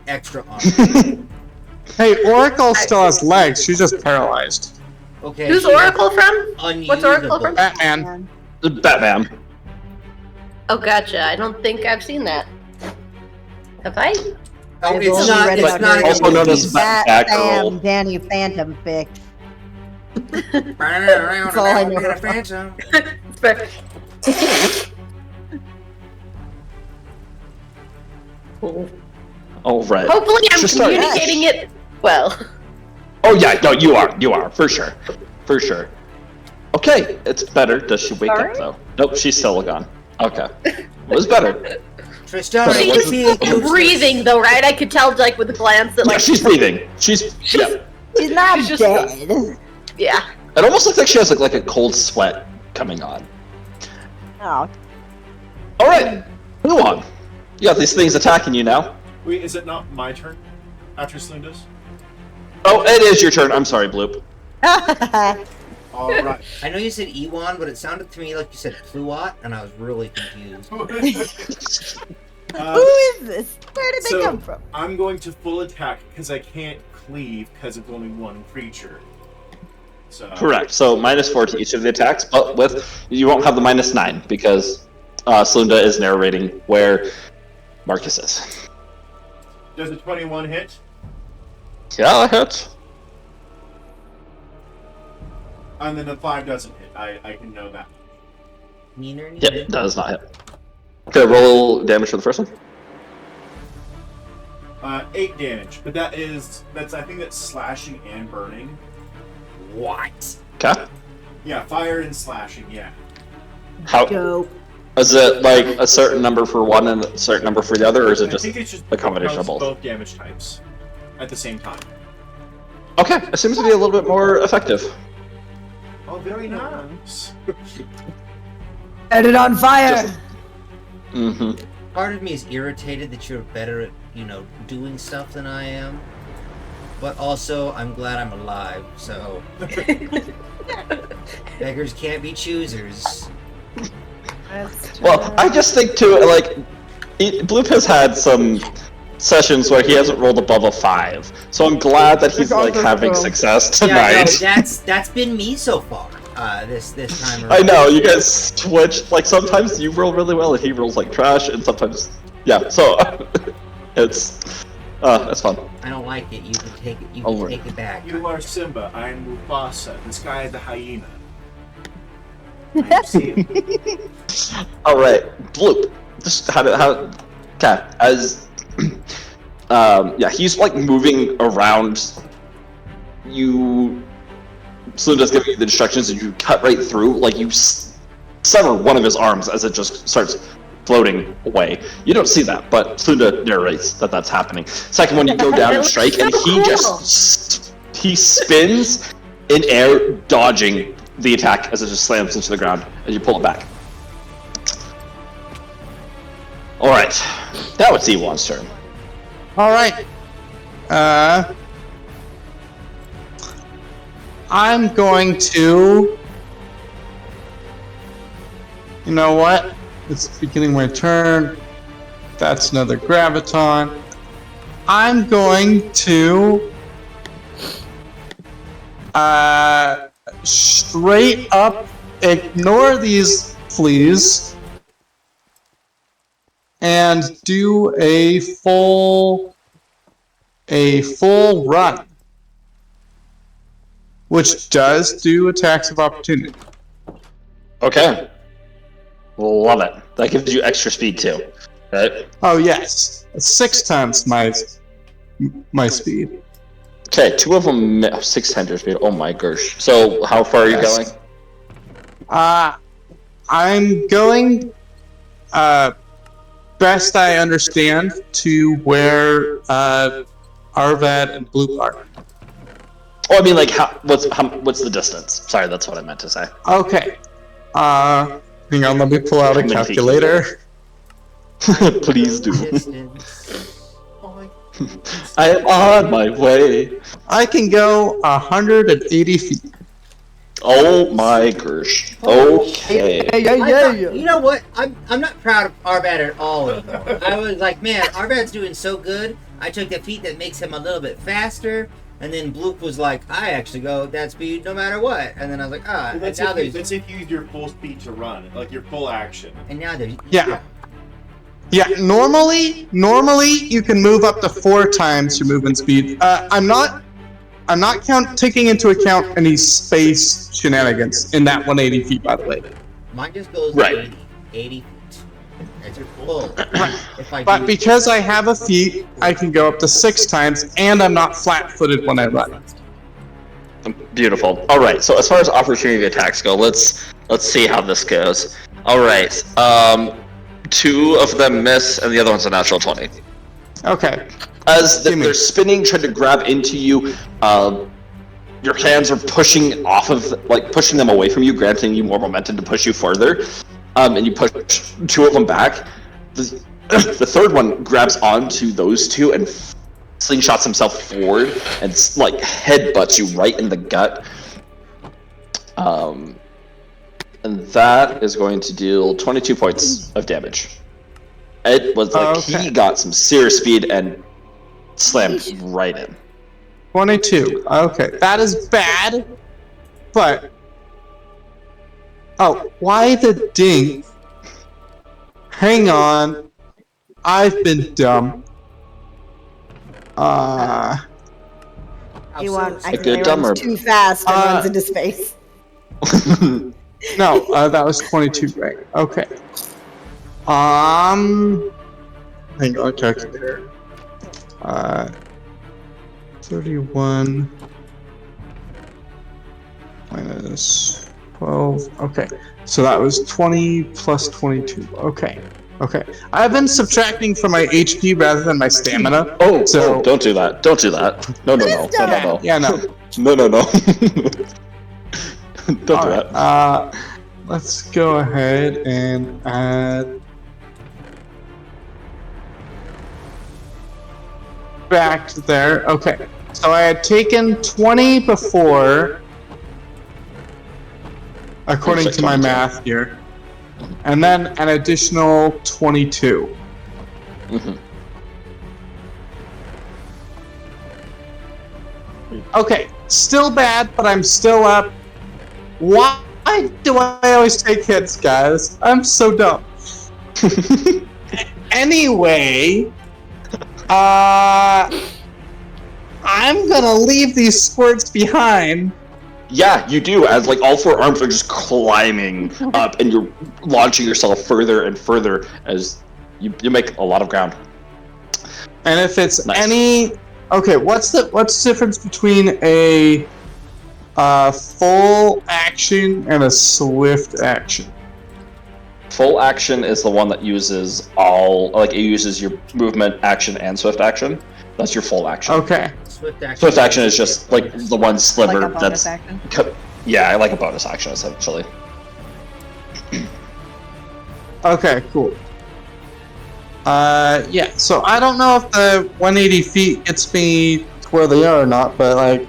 extra arms. Hey, Oracle still has legs. She's just paralyzed. Okay. Who's she has Oracle from? What's Oracle unusable- from? Batman. Batman. Oh, gotcha. I don't think I've seen that. Have I? Oh, I've it's only not. read It's about not. her. Also known as That Batgirl. damn Danny Phantom fix. That's all I know. It's perfect. Cool. All right. Hopefully, I'm Just start- communicating it well. Oh, yeah. No, you are. For sure. For sure. Okay, it's better. Does she wake Sorry? up, though? Nope, she's still gone. Okay. It was better. Tristan, Sorry, She what's just feel useless. breathing though, right? I could tell like with a glance that Yeah, like she's breathing. She's... Yeah. She's not She's just- dead. yeah. It almost looks like she has like a cold sweat coming on. Oh, All right, move on. You got these things attacking you now. Wait, is it not my turn? After Slunda's? Oh, it is your turn. I'm sorry, Bloop. Alright. I know you said Ewan, but it sounded to me like you said Pluot, and I was really confused. who is this? Where did so- they come from? I'm going to full attack because I can't cleave because it's only one creature. So Correct. So -4 to each of the attacks, but with you won't have the -9 because Slunda is narrating where Marcus is. Does a 21 hit? Yeah, that hits. And then a 5 doesn't hit. I can know that. Neener, Yep, that does not hit. Okay, roll damage for the first one. 8 damage, but that's I think that's slashing and burning. What? Okay. Yeah, fire and slashing. Yeah. How Dope. is it like a certain number for one and a certain number for the other, or is it I just think it's just a combination of counts both? both damage types. at the same time. Okay, it seems to be a little bit more effective. Oh, very nice. Set it on fire. Just- Mm-hmm. Part of me is irritated that you're better at, doing stuff than I am. But also, I'm glad I'm alive, so... Beggars can't be choosers. Well, I just think too, like, Bloop has had some sessions where he hasn't rolled above a 5, so I'm glad that he's like having success tonight. Yeah, no, that's been me so far. This time around. I know you guys switch. Like sometimes you roll really well and he rolls like trash, and sometimes yeah. So it's fun. I don't like it. You can take it. You I'll can learn. take it back. You are Simba. I am Mufasa. This guy is the hyena. I am Simba. All right, Bloop. Just how cat as yeah, he's like moving around. You. Slinda's giving you the instructions, and you cut right through. Like you sever one of his arms as it just starts floating away. You don't see that, but Slinda narrates that that's happening. Second one, you go down and strike, and he just spins in air, dodging the attack as it just slams into the ground as you pull it back. All right, now it's Ewan's turn. All right. I'm going to. You know what? It's beginning my turn. That's another graviton. I'm going to straight up ignore these fleas and do a full run, which does do attacks of opportunity. Okay. Love it. That gives you extra speed too, right? Oh yes, 6 times my speed. Okay, 2 of them 600 speed. Oh my gosh. So how far are you going? I'm going, best I understand, to where Arvad and Bloop are. Oh, I mean, like, what's the distance? Sorry, that's what I meant to say. Okay. Hang on, let me pull out a How many feet? calculator. Please do. Distance. I am on my way. I can go 180 feet. Oh my gosh. Okay. You know what? I'm not proud of Arvad at all anymore. I was like, man, Arvad's doing so good. I took the feat that makes him a little bit faster. And then Bloop was like, I actually go that speed no matter what. And then I was like, Well, that's, and now that's if you use your full speed to run, like your full action. and now there's Yeah. Yeah, normally you can move up to 4 times your movement speed. I'm not taking into account any space shenanigans in that 180 feet, by the way. Mine just goes Right. 80 feet. That's your full. If I But do, because I have a feat, I can go up to 6 times, and I'm not flat-footed when I run. Beautiful. All right. So as far as opportunity attacks go, let's see how this goes. All right. 2 of them miss, and the other one's a natural 20. Okay. As Gimme. they're spinning, trying to grab into you, your hands are pushing them away from you, granting you more momentum to push you further. And you push 2 of them back. The third one grabs onto those 2 and slingshots himself forward and like headbutts you right in the gut. And that is going to deal 22 points of damage. It was like he got some serious speed and slammed right in. 22. Okay. That is bad, but... Oh, why the ding? Hang on. I've been dumb. You want? I A good think dumber. runs too fast and runs into space. No, that was 22, right? Okay. Hang on, calculator. 31 minus 12. Okay, so that was 20 plus 22. Okay. Okay. I've been subtracting from my HP rather than my stamina. Oh, don't do that. Don't do that. No. Yeah, no. No. Don't do Alright, that. let's go ahead and add back there. Okay. So I had taken 20 before, according Looks to like my 22. math here. And then an additional 22. Mhm. Okay, still bad, but I'm still up. Why do I always take hits, guys? I'm so dumb. Anyway, I'm gonna leave these squirts behind. Yeah, you do, as like all four arms are just climbing up and you're launching yourself further and further as you make a lot of ground. And if it's Nice. any, okay, what's the difference between a full action and a swift action? Full action is the one that uses all, like it uses your movement, action, and swift action. That's your full action. Okay. Swift action is just like the one sliver Like a bonus that's action. yeah, like a bonus action essentially. Okay, cool. Yeah, so I don't know if the 180 feet gets me to where they are or not, but like,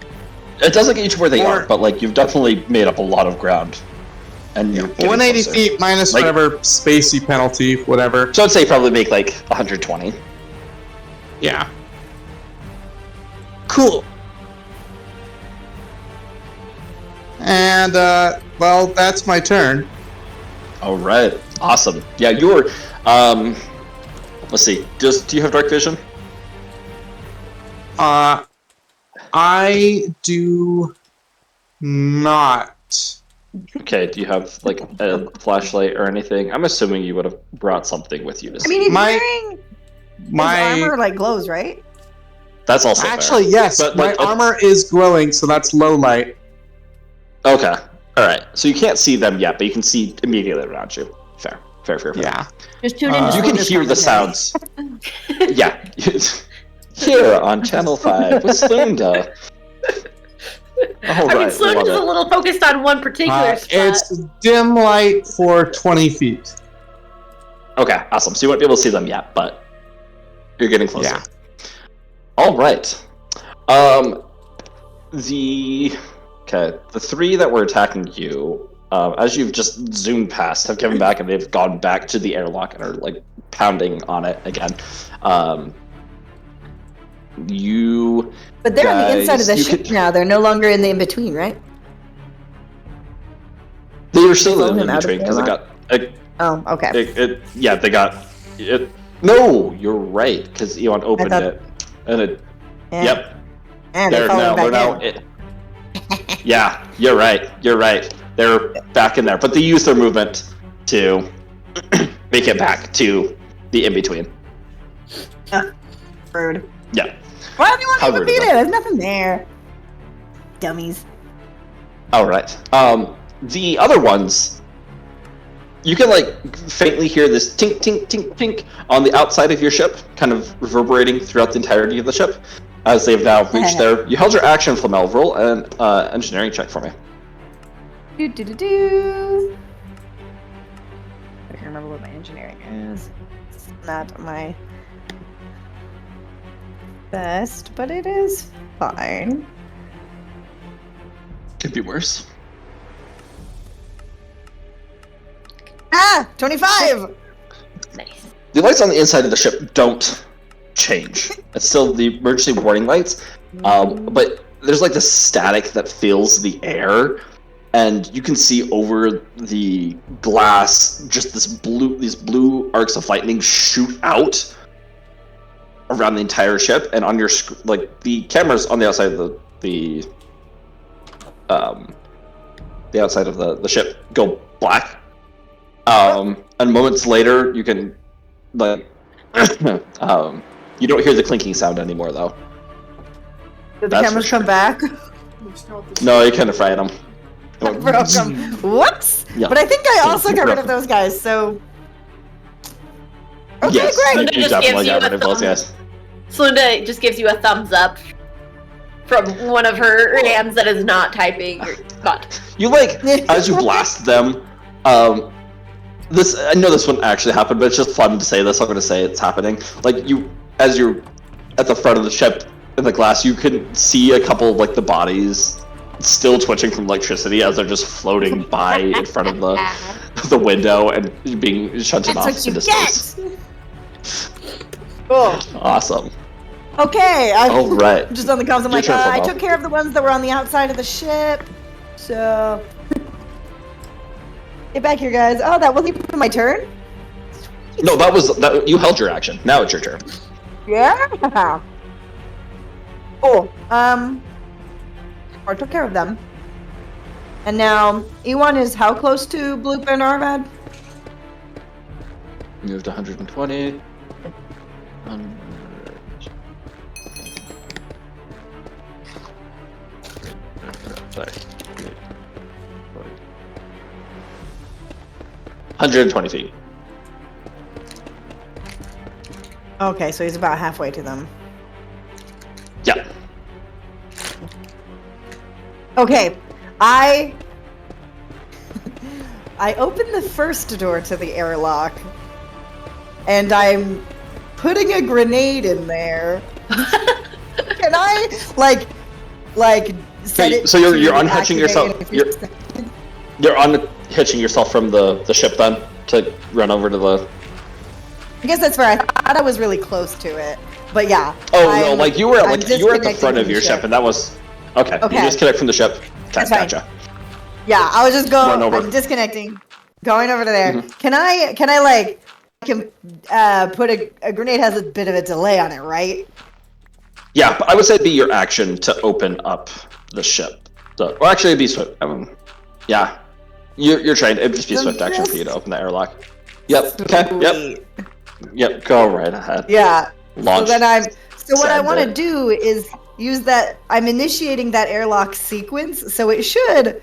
It doesn't get you to where they Or- are, but like you've definitely made up a lot of ground. And you're getting 180 closer. feet minus Like- whatever spacey penalty, whatever. So I'd say probably make like 120. Yeah. Cool. And, well, that's my turn. All right, awesome. Yeah, you're. Let's see. Do you have dark vision? I do not. Okay. Do you have like a flashlight or anything? I'm assuming you would have brought something with you to I see. mean, he's My- wearing My his armor like glows, right? That's also fair. actually, yes, But, my like, armor is glowing, so that's low light. Okay. All right. So you can't see them yet, but you can see immediately around you. Fair. Yeah. Just tune Uh, into You can Slunder's hear the commentary. sounds. Yeah. Here on Channel 5 with Slunda. All I mean, right, Sloan love is a it. little focused on one particular spot. It's dim light for 20 feet. Okay, awesome. So you won't be able to see them yet, but you're getting closer. Yeah. All right. The three that were attacking you, as you've just zoomed past, have come back and they've gone back to the airlock and are like pounding on it again. You But they're on the inside of the Guys, you ship could- now. They're no longer in the in between, right? they were still Blow in him out of between because the it got Oh, okay. they got it. No, you're right because Eon opened thought- it and it. Yeah. Yep. And they They're fall now. back They're in. now. Yeah, you're right. You're right. They're back in there, but they use their movement to make it back to the in between. Rude. Yeah. Why do you want How to even rude be is there? There's nothing there. Dummies. All right. The other ones, you can like faintly hear this tink, tink, tink, tink on the outside of your ship, kind of reverberating throughout the entirety of the ship, as they've now reached there. You held your action, Flamel. Roll an engineering check for me. Do. I can remember what my engineering is. It's not my best, but it is fine. Could be worse. 25! Nice. The lights on the inside of the ship don't change. It's still the emergency warning lights, but there's like this static that fills the air, and you can see over the glass just these blue arcs of lightning shoot out around the entire ship, and on your like the cameras on the outside of the outside of the ship go black. And moments later, you can, like, you don't hear the clinking sound anymore, though. Did the That's cameras for come back? No, you kind of fried them. Broke 'em. Whoops! Yeah. But I think I also got rid Broke of those guys, so. Okay, yes, great. you Just definitely gives got you rid a of those thumb. guys. Celinda just gives you a thumbs up from one of her hands that is not typing. Or not. You like as you blast them. This I know this wouldn't actually happen, but it's just fun to say this. I'm going to say it's happening. Like you, as you're at the front of the ship in the glass, you can see a couple of like the bodies still twitching from electricity as they're just floating by in front of the window and being shunted That's off what you into get. space. Cool. Awesome. Okay, I'm All right. just on the comms. I'm Your like, turn, I Football. took care of the ones that were on the outside of the ship. So get back here, guys. Oh, that wasn't even my turn. No, that. You held your action. Now it's your turn. Yeah. Cool. I took care of them. And now Ewan is how close to Bloop and Arvad? Moved 120. Sorry. 120 feet. Okay, so he's about halfway to them. Yeah. Okay, I open the first door to the airlock, and I'm putting a grenade in there. Can I like set it? So you're to unhitching activate yourself. if You're it's- you're unhitching yourself from the ship then to run over to the. I guess that's fair. I thought I was really close to it, but yeah. Oh no! I'm- Like you were I'm at the disconnecting front of from your the ship, and that was okay. Okay. You disconnect from the ship. Okay, That's fine. gotcha. Yeah, I was just Run over. I'm disconnecting, going over to there. Mhm. Can I like put a grenade has a bit of a delay on it, right? Yeah, but I would say it'd be your action to open up the ship. So, or actually, it'd be swift. Yeah, you're trained. It'd just be a swift action for you to open the airlock. Yep. Okay. Yep. Sweet. Yep. Go right ahead. Yeah. Launch. So then what I Send want to it. do is use that. I'm initiating that airlock sequence, so it should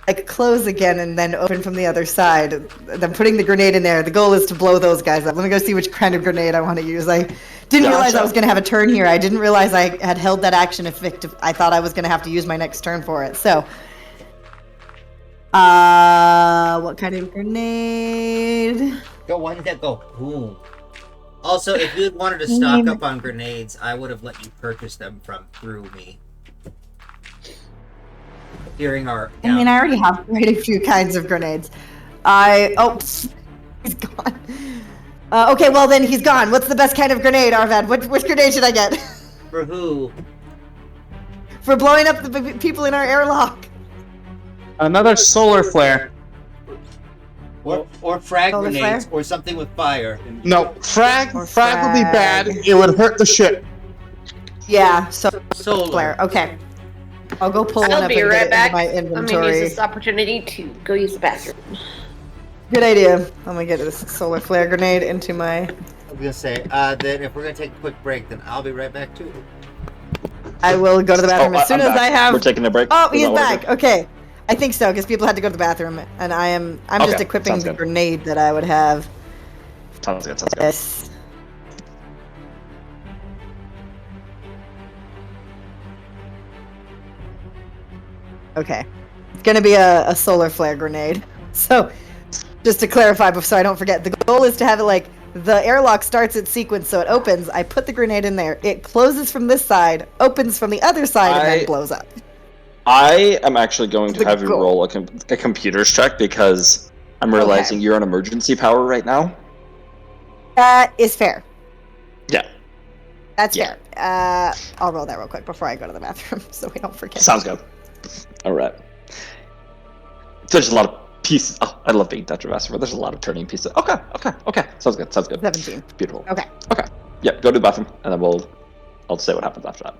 like close again and then open from the other side. Then putting the grenade in there. The goal is to blow those guys up. Let me go see which kind of grenade I want to use. I didn't realize I Gotcha. was going to have a turn here. I didn't realize I had held that action effective. I thought I was going to have to use my next turn for it. So, what kind of grenade? Go one that go boom. Also, if you wanted to stock up on grenades, I would have let you purchase them through me. During our I mean, I already have quite a few kinds of grenades. He's gone. Okay, well then he's gone. What's the best kind of grenade, Arvad? Which grenade should I get? for who? For blowing up the people in our airlock. Another solar flare. Or frag Solar grenades, flare? or something with fire. No, frag Or would be bad. frag. It would hurt the ship. Yeah, so Solar. flare. Okay. I'll go pull one I'll up be and right get back. it I'm into my gonna use inventory. this opportunity to go use the bathroom. Good idea. I'm gonna get this solar flare grenade into my. I was gonna say, then if we're gonna take a quick break, then I'll be right back too. I will go to the bathroom as soon I'm as back. I have. We're taking a break. Oh, Is he's that what we're back. Okay. I think so, because people had to go to the bathroom, and I'm just Okay, equipping sounds the good. grenade that I would have. doing? Sounds good. Sounds good. Yes. Okay. It's gonna be a solar flare grenade. So, just to clarify, so I don't forget, the goal is to have it like the airlock starts its sequence, so it opens. I put the grenade in there. It closes from this side, opens from the other side, and then blows up. I am actually going to The have you goal. roll a computer's check because I'm realizing you're on emergency power right now. That is fair. Yeah. That's Yeah. fair. I'll roll that real quick before I go to the bathroom, so we don't forget. Sounds good. All right. There's a lot of pieces. Oh, I love being Dungeon Master, but there's a lot of turning pieces. Okay. Sounds good. 17. Beautiful. Okay. Yeah, go to the bathroom, and then I'll say what happens after that.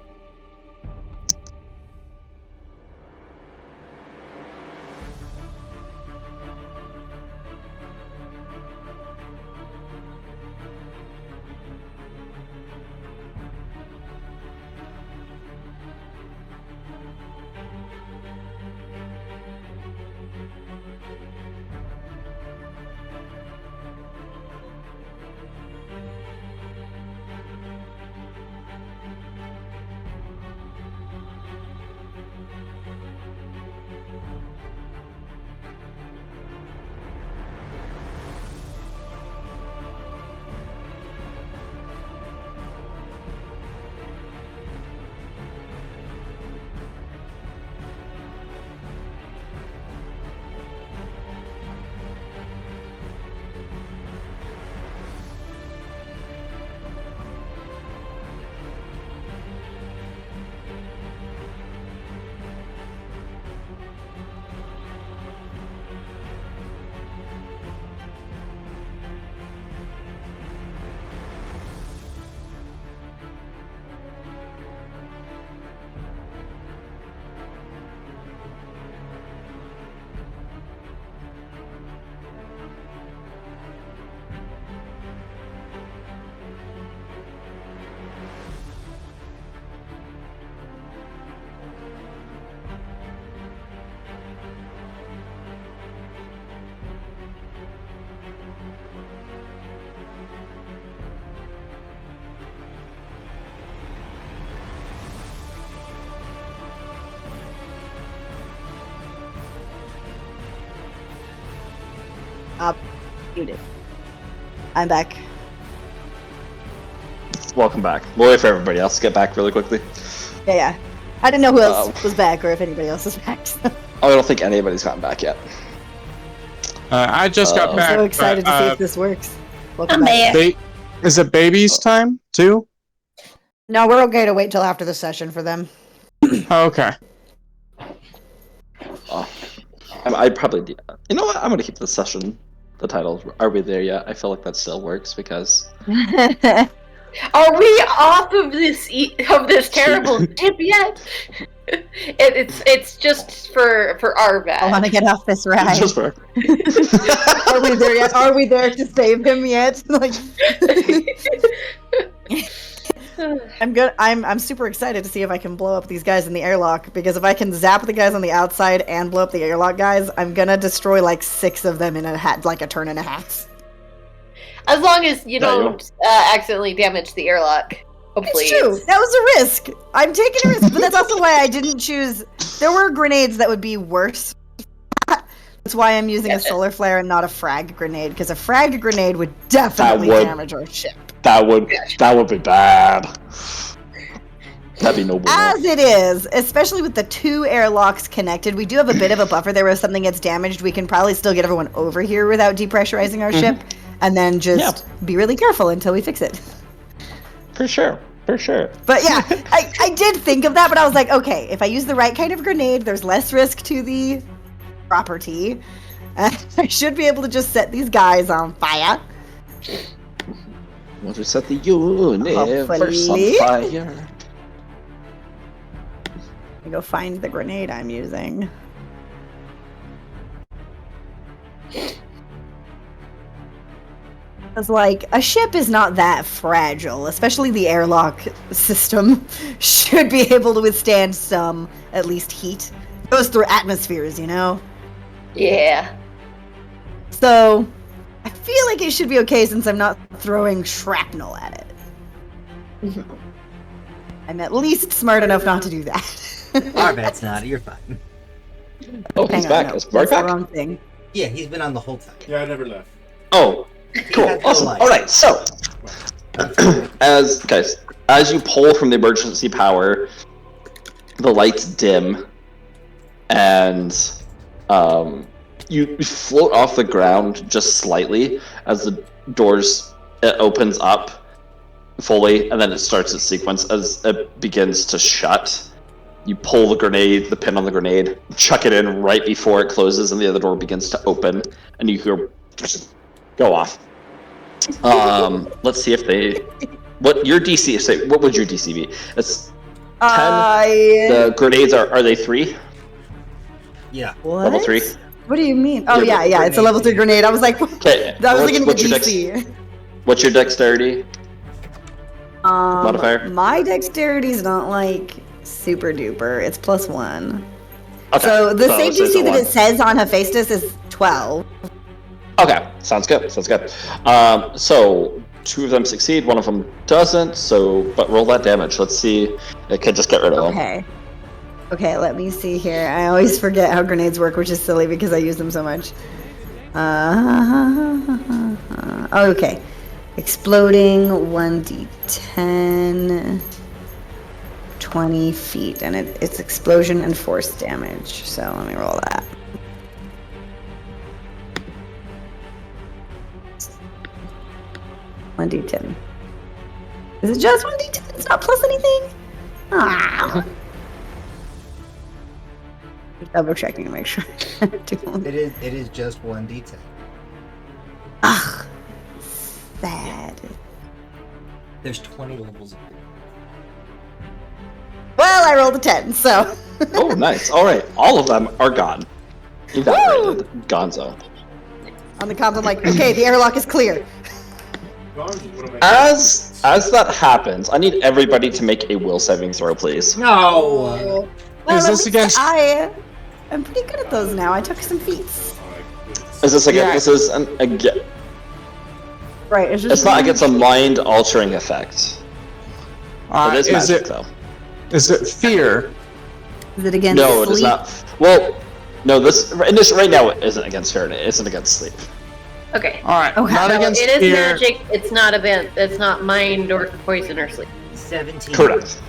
Muted. I'm back. Welcome back. We'll wait for everybody else to get back really quickly. Yeah. I didn't know who else was back or if anybody else is back. Oh, I don't think anybody's gotten back yet. I just got I'm back. so excited to see but, if this works. Welcome I'm back. back. Is it baby's time too? No, we're okay to wait till after the session for them. Oh, okay. I'd probably. You know what? I'm gonna keep the session. The title. Are we there yet? I feel like that still works because. Are we off of this terrible tip yet? It's just for our I bad. want to get off this ride. Just for. Are we there yet? Are we there to save him yet? Like, I'm good. I'm super excited to see if I can blow up these guys in the airlock, because if I can zap the guys on the outside and blow up the airlock guys, I'm gonna destroy like 6 of them in a turn and a half. As long as you Yeah, don't accidentally damage the airlock. Hopefully. It's true. That was a risk. I'm taking a risk, but that's also why I didn't choose. There were grenades that would be worse. That's why I'm using a solar flare and not a frag grenade, because a frag grenade would definitely damage our ship. That would be bad. That'd be no bueno. As it is, especially with the 2 airlocks connected, we do have a bit of a buffer there. If something gets damaged, we can probably still get everyone over here without depressurizing our ship, and then just be really careful until we fix it. For sure. But yeah, I did think of that, but I was like, okay, if I use the right kind of grenade, there's less risk to the property. I should be able to just set these guys on fire. Once we set the universe on fire. Let me go find the grenade I'm using. Because, like, a ship is not that fragile, especially the airlock system should be able to withstand some, at least, heat. It goes through atmospheres, you know? Yeah. So, I feel like it should be okay since I'm not throwing shrapnel at it. I'm at least smart enough not to do that. Arbat's not. You're fine. Oh, he's Hang on, back. no, Is Mark that's the back? wrong thing. Yeah, he's been on the whole time. Yeah, I never left. Oh, cool. That's Awesome. life. All right. So, as you pull from the emergency power, the lights dim, and you float off the ground just slightly as the doors it opens up fully, and then it starts its sequence as it begins to shut. You pull the grenade, the pin on the grenade, chuck it in right before it closes, and the other door begins to open, and you hear go off. Let's see if they. What your DC? Say, what would your DC be? It's 10. The grenades are they 3? Yeah. What? Level 3. What do you mean? Oh, Yeah, yeah, it's a level 3 grenade. I was like, Okay. I was thinking what's your DC. What's your dexterity? Modifier? My dexterity's not like super duper. It's +1. Okay. So the same let's say it's DC a that 1. it says on Hephaestus is 12. Okay, sounds good. So 2 of them succeed, 1 of them doesn't. So, but roll that damage. Let's see. It could just get rid of them. Okay. Okay, let me see here. I always forget how grenades work, which is silly because I use them so much. Okay. Exploding 1d10, 20 feet, and it's explosion and force damage. So let me roll that. $1d10. Is it just 1d10? It's not plus anything? Ah. Double checking to make sure. It is just 1d10. Ugh. Sad. There's 20 levels of it. Well, I rolled a 10, so. Oh, nice. All right, all of them are gone. Evaporated. Gonzo. On the comms, I'm like, okay, the airlock is clear. As that happens, I need everybody to make a will saving throw, please. No. Well, Is at this least against- I'm pretty good at those now. I took some feats. Is this again? Yeah. This is again. Right, it's just. It's not against a mind-altering effect. It is magic, though. Is it fear? Is it against No, it sleep? is not. Well, no. This right now it isn't against fear. And it isn't against sleep. Okay. All right. Okay. Not So against it is fear. magic. It's not event. It's not mind or poison or sleep. 17. Correct.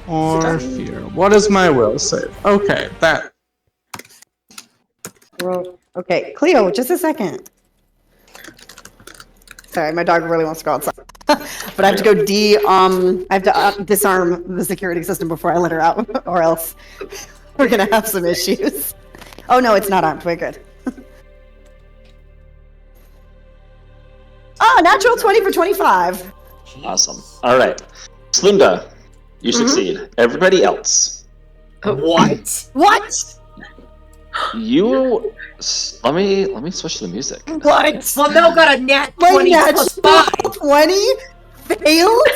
Or fear. What does my will save? Okay, that. Well, okay, Cleo, just a second. Sorry, my dog really wants to go outside. But I have to go I have to disarm the security system before I let her out, or else we're gonna have some issues. Oh no, it's not armed. We're good. Oh, natural 20 for 25. Jeez. Awesome. All right. Slunda, you succeed. Everybody else, What? What? you. Let me switch the music. What? Flamel got a nat My 20 plus natural 5. 20 failed?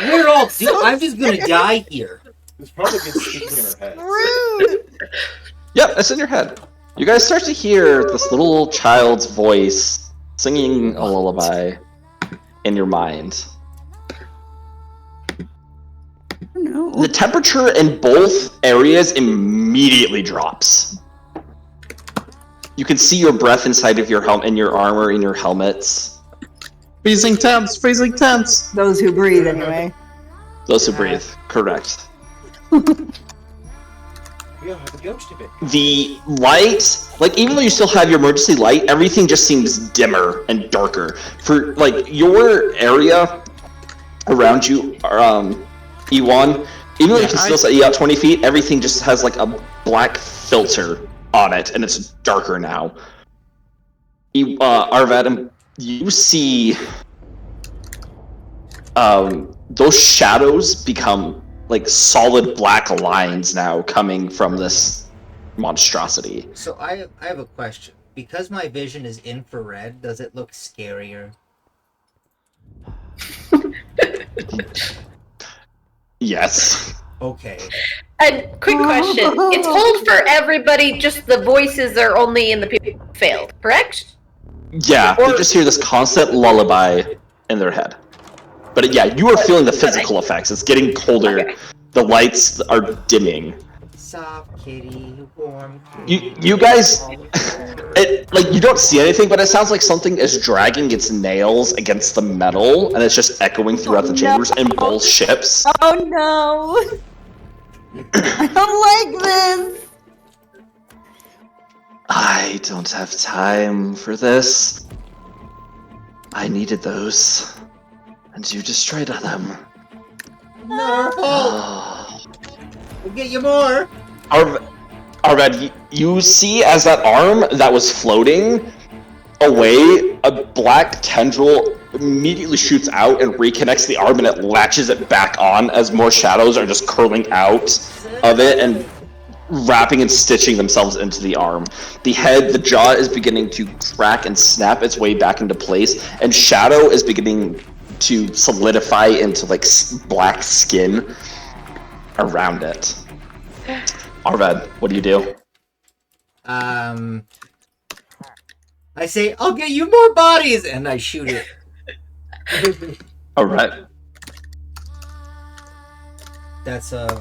We're all I'm just gonna die here. It's probably been speaking in her head. Rude. Yep, it's in your head. You guys start to hear this little child's voice singing a lullaby in your mind. No. The temperature in both areas immediately drops. You can see your breath inside of your in your armor, in your helmets. Freezing temps, freezing temps. Those who breathe, anyway. Those who breathe, correct. We all have a ghost of it. The light, like even though you still have your emergency light, everything just seems dimmer and darker. For like your area around you, E1, even though you can still set you out 20 feet, everything just has like a black filter on it, and it's darker now. Arvad, you see those shadows become like solid black lines now coming from this monstrosity. So I have a question. Because my vision is infrared, does it look scarier? Yes. Okay. And quick question: it's hold for everybody. Just the voices are only in the people who failed, correct? Yeah, you just hear this constant lullaby in their head. But yeah, you are feeling the physical effects. It's getting colder. Okay. The lights are dimming. Soft kitty, warm kitty. You guys, like you don't see anything, but it sounds like something is dragging its nails against the metal, and it's just echoing throughout the chambers in both ships. Oh no! I don't like this! I don't have time for this. I needed those, and you destroyed them. No! We'll get you more! Arvad, you see as that arm that was floating away, a black tendril immediately shoots out and reconnects the arm, and it latches it back on as more shadows are just curling out of it and wrapping and stitching themselves into the arm. The head, the jaw is beginning to crack and snap its way back into place, and shadow is beginning to solidify into like black skin around it. Arvad, what do you do? I say, I'll get you more bodies! And I shoot it. Alright. That's, Oh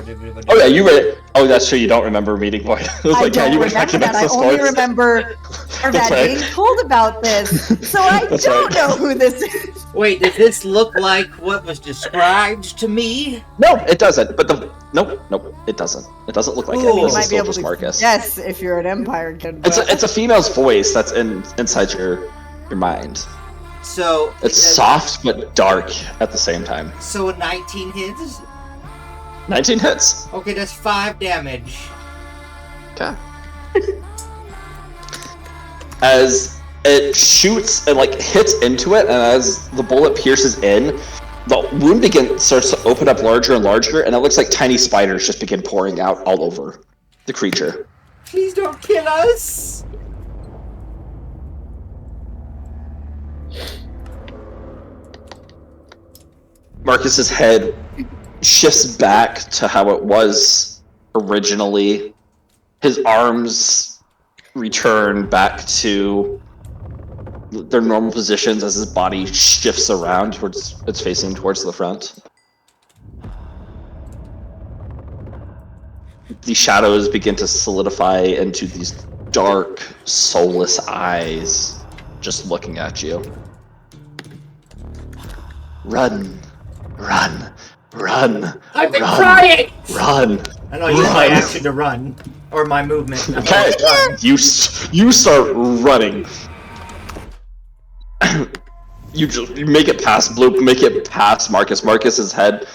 yeah, you read it. Oh, that's true, you don't remember meeting point. It was I like, yeah, don't you read remember that. I Nexus only Sports. remember That's Arvad right. being told about this, so I That's don't right. know who this is. Wait, does this look like what was described to me? No, it doesn't. But nope, it doesn't. It doesn't look like Ooh. it. You This might is be still able just to Marcus. Yes, if you're an Empire kid. It's but- a female's voice that's inside your mind. So, It's soft but dark at the same time. So a 19 hits? 19 hits. Okay, that's 5 damage. Okay. As it shoots, it like hits into it, and as the bullet pierces in, the wound starts to open up larger and larger, and it looks like tiny spiders just begin pouring out all over the creature. Please don't kill us! Marcus's head shifts back to how it was originally. His arms return back to their normal positions as his body shifts around towards it's facing towards the front. The shadows begin to solidify into these dark, soulless eyes just looking at you. Run, run, run, I've been run, trying! run. I know, I use my action to run. Or my movement. Okay, Run. you start running. You make it past Bloop, make it past Marcus. Marcus's head,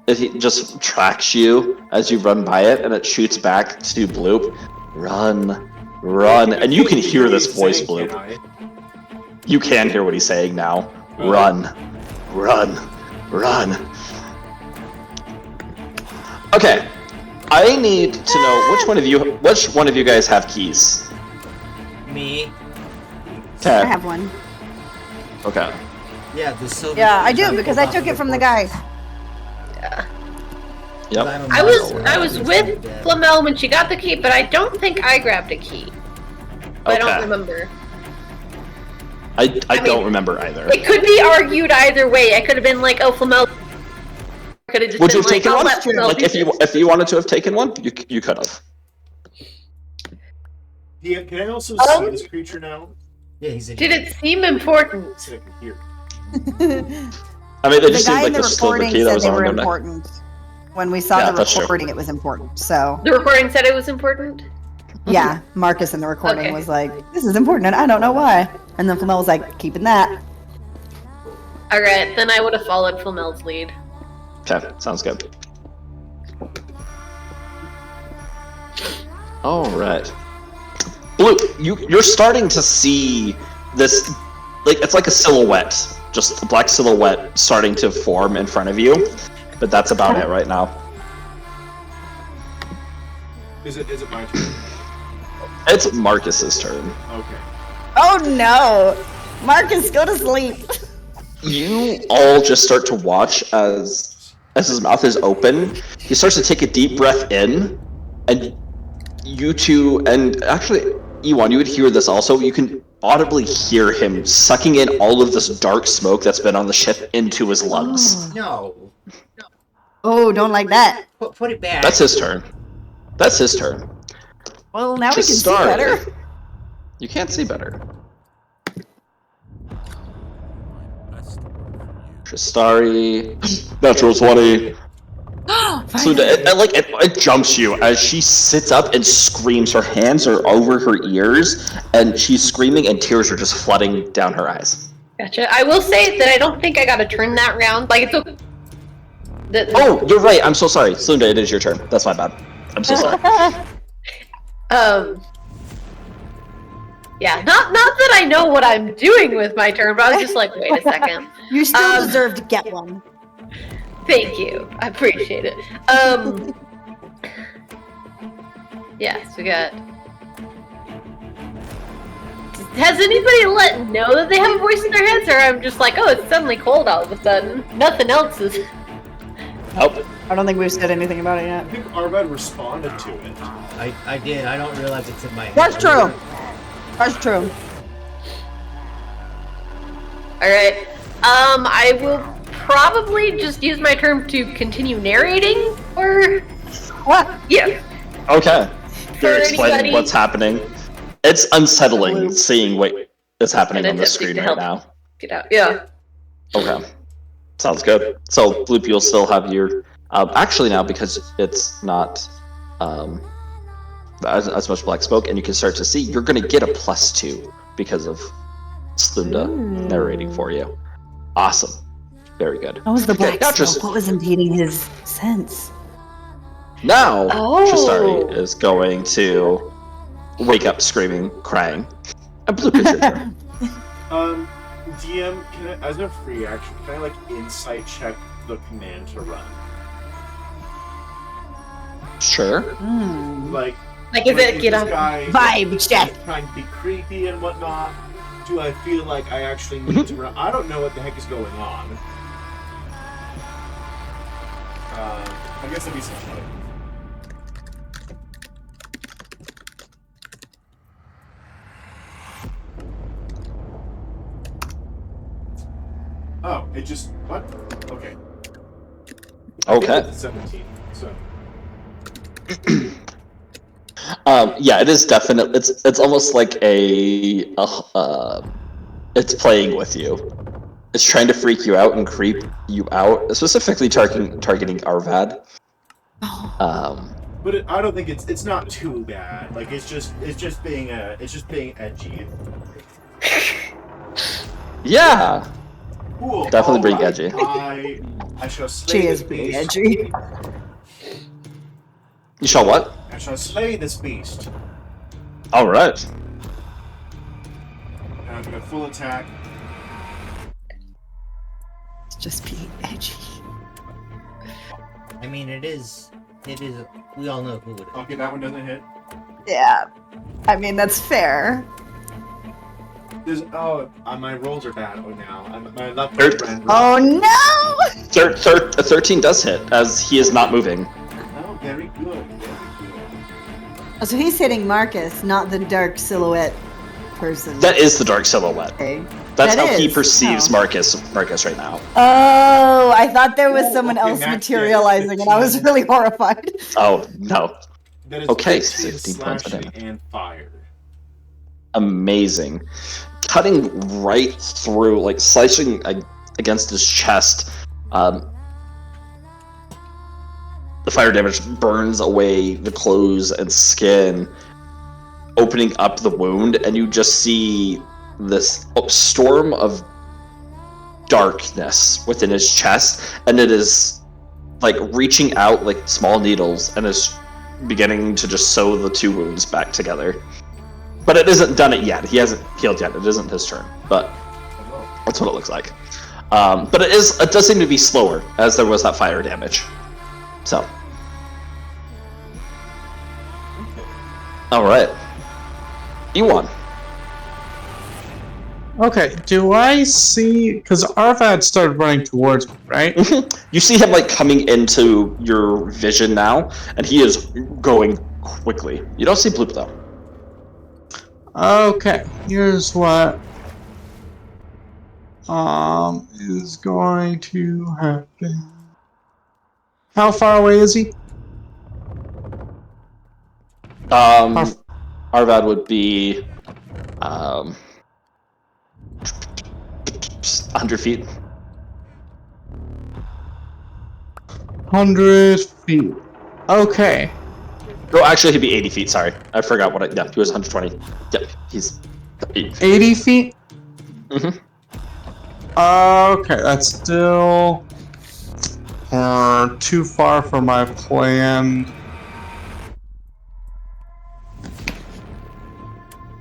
it just tracks you as you run by it, and it shoots back to Bloop. Run, run, and you can hear this voice, Bloop. You can hear what he's saying now. Run, run, run. Okay, I need to know which one of you guys have keys. Me. I Okay. have one. Okay. Yeah, the silver. Yeah, I do because I took it from the guy. Yep. I was with Flamel when she got the key, but I don't think I grabbed a key. I don't Okay. remember. I mean, don't remember either. It could be argued either way. I could have been like, "Oh, Flamel." Could have just Would you been have like, taken "I'll one? let Flamel Like do this." if you wanted to have taken one, you could have. Yeah, can I also Oh. see this creature now? Yeah, he's in Did here. it seem important? So I can hear. I mean, they The just guy seemed in like the the still the recording key that said was they on were their neck. important. When we saw Yeah, the that's true. recording, it was important. So The recording said it was important. yeah, Marcus in the recording Okay. was like, "This is important, and I don't know why." And then Flamel was like, "Keeping that." All right, then I would have followed Flamel's lead. Okay, sounds good. All right. Blue, you're starting to see this, like it's like a silhouette, just a black silhouette starting to form in front of you, but that's about it right now. Is it my turn? It's Marcus's turn. Okay. Oh no, Marcus, go to sleep. You all just start to watch as his mouth is open. He starts to take a deep breath in, and you two, and actually, Ewan, you would hear this also. You can audibly hear him sucking in all of this dark smoke that's been on the ship into his lungs. No. Oh, don't like that. Put it back. That's his turn. That's his turn. Well, now we can see Tristari. better. You can't see better. Tristari, natural 20. So it jumps you as she sits up and screams. Her hands are over her ears, and she's screaming, and tears are just flooding down her eyes. Gotcha. I will say that I don't think I got to turn that round. Like it's okay. Oh, you're right. I'm so sorry, Slunda. It is your turn. That's my bad. I'm so sorry. Yeah, not that I know what I'm doing with my turn, but I was just like, wait a second. You still deserve to get one. Thank you. I appreciate it. Yes, we got. Has anybody know that they have a voice in their heads, or I'm just like, oh, it's suddenly cold all of a sudden. Nothing else is. Nope. I don't think we've said anything about it yet. I think Arvad responded to it. I did. I don't realize it's in my head. That's true. That's true. All right. I will probably just use my turn to continue narrating, or What? yeah. Okay. You're For explaining anybody- what's happening. It's unsettling seeing what is happening And on the attempting screen to right help. now. Get out. Yeah. Okay. Sounds good. So, Bloop, you'll still have your... actually now, because it's not as much black smoke, and you can start to see, you're going to get a +2 because of Slunda narrating for you. Awesome. Very good. What was the black now smoke? What was impeding his sense? Now, Oh. Tristari is going to wake up screaming, crying. And Bloop, it's your turn. DM, can I, as a free action, can I like insight check the command to run? Sure. Like Like, is it this get up? guy Vibe check. trying to be creepy and whatnot? Do I feel like I actually need to run? I don't know what the heck is going on. I guess that'd be some shit. Oh, it just what? Okay. I think Okay. it's 17. So Yeah, it is definitely. It's almost like it's playing with you. It's trying to freak you out and creep you out, specifically targeting Arvad. But I don't think it's not too bad. Like it's just being edgy. Yeah, Cool. definitely being Alright, edgy. I shall slay She this is being beast. edgy. You shall what? I shall slay this beast. All right. And I'm gonna full attack. It's just being edgy. I mean, it is. We all know who it is. Okay, that one doesn't hit. Yeah. I mean, that's fair. My rolls are bad. Oh, now my left Third- ran. Oh no! 13 does hit, as he is not moving. Oh, very good. Very good. Oh, so he's hitting Marcus, not the dark silhouette person. That is the dark silhouette. Okay. That's That how he is. perceives Oh. Marcus right now. Oh, I thought there was Oh, someone okay, else Max, materializing, yeah, and I was really horrified. Oh no. That is Okay, 15 16 points of slashing damage. and fire. Amazing. Cutting right through, like slicing against his chest. The fire damage burns away the clothes and skin, opening up the wound, and you just see this storm of darkness within his chest, and it is like reaching out like small needles and is beginning to just sew the two wounds back together. But it isn't done it yet. He hasn't healed yet. It isn't his turn, but that's what it looks like. But it does seem to be slower, as there was that fire damage. So. Alright. Ewan. Okay, do I see? Because Arvad started running towards me, right? You see him like coming into your vision now, and he is going quickly. You don't see Bloop though. Okay, here's what is going to happen. How far away is he? Arvad would be 100 feet. 100 feet. Okay. Oh, actually, he'd be 80 feet. Sorry, I forgot what. Yeah, he was 120. Yep, he's 80 feet? Mhm. Okay, that's still too far for my plan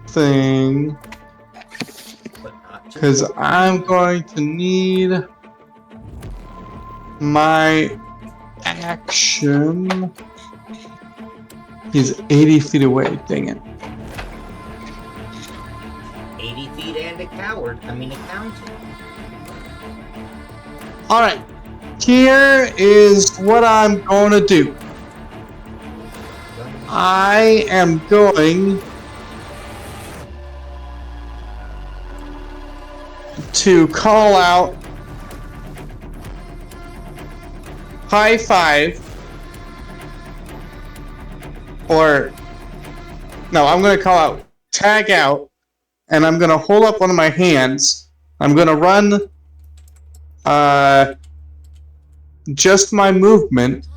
thing. But not just Because I'm going to need my action. He's 80 feet away, dang it. 80 feet and a coward. I mean, a counter. Alright, here is what I'm going to do. I am going to call out high five, or no, I'm going to call out tag out, and I'm going to hold up one of my hands. I'm going to run just my movement,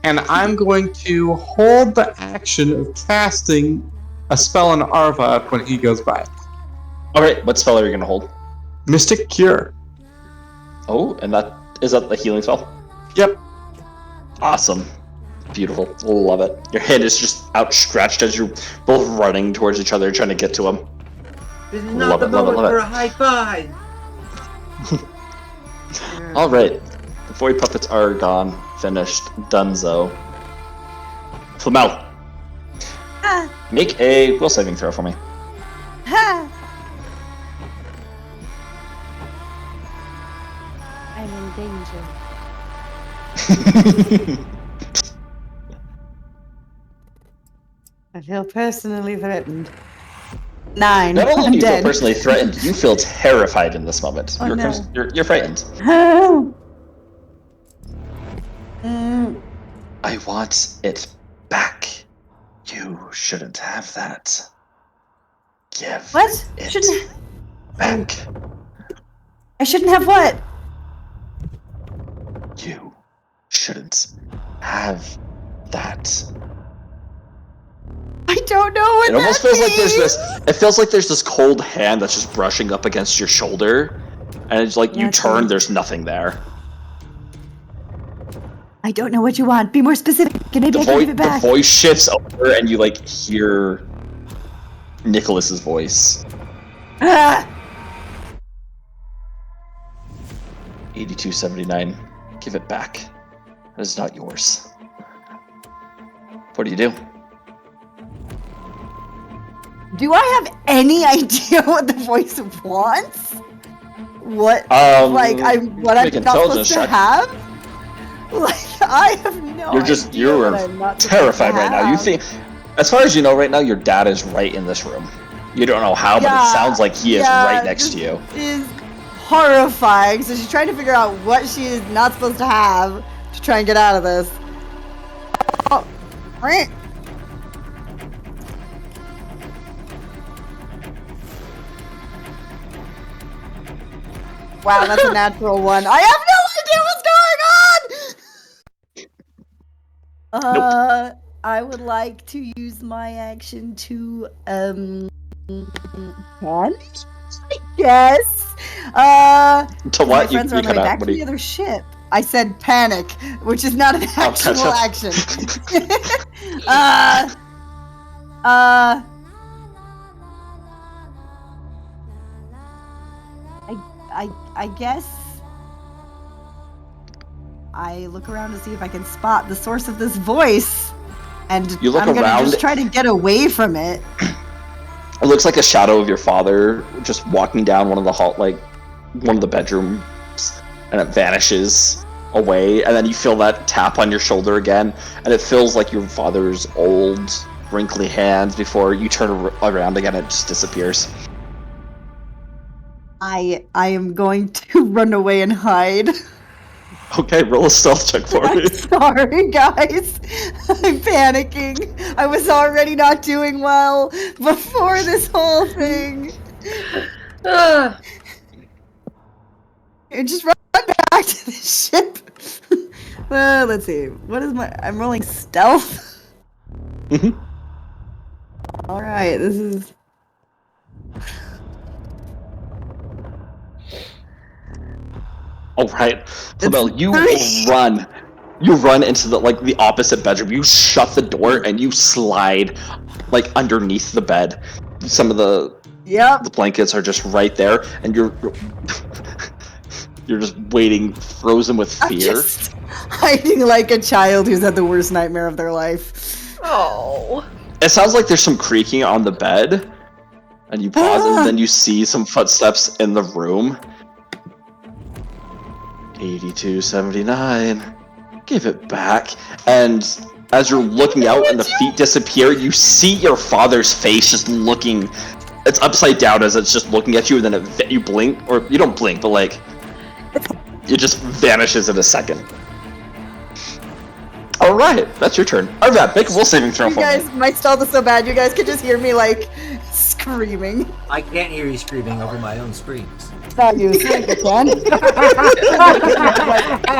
and I'm going to hold the action of casting a spell on Arva when he goes by. Alright, what spell are you gonna hold? Mystic Cure. Oh, and that is that the healing spell? Yep. Awesome. Beautiful. Love it. Your hand is just outstretched as you're both running towards each other, trying to get to him. This is Love not the it, love it, moment love for it. a high five. Alright. The Void Puppets are gone. Finished. Dunzo. Flamel. Ah, Make a will saving throw for me. ha. I'm in danger. I feel personally threatened. 9. Not only I'm do you feel dead. personally threatened, you feel terrified in this moment. Oh, no. You're frightened. Mm, I want it back. shouldn't have that. Give What? it Shouldn't back. I shouldn't have what? You shouldn't have that. I don't know what It almost that feels like there's means. this. It feels like there's this cold hand that's just brushing up against your shoulder, and it's like you That's turn. weird. There's nothing there. I don't know what you want. Be more specific, and maybe I can give it The back. voice shifts over, and you like hear Nicholas's voice. Ah! 8279. Give it back. That is not yours. What do you do? Do I have any idea what the voice wants? What? what I'm make not an supposed intelligence to check. have? Like, I have no You're idea what I'm not supposed to terrified right now. You have. think, as far as you know right now, your dad is right in this room. You don't know how, but Yeah, it sounds like he is yeah, right next this to you. Is horrifying. So she's trying to figure out what she is not supposed to have to try and get out of this. Oh, right. Wow, that's a natural one. I have no idea what's going on. I would like to use my action to panic, I guess. To My what? friends are on you their way kinda, back what to do the you, other ship. I said panic, which is not an actual gotcha. action. I guess I look around to see if I can spot the source of this voice, and You look I'm gonna around- just try to get away from it. It looks like a shadow of your father just walking down one of the one of the bedrooms, and it vanishes away. And then you feel that tap on your shoulder again, and it feels like your father's old, wrinkly hands before you turn around again. It just disappears. I am going to run away and hide. Okay, roll a stealth check for me. I'm sorry, guys. I'm panicking. I was already not doing well before this whole thing. Ugh. And just run back to the ship. Let's see. What is my? I'm rolling stealth. Mhm. All right. This is. All right, Flamel, you three. run. You run into the opposite bedroom. You shut the door and you slide underneath the bed. Some of the Yep. blankets are just right there, and you're just waiting, frozen with I'm fear. just hiding like a child who's had the worst nightmare of their life. Oh. It sounds like there's some creaking on the bed, and you pause, and then you see some footsteps in the room. 8279. Give it back. And as you're looking out and the feet disappear, you see your father's face just looking. It's upside down as it's just looking at you, and then you blink, or you don't blink, but it just vanishes in a second. All right, that's your turn. Arvad, make a will saving throw You for me. guys, my stealth is so bad. You guys could just hear me screaming. I can't hear you screaming over my own screams. It's not you. It's like it can.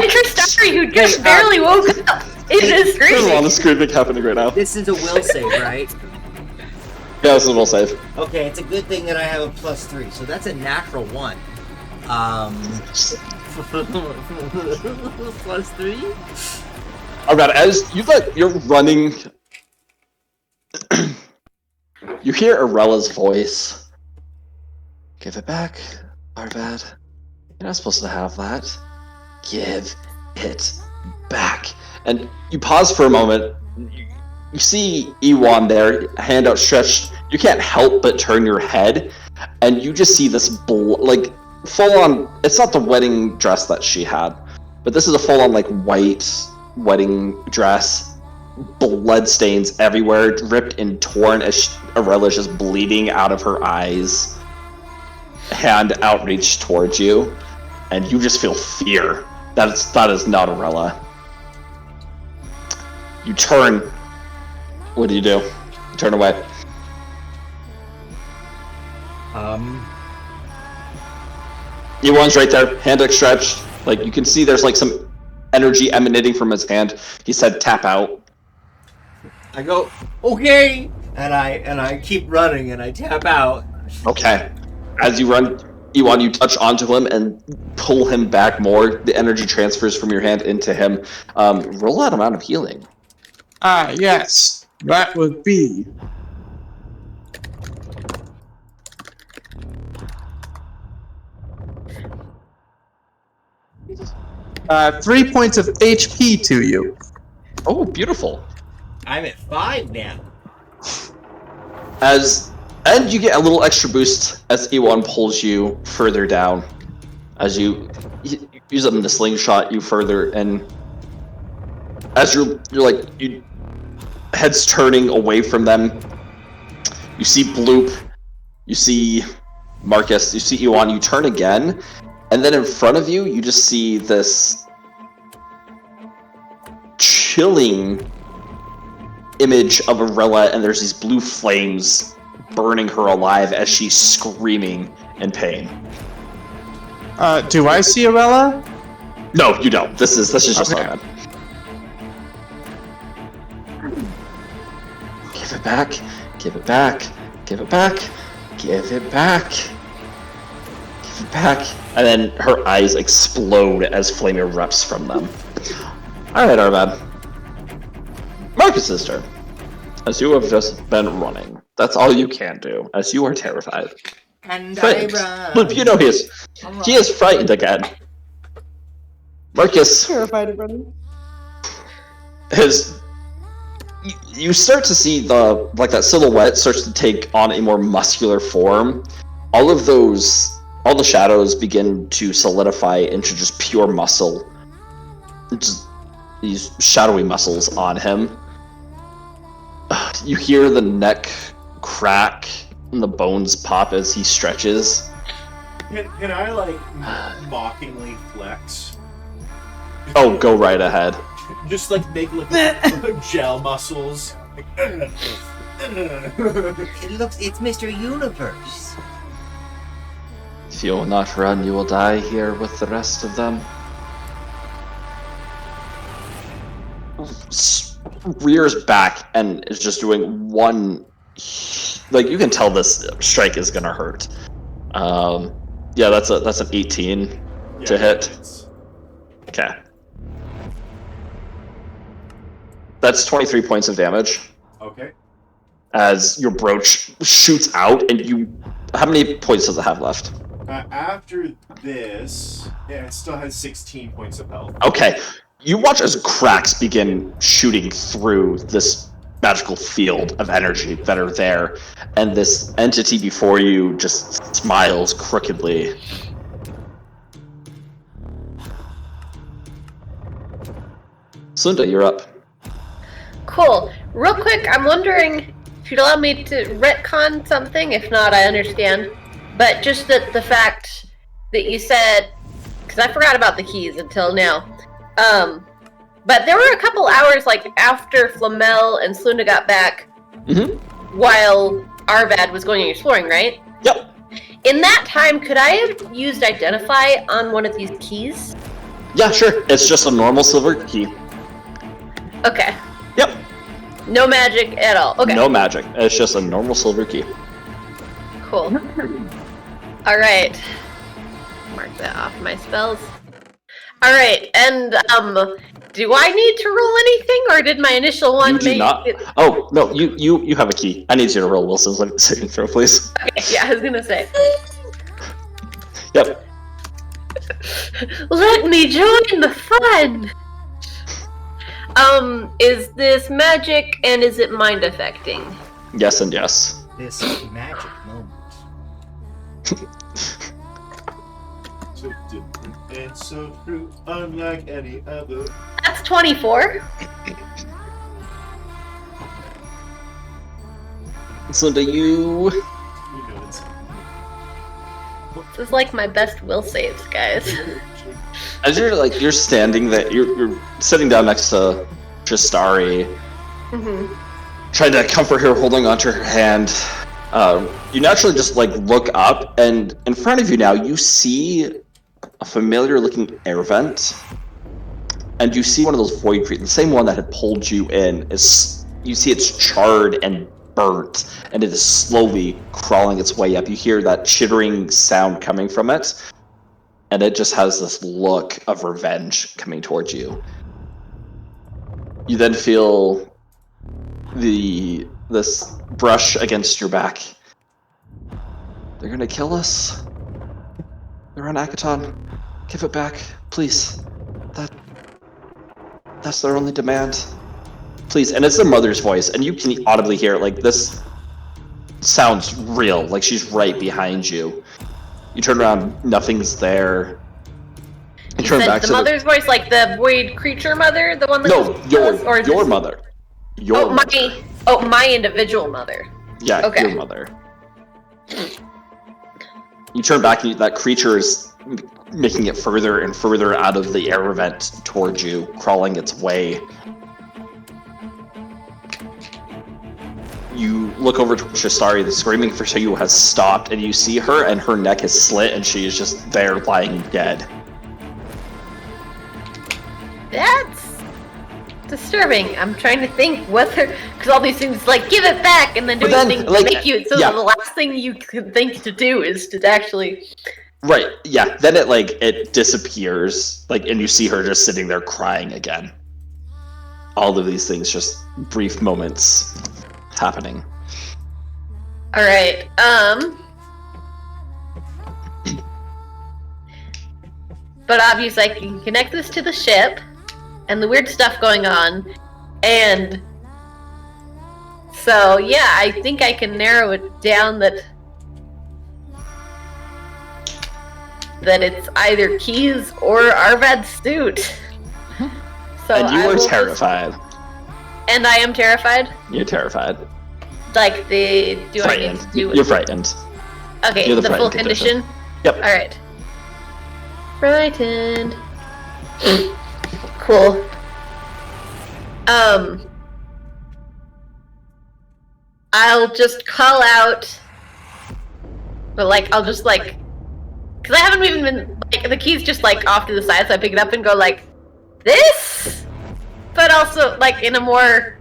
It's Starry who just barely woke up. It is There's a lot screaming. of screaming happening right now. This is a will save, right? Yeah, this is a will save. Okay, it's a good thing that I have a +3, so that's a natural 1. +3? Alright, as you're running, you hear Arella's voice. Give it back, Arvad. You're not supposed to have that. Give it back. And you pause for a moment. You see Ewan there, hand outstretched. You can't help but turn your head, and you just see this full-on. It's not the wedding dress that she had, but this is a full-on white wedding dress, blood stains everywhere, ripped and torn as Arella's just bleeding out of her eyes, hand outreached towards you, and you just feel fear. That is not Arella. You turn. What do you do? Turn away. Ewan's right there, hand outstretched. Like, you can see there's like some energy emanating from his hand. He said tap out. I go, okay, and I keep running and I tap out. Okay. As you run, Ewan, you touch onto him and pull him back more. The energy transfers from your hand into him. Roll that amount of healing. Yes. That would be... Uh, 3 points of HP to you. Oh, beautiful. I'm at 5 now. And you get a little extra boost as Ewan pulls you further down. As you use them to slingshot you further, and as you're like, head's turning away from them, you see Bloop, you see Marcus, you see Ewan, you turn again, and then in front of you, you just see this chilling image of Arella, and there's these blue flames burning her alive as she's screaming in pain. Do I see Arella? No, you don't. This is just Okay. Arella. Give it back. Give it back. Give it back. Give it back. Give it back. And then her eyes explode as flame erupts from them. Alright, Arvad. Marcus's turn. As you have just been running. That's all you can do, as you are terrified. And Frightened. I Look, you know he is frightened again. Marcus, Terrified of running. you start to see that silhouette starts to take on a more muscular form. All the shadows begin to solidify into just pure muscle. Just these shadowy muscles on him. You hear the neck crack and the bones pop as he stretches. Can I, like, mockingly flex? Oh, go right ahead. Just, like, make, like, gel muscles. it's Mr. Universe. If you will not run, you will die here with the rest of them. Rears back and is just doing one. Like, you can tell this strike is gonna hurt. Yeah, that's an 18 to hit. Okay. That's 23 points of damage. Okay. As your brooch shoots out, and how many points does it have left? After this, yeah, it still has 16 points of health. Okay. You watch as cracks begin shooting through this magical field of energy that are there, and this entity before you just smiles crookedly. Sunda, you're up. Cool. Real quick, I'm wondering if you'd allow me to retcon something. If not, I understand. But just the fact that you said, because I forgot about the keys until now. But there were a couple hours, like, after Flamel and Slunda got back, while Arvad was going exploring, right? Yep. In that time, could I have used Identify on one of these keys? Yeah, sure. It's just a normal silver key. Okay. Yep. No magic at all. Okay. No magic. It's just a normal silver key. Cool. Alright. Mark that off my spells. Alright, and, do I need to roll anything, or did my initial one You do not. Oh, no, you have a key. I need you to roll Wilson's saving throw, please. Okay, yeah, I was gonna say. Yep. Let me join the fun! Is this magic, and is it mind affecting? Yes and yes. This magic moment. So different and so true, unlike any other. That's 24. Sunda, You know it's This is like my best will saves, guys. as you're standing there, you're sitting down next to Tristari, trying to comfort her, holding onto her hand. You naturally just like look up, and in front of you now, you see a familiar-looking air vent, and you see one of those void creatures, the same one that had pulled you in. Is you see it's charred and burnt, and it is slowly crawling its way up. You hear that chittering sound coming from it, and it just has this look of revenge coming towards you. You then feel this brush against your back. They're gonna kill us. They're on Akaton. Give it back, please. That's their only demand. Please. And it's the mother's voice, and you can audibly hear it. Like, this sounds real. Like, she's right behind you. You turn around, nothing's there. You turn back the to mother's voice, like the void creature mother, the one that your mother. Your mother. My individual mother. Yeah, Okay. your mother. You turn back, and that creature is making it further and further out of the air vent towards you, crawling its way. You look over to Shastari, the screaming for you has stopped, and you see her, and her neck is slit, and she is just there lying dead. That's disturbing. I'm trying to think whether, because all these things like give it back and then doing things to make you so yeah. the last thing you can think to do is to actually. Right, yeah, then it disappears, and you see her just sitting there crying again. All of these things, just brief moments happening. All right. But obviously, I can connect this to the ship and the weird stuff going on, and so yeah, I think I can narrow it down that it's either Keys or Arved's suit. So And you are terrified. And I am terrified. You're terrified. Like the do I need Frightened. to do You're frightened. Okay, You're the full frightened condition. Yep. All right. Frightened. Cool. I'll just call out, but I'll just because I haven't even been the key's just off to the side, so I pick it up and go this, but also in a more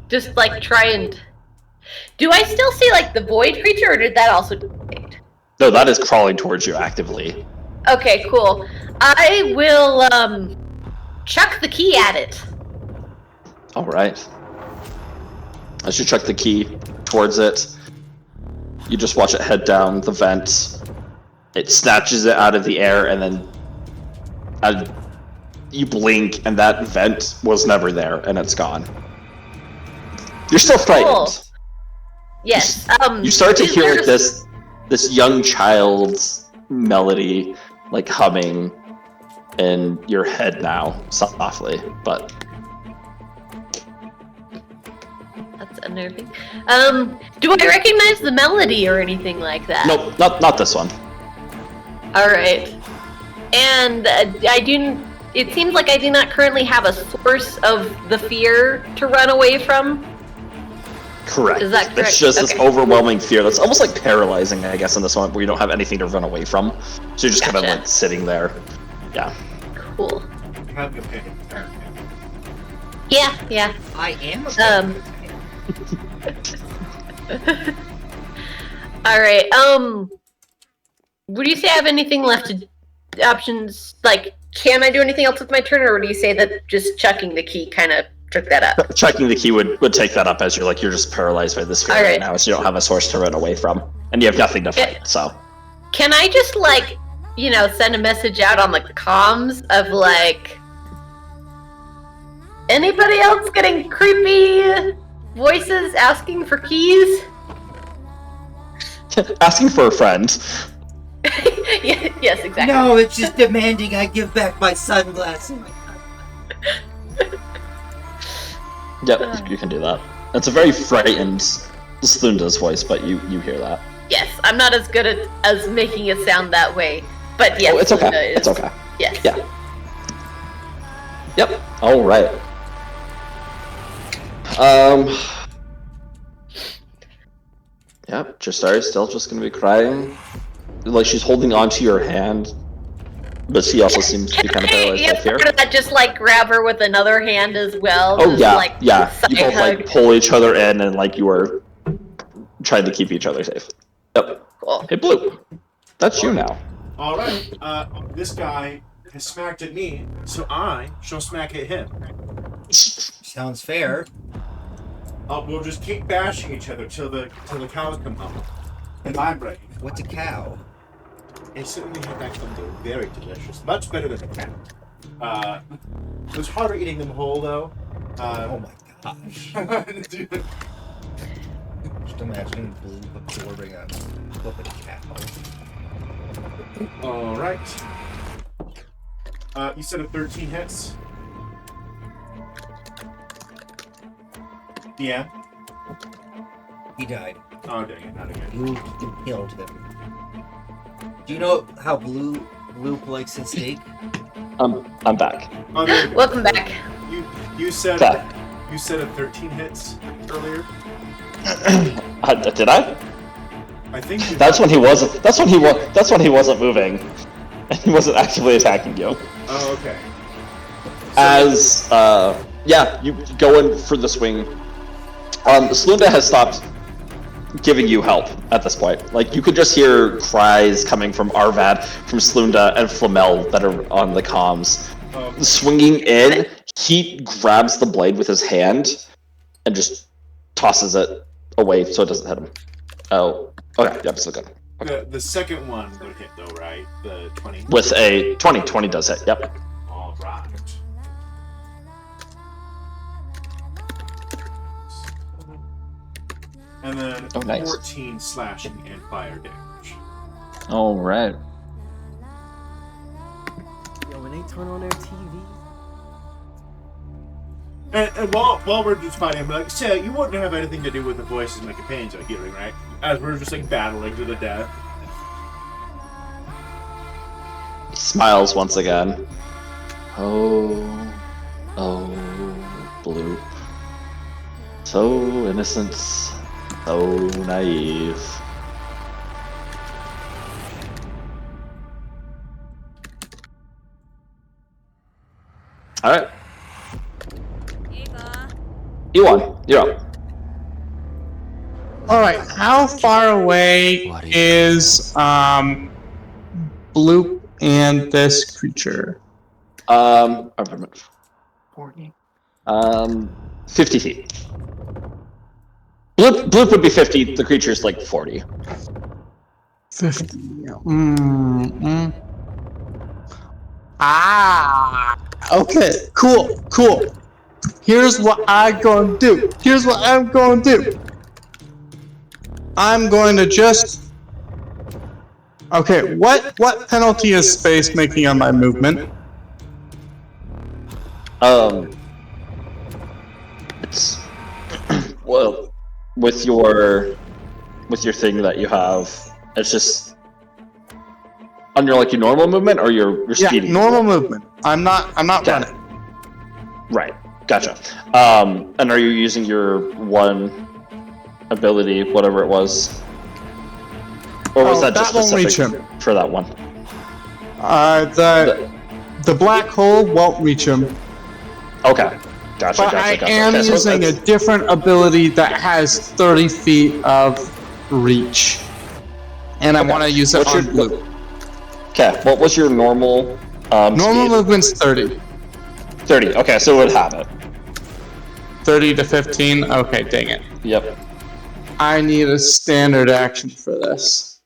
just try and. Do I still see the void creature, or did that also dissipate? No, that is crawling towards you actively. Okay, cool. I will chuck the key at it. All right. As you chuck the key towards it, you just watch it head down the vent. It snatches it out of the air, and then you blink, and that vent was never there, and it's gone. You're still frightened. Cool. Yes. You start to is hear there- this young child's melody, humming in your head now, softly, but. That's unnerving. Do I recognize the melody or anything like that? Nope, not this one. All right. And it seems like I do not currently have a source of the fear to run away from. Correct. Is that correct? It's just this Okay. overwhelming fear that's almost paralyzing, I guess, in this one, where you don't have anything to run away from. So you're just kind Gotcha. of sitting there. Yeah. Cool. Having a panic attack. Yeah. I am a All right. Would you say I have anything left to options? Can I do anything else with my turn, or would you say that just chucking the key kind of took that up? Checking the key would take that up as you're just paralyzed by this fear All right right. now, so you don't have a source to run away from. And you have nothing to fight, so. Can I just send a message out on the comms of anybody else getting creepy voices asking for keys? Asking for a friend. Yes, exactly. No, it's just demanding I give back my sunglasses. Yep, you can do that. It's a very frightened Slunda's voice, but you hear that. Yes, I'm not as good as making it sound that way, but yes, Oh, it's okay. Luna is. It's okay. Yes. Yeah. Yep. All right. Yep. Justari's still just gonna be crying, like she's holding onto your hand, but she also seems to be kind of paralyzed by fear. Part of that, just like grab her with another hand as well. Oh just, yeah, like, yeah. side You both hug. like pull each other in, and like you are trying to keep each other safe. Yep. Cool. Hey, Blue. That's you now. All right. This guy has smacked at me, so I shall smack at him. Sounds fair. We'll just keep bashing each other till the cows come home. And I'm ready. What's a cow? They certainly have that come. They're very delicious. Much better than a cat. It was harder eating them whole though. Oh my gosh. Just imagine Blue absorbing a cow. All right. You said a 13 hits. Yeah. He died. Oh dang it! Not again. You killed him. Do you know how Blue likes his steak? I'm back. Oh, there you go. Welcome back. You said Okay. you said a 13 hits earlier. Did I? I think you That's when he wasn't. That's when he wasn't moving, and he wasn't actively attacking you. Oh, okay. As yeah, you go in for the swing. Slunda has stopped giving you help at this point. Like you could just hear cries coming from Arvad, from Slunda, and Flamel that are on the comms. Swinging in, he grabs the blade with his hand and just tosses it away so it doesn't hit him. Oh, okay, yep, still good. The second one would hit though, right? The 20. With a 20 does hit. Yep. All right. And then Oh, nice. 14 slashing and fire damage. All right. Yo, when they turn on their TV. And while we're just fighting, I'm like, so you wouldn't have anything to do with the voices and the companions I'm hearing, right? As we're just like battling to the death. Smiles once again. Oh, Blue. So innocent, so naive. Alright. Ewan, you're up. All right, how far away is Bloop and this creature? 50 feet. Bloop would be 50, the creature's like 40. 50. Ah. Okay. Cool. Here's what I'm gonna do. I'm going to just. Okay. What penalty is space making on my movement? It's well, with your thing that you have, it's just on your like your normal movement or your speeding. Normal movement. I'm not Okay. running. Right. Gotcha. And are you using your one ability, whatever it was, or was that just won't reach specific him. for that one? The black hole won't reach him. Okay. Gotcha. But I am Okay, so using a that's- different ability that has 30 feet of reach. And I Okay. want to use it What's on your- Blue. Okay. What was your normal? Normal speed? movement's 30. 30. Okay, so it would have it. 30 to 15? Okay, dang it. Yep. I need a standard action for this.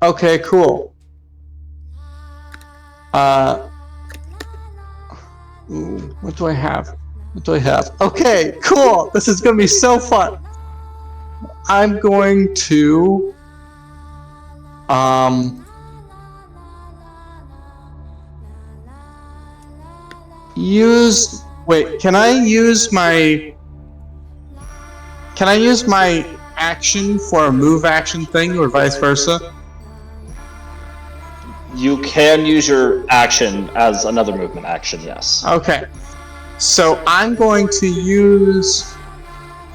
Okay, cool. What do I have? Okay, cool. This is gonna be so fun. I'm going to use. Wait, can I use my action for a move action thing, or vice versa? You can use your action as another movement action, yes. Okay. So I'm going to use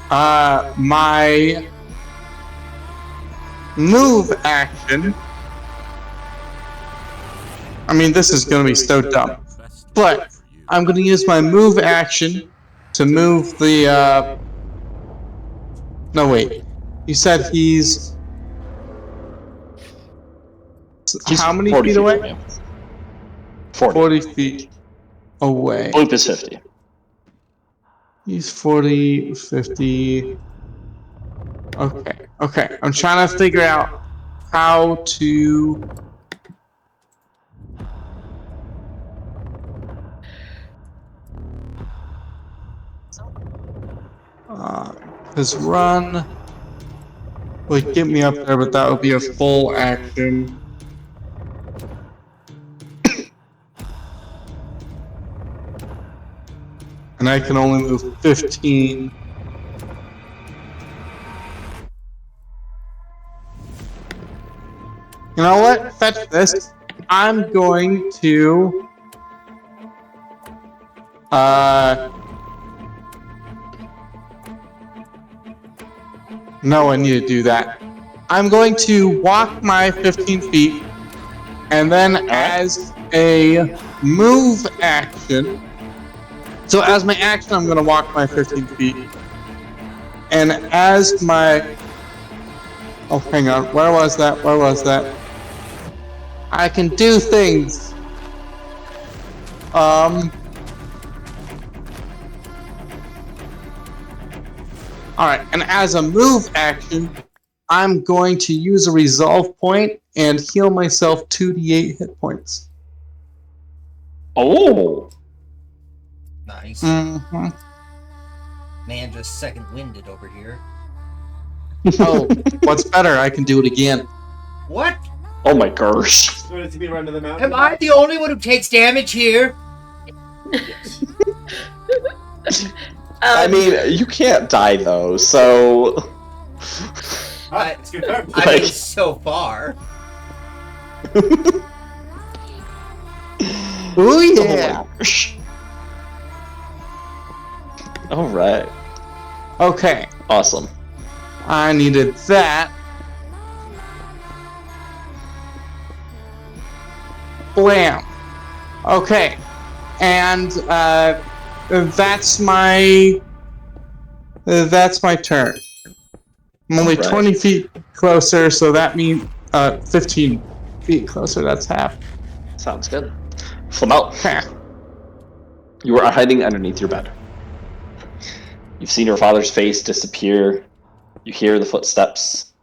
my move action. I mean, this is going to be so dumb. But I'm going to use my move action to move the, No, wait. You said he's how many 40 feet away? from you. 40. 40 feet away. Bloop is 50. He's 40, 50. Okay. I'm trying to figure out how to... his run would get me up there, but that would be a full action. And I can only move 15. You know what? Fetch this. I'm going to... No, I need to do that. I'm going to walk my 15 feet, and then as a move action... So as my action, I'm going to walk my 15 feet. And as my... Oh, hang on. Where was that? I can do things. Alright, and as a move action, I'm going to use a resolve point and heal myself 2d8 hit points. Oh! Nice. Mm-hmm. Man just second winded over here. Oh, what's better? I can do it again. What? Oh my gosh. So does he be running the mountain? Am I the only one who takes damage here? I mean, you can't die though, so... It's good. I mean, so far. Oh yeah! Alright. Okay, Awesome. I needed that. Blam. Okay, and that's my turn. I'm only Right. 20 feet closer, so that means 15 feet closer. That's half. Sounds good. Flamel, Okay. you are hiding underneath your bed. You've seen your father's face disappear. You hear the footsteps.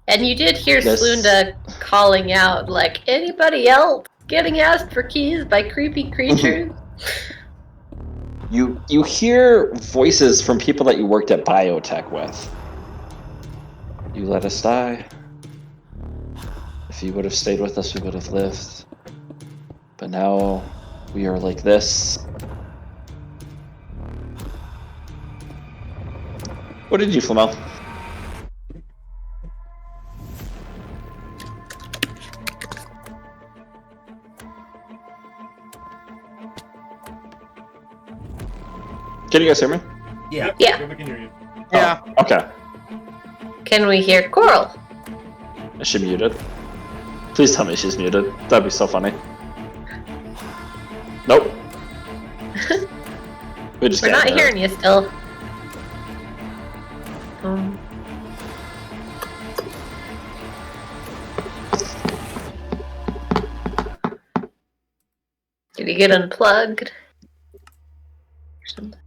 And you did hear Yes. Slunda calling out, like, anybody else getting asked for keys by creepy creatures? You hear voices from people that you worked at biotech with. You let us die. If you would have stayed with us, we would have lived. But now we are like this. What did you, Flamel? Can you guys hear me? Yeah. Yeah. We can hear you. Yeah. Oh, okay. Can we hear Coral? Is she muted? Please tell me she's muted. That'd be so funny. Nope. We just We're can't not hear her. hearing you still. Did he get unplugged? Or something?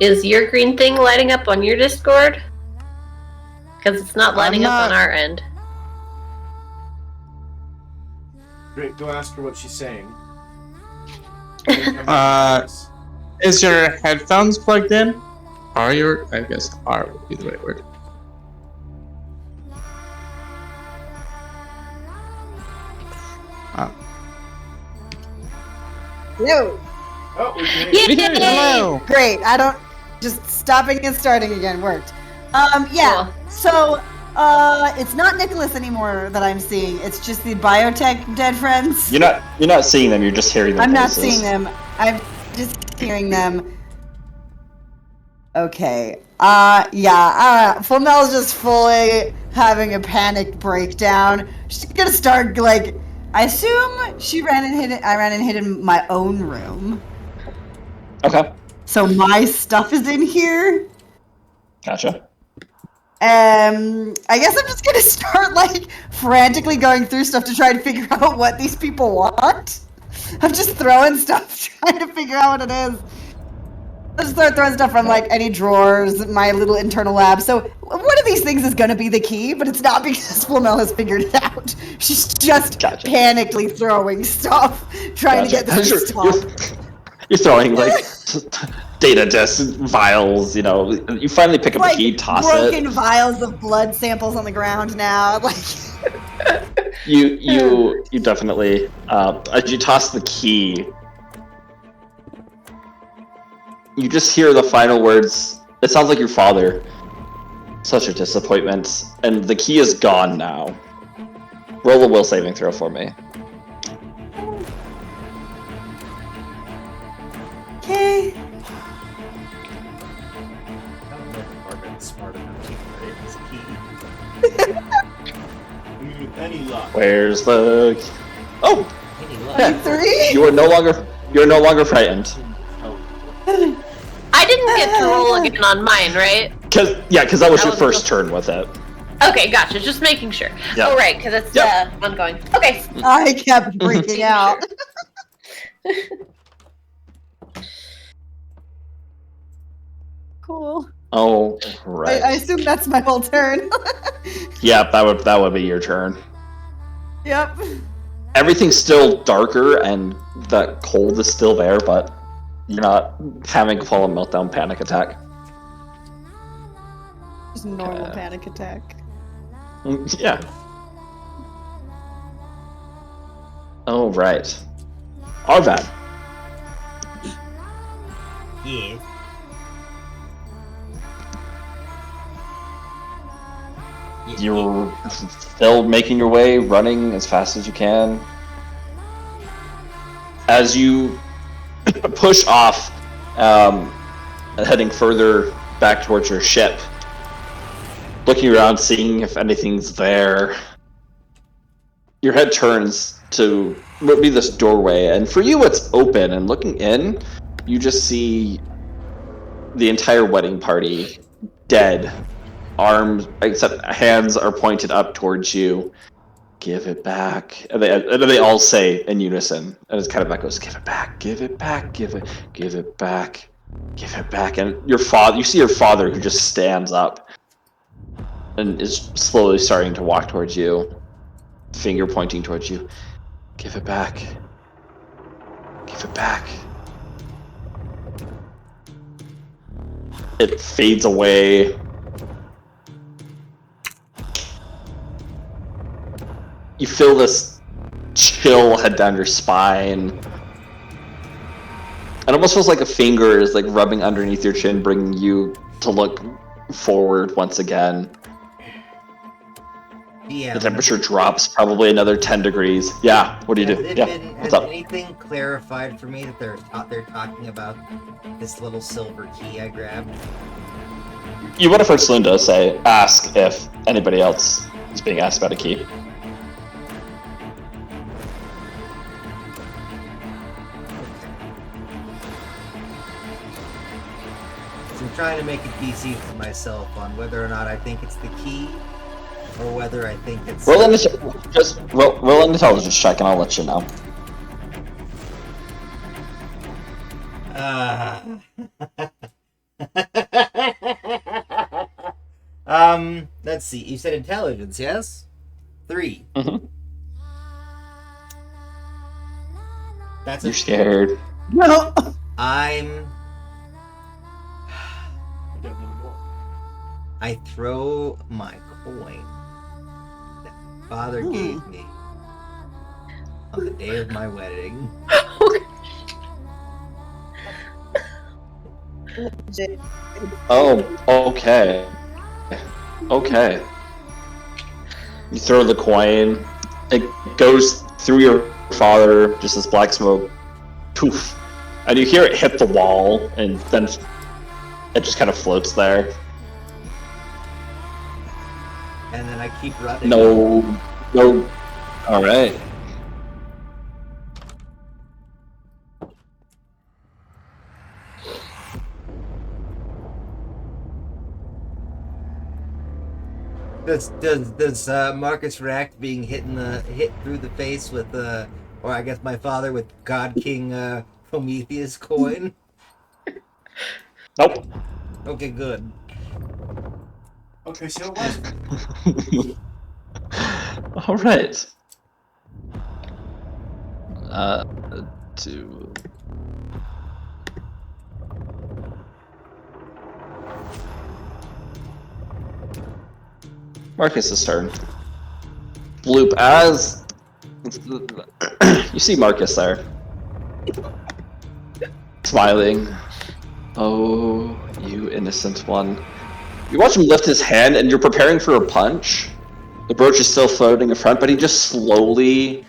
Is your green thing lighting up on your Discord? Because it's not lighting up on our end. Great, go ask her what she's saying. Is your headphones plugged in? Are your? I guess "are" would be the right word. Hello. Oh, we can Yay! Hello. Great. I don't. Just stopping and starting again worked. Yeah. So, it's not Nicholas anymore that I'm seeing. It's just the biotech dead friends. You're not seeing them. You're just hearing them. I'm not voices. seeing them. I'm just hearing them. Okay. Yeah. Flamel's just fully having a panic breakdown. She's gonna start like. I assume she ran and hid. I ran and hid in my own room. Okay. So my stuff is in here. Gotcha. I guess I'm just gonna start like frantically going through stuff to try and figure out what these people want. I'm just throwing stuff, trying to figure out what it is. I just start throwing stuff from like any drawers, my little internal lab. So one of these things is gonna be the key, but it's not because Flamel has figured it out. She's just Gotcha. panically throwing stuff, trying to get this to stop. You're throwing like data disks, vials. You know, you finally pick up Like the key, toss broken it. vials of blood samples on the ground now. Like You definitely as you toss the key, you just hear the final words. It sounds like your father. Such a disappointment, and the key is gone now. Roll a will saving throw for me. okay. I don't know if Marvin's smart enough to create this key. Any luck? Where's the? Oh, Any luck? yeah. 3? You are no longer frightened. I didn't get to roll again on mine, right? Cause that was That your was first the- turn with it. Okay, gotcha. Just making sure. Yeah. Oh, right, because it's Yep. ongoing. Okay. I kept freaking out. Cool. Oh, right. I assume that's my whole turn. Yeah, that would be your turn. Yep. Everything's still darker and that cold is still there, but you're not having a full meltdown panic attack. Just normal Okay. panic attack. Yeah. Oh, right. Arvad. Yeah. You're still making your way, running as fast as you can. As you push off, heading further back towards your ship, looking around, seeing if anything's there, your head turns to what would be this doorway, and for you it's open, and looking in, you just see the entire wedding party dead. Arms, except hands are pointed up towards you. Give it back. And they all say in unison. And it kind of echoes, give it back, give it back, give it back, give it back. And you see your father who just stands up and is slowly starting to walk towards you, finger pointing towards you. Give it back. Give it back. It fades away. You feel this chill head down your spine. It almost feels like a finger is like rubbing underneath your chin, bringing you to look forward once again. Yeah. The temperature drops probably another 10 degrees. Yeah, what do you do? Yeah, Has what's up? anything clarified for me that they're talking about this little silver key I grabbed? You would have heard Slinda ask if anybody else is being asked about a key. So I'm trying to make it easy for myself on whether or not I think it's the key, or whether I think it's. Roll an intelligence check, and I'll let you know. Let's see. You said intelligence, yes? 3. Mhm. That's You're scared. No. I throw my coin that father gave me on the day of my wedding. Oh, okay. Okay. You throw the coin. It goes through your father, just as black smoke. Poof. And you hear it hit the wall, and then it just kind of floats there. And then I keep running. No. Alright. Does Marcus react being hit through the face with or I guess my father with God King Prometheus coin? Nope. Okay, good. Okay, so it was. Alright. To... Marcus's turn. Bloop, as you see Marcus there, smiling. Oh, you innocent one. You watch him lift his hand, and you're preparing for a punch. The brooch is still floating in front, but he just slowly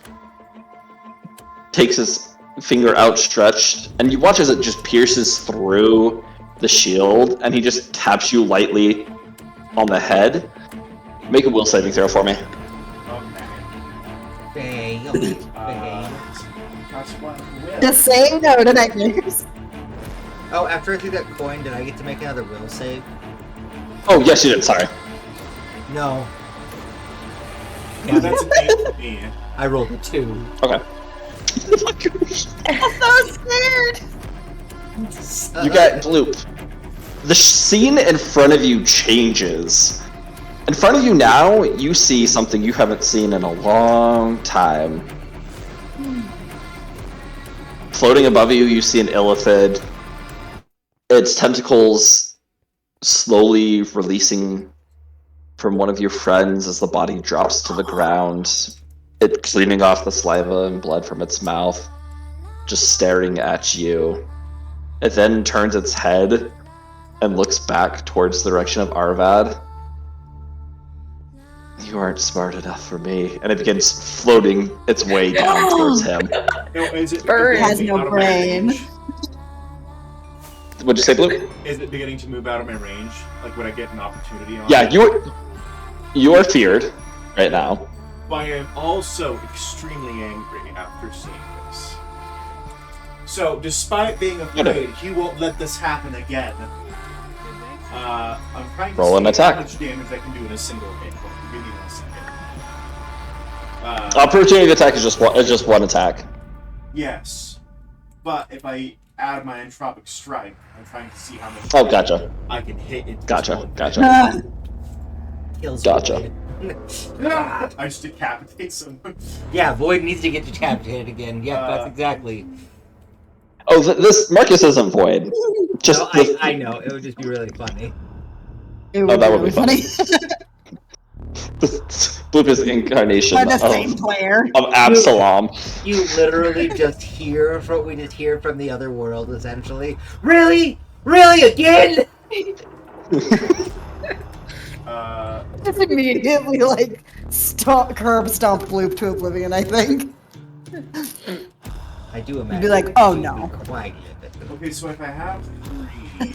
takes his finger outstretched, and you watch as it just pierces through the shield, and he just taps you lightly on the head. Make a will saving throw for me. Fail. Just say no to nightmares. Oh, after I threw that coin, did I get to make another will save? Oh, yes, you did. Sorry. No. Yeah, that's an 8 for me. I rolled a 2. Okay. I'm so scared. You got Bloop. The scene in front of you changes. In front of you now, you see something you haven't seen in a long time. Floating above you, you see an illithid. Its tentacles slowly releasing from one of your friends as the body drops to the ground. It cleaning off the saliva and blood from its mouth, just staring at you. It then turns its head and looks back towards the direction of Arvad. You aren't smart enough for me. And it begins floating its way down towards him. No, is it Bird has beginning to no move out of my brain. range? What'd you say, Blue? Is it beginning to move out of my range? Like, would I get an opportunity on Yeah, it? you are feared right now. But I am also extremely angry after seeing this. So, despite being afraid, he won't let this happen again. I'm trying to Roll see an attack. how much damage I can do in a single hit. Give me 1 second. Opportunity attack is just one attack. Yes. But if I add my entropic strike, I'm trying to see how much Oh, gotcha. I can hit into this Gotcha. bullet. Gotcha. Kills Gotcha. I just decapitate someone. Yeah, Void needs to get decapitated again. Yeah, that's exactly. Oh, this Marcus isn't void. Just No, the- I know. It would just be really funny. It would that be would be really Bloop is the incarnation By the same of player. Absalom. You literally just hear from we just hear from the other world essentially. Really? Really again? Just immediately like curb stomp Bloop to oblivion, I think. I do imagine. You'd be like, oh, you'd be no. quite livid. Okay, so if I have 3,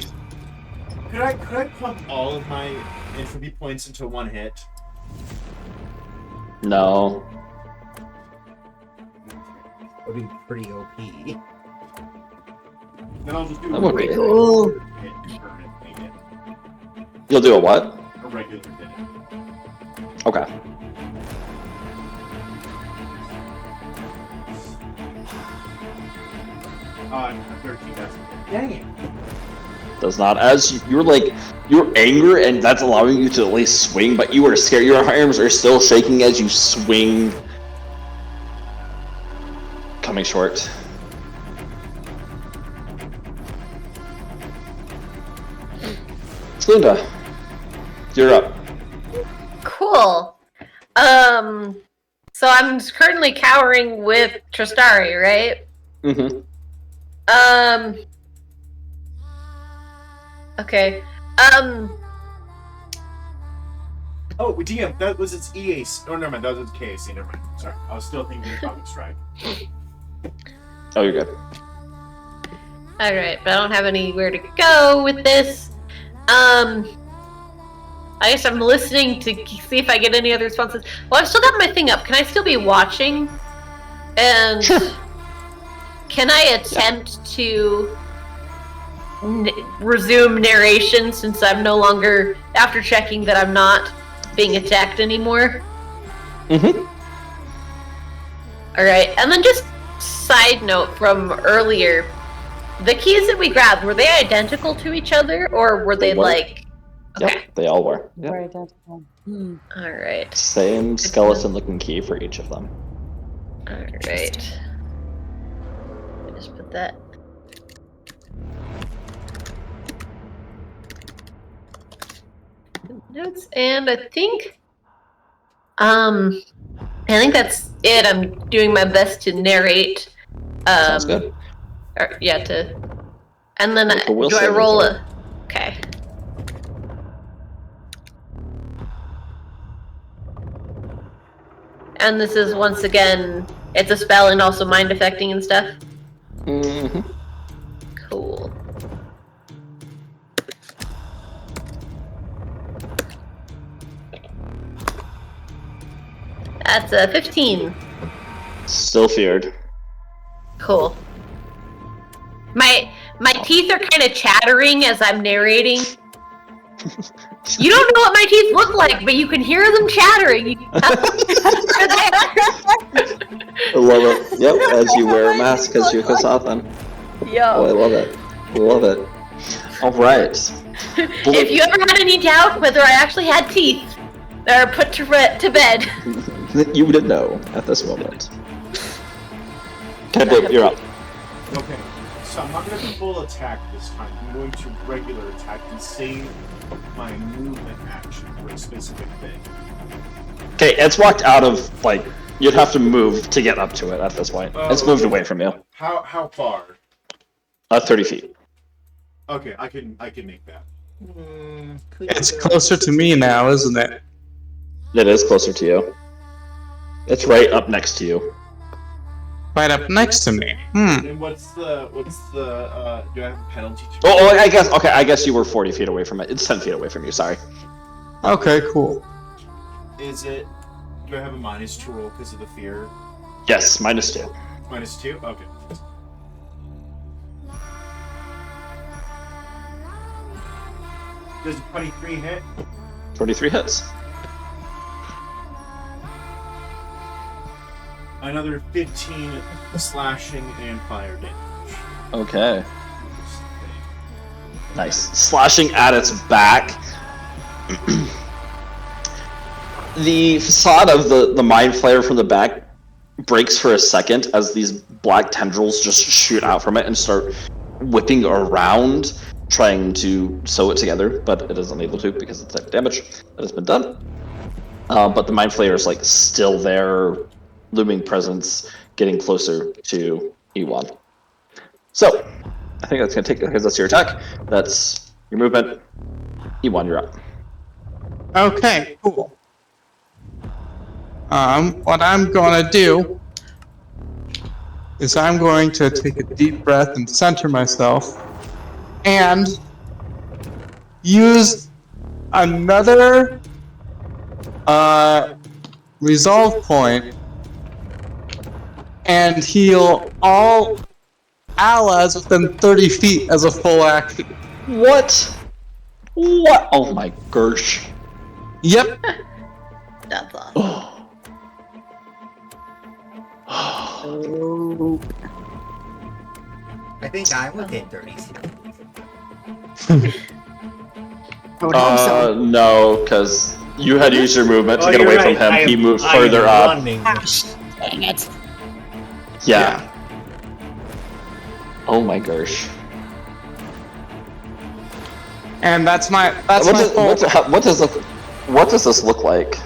could I pump all of my entropy points into one hit? No. That would be pretty OP. Then I'll just do That a would be. regular Cool. hit permanently hit. You'll do a what? A regular hit. Okay. A 13, that's dang it. Does not. As you're angry, and that's allowing you to at least swing, but you are scared. Your arms are still shaking as you swing. Coming short. Slinda, you're up. Cool. So I'm currently cowering with Tristari, right? Mm-hmm. Okay. Oh, DM, that was its EAC. Oh, never mind, that was its KAC. Never mind. Sorry, I was still thinking Atomic Strike. Oh, you're good. Alright, but I don't have anywhere to go with this. I guess I'm listening to see if I get any other responses. Well, I've still got my thing up. Can I still be watching? And can I attempt to resume narration since I'm no longer, after checking that I'm not being attacked anymore? Mm-hmm. Alright, and then just side note from earlier, the keys that we grabbed, were they identical to each other, or were they They were. like... Okay, Yep, they all were. Yep. We're identical. alright. Same skeleton-looking key for each of them. Alright. I just put that. Notes, and I think that's it. I'm doing my best to narrate. Sounds good. Yeah, and then Well, we'll do I save it roll for a? Okay. And this is once again, it's a spell and also mind affecting and stuff. Mm-hmm. Cool. That's a 15. Still feared. Cool. My teeth are kind of chattering as I'm narrating. You don't know what my teeth look like, but you can hear them chattering. I love it. Yep, as you wear a mask as Yuka Sathan. Oh, I love it. Love it. Alright. If you ever had any doubt whether I actually had teeth, they're put to bed. You would know at this moment. Okay, Blue, you're up. Okay, so I'm not going to full attack this time. I'm going to regular attack and save my movement action for a specific thing. Okay, it's walked out of, like, you'd have to move to get up to it at this point. It's moved away from you. How far? 30 feet. Okay, I can make that. It's closer to me now, isn't it? It is closer to you. It's right up next to you. Right up next to me. And what's the do I have a penalty to Oh, I guess you were 40 feet away from it. It's 10 feet away from you, sorry. Okay, cool. Is it, do I have a -2 roll because of the fear? Yes, -2. -2? Okay. Does 23 hit? 23 hits. Another 15 slashing and fire damage. Okay. Nice. Slashing at its back. The facade of the Mind Flayer from the back breaks for a second as these black tendrils just shoot out from it and start whipping around, trying to sew it together, but it is unable to because of the type of damage that has been done. But the Mind Flayer is like still there, looming presence, getting closer to Iwan. So, I think that's going to take, because that's your attack. That's your movement. Iwan, you're up. Okay, cool. What I'm gonna do is I'm going to take a deep breath and center myself and use another resolve point and heal all allies within 30 feet as a full action. What? What? Oh my gosh. Yep. That's awesome. I think I'm within 30. I would hope so. No, because you had used your movement to Oh, get you're away right. from him. He moved I am further up. running. Dang it. Yeah. Oh my gosh. And that's my full. What does this look like?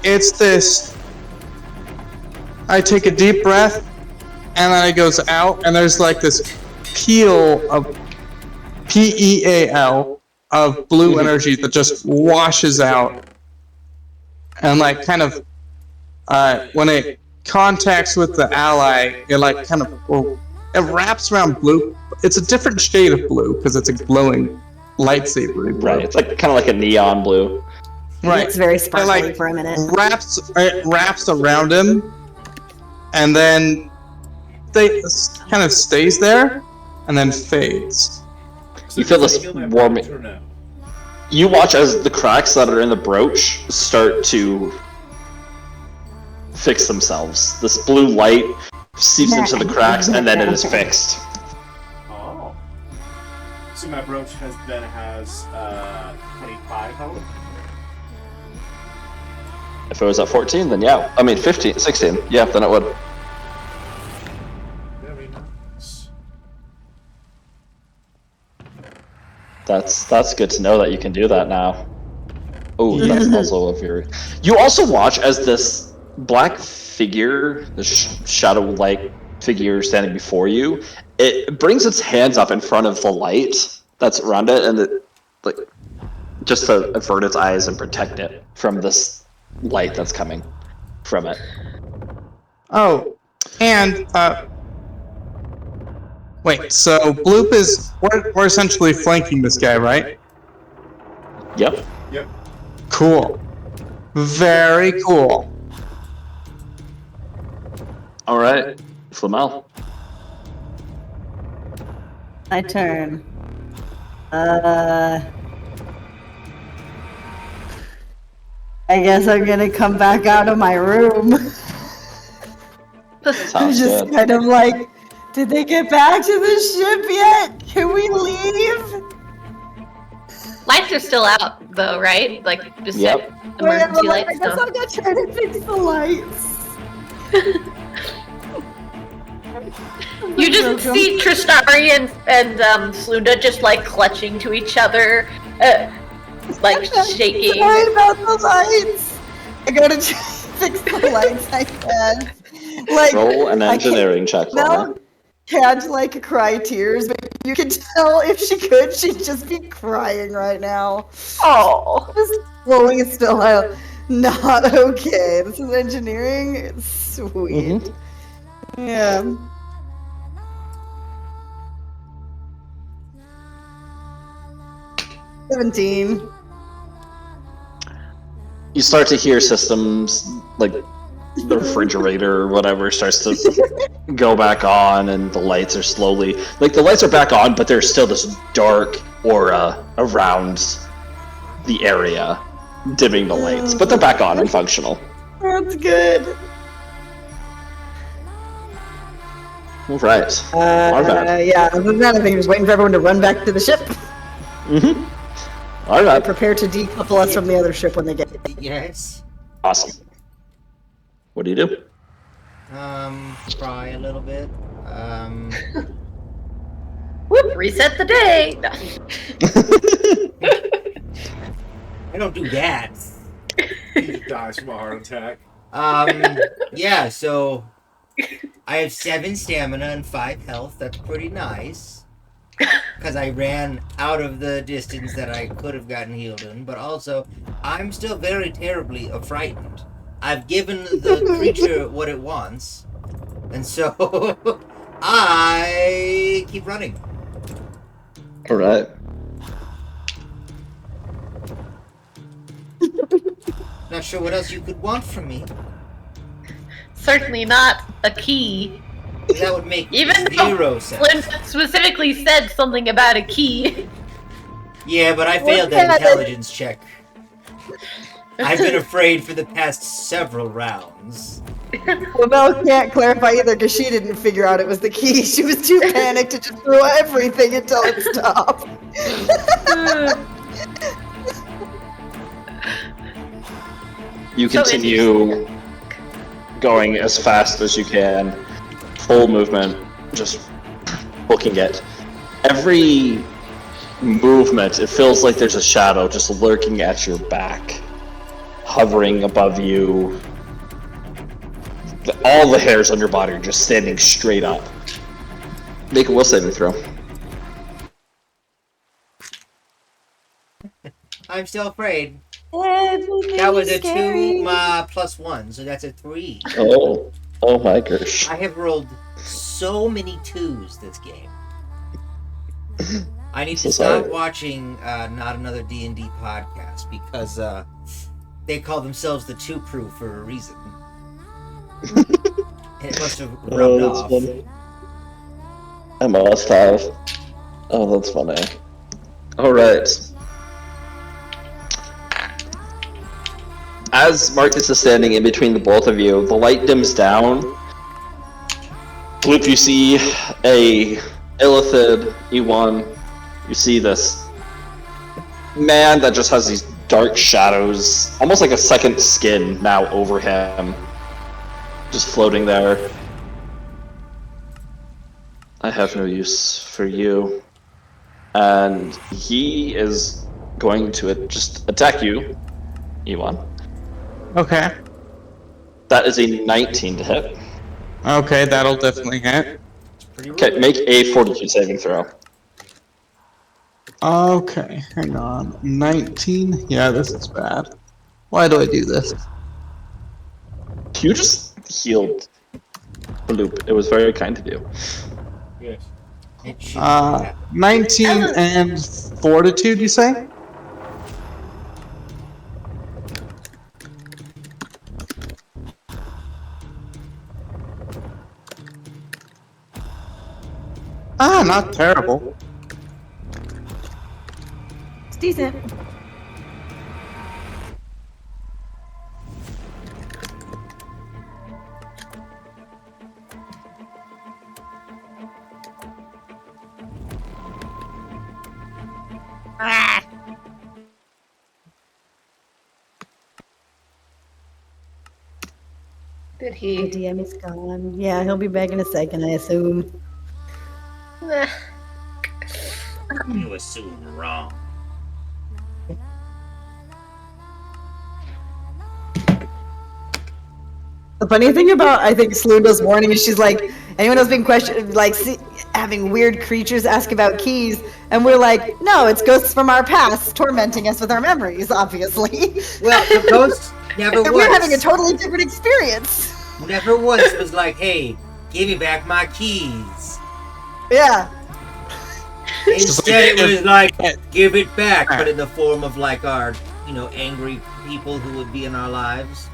It's this I take a deep breath, and then it goes out, and there's like this peel of PEAL of blue energy that just washes out, and like kind of when it contacts with the ally, it like kind of it wraps around blue. It's a different shade of blue because it's a glowing lightsaber blue. Right, it's like kind of like a neon blue. Right, It's very it sparkly like for a minute. wraps around him, and then they kind of stays there, and then fades. You feel this Feel my warming. brooch or no? You watch as the cracks that are in the brooch start to fix themselves. This blue light seeps into the cracks, and then it is fixed. Oh. So my brooch has 25 health. If it was at 14, then yeah. I mean 15, 16. Yeah, then it would. Very nice. That's good to know that you can do that now. Oh, that's also of your. You also watch as this black figure, the shadow-like figure standing before you, it brings its hands up in front of the light that's around it, and it, like, just to avert its eyes and protect it from this light that's coming from it. Oh, and wait. So Bloop is we're essentially flanking this guy, right? Yep. Yep. Cool. Very cool. All right, Flamel. My turn. I guess I'm gonna come back out of my room. I'm Sounds just good. kind of like, did they get back to the ship yet? Can we leave? Lights are still out, though, right? Like, just Yep. emergency I lights guess still. I'm gonna try to fix the lights. You just see Tristari and Slunda just like clutching to each other, like shaking. Sorry about the lights. I gotta try to fix the lights. I can. Like, Roll an I can't- engineering check for Mel me. can't like cry tears, but you can tell if she could, she'd just be crying right now. Oh, Just blowing it still out. Not okay. This is engineering. It's sweet. Yeah. $17. You start to hear systems like the refrigerator or whatever starts to go back on, and the lights are slowly the lights are back on, but there's still this dark aura around the area, dimming the lights, but they're back on and functional. That's good. All right. Arvad. Yeah, other than that, I think I'm just waiting for everyone to run back to the ship. All right. Prepare to decouple us from the other ship when they get it. Yes. Awesome. What do you do? Cry a little bit. whoop! Reset the day. No. I don't do that. He dies from a heart attack. Yeah, so I have 7 stamina and 5 health. That's pretty nice. Because I ran out of the distance that I could have gotten healed in, but also I'm still very terribly frightened. I've given the creature what it wants, and so I keep running. All right. Not sure what else you could want from me. Certainly not a key. That would make Even zero though sense. Flynn specifically said something about a key. Yeah, but I failed that intelligence check. I've been afraid for the past several rounds. Well, Mel can't clarify either because she didn't figure out it was the key. She was too panicked to just throw everything until it stopped. You So continue going as fast as you can, full movement, just looking at every movement. It feels like there's a shadow just lurking at your back, hovering above you. all the hairs on your body are just standing straight up. Make a will saving throw. I'm still afraid. Everything That was is a scary. 2 +1, so that's a 3. Oh my gosh. I have rolled so many 2s this game. I need So to stop sorry. watching Not Another D&D podcast because they call themselves the 2 Crew for a reason. It must have rubbed that's off. funny. I must have. Oh, that's funny. Alright. As Marcus is standing in between the both of you, the light dims down. Bloop, you see a Illithid E1. You see this man that just has these dark shadows, almost like a second skin now over him, just floating there. I have no use for you. And he is going to just attack you, E1. Okay. That is a 19 to hit. Okay, that'll definitely hit. Okay, make a fortitude saving throw. Okay, hang on. 19? Yeah, this is bad. Why do I do this? You just healed Bloop. It was very kind of you. Yes. It should happen. 19 and fortitude, you say? Ah, not terrible. It's decent. Ah. Did The he? DM is gone. Yeah, he'll be back in a second, I assume. You assume wrong. The funny thing about, I think, Slunda's warning is she's like, anyone else being questioned, like, having weird creatures ask about keys, and we're like, no, it's ghosts from our past tormenting us with our memories, obviously. Well, the ghost never And once. we're having a totally different experience. Never once was like, hey, give me back my keys. Yeah. Instead, it was like, eh, give it back, but in the form of like our, angry people who would be in our lives.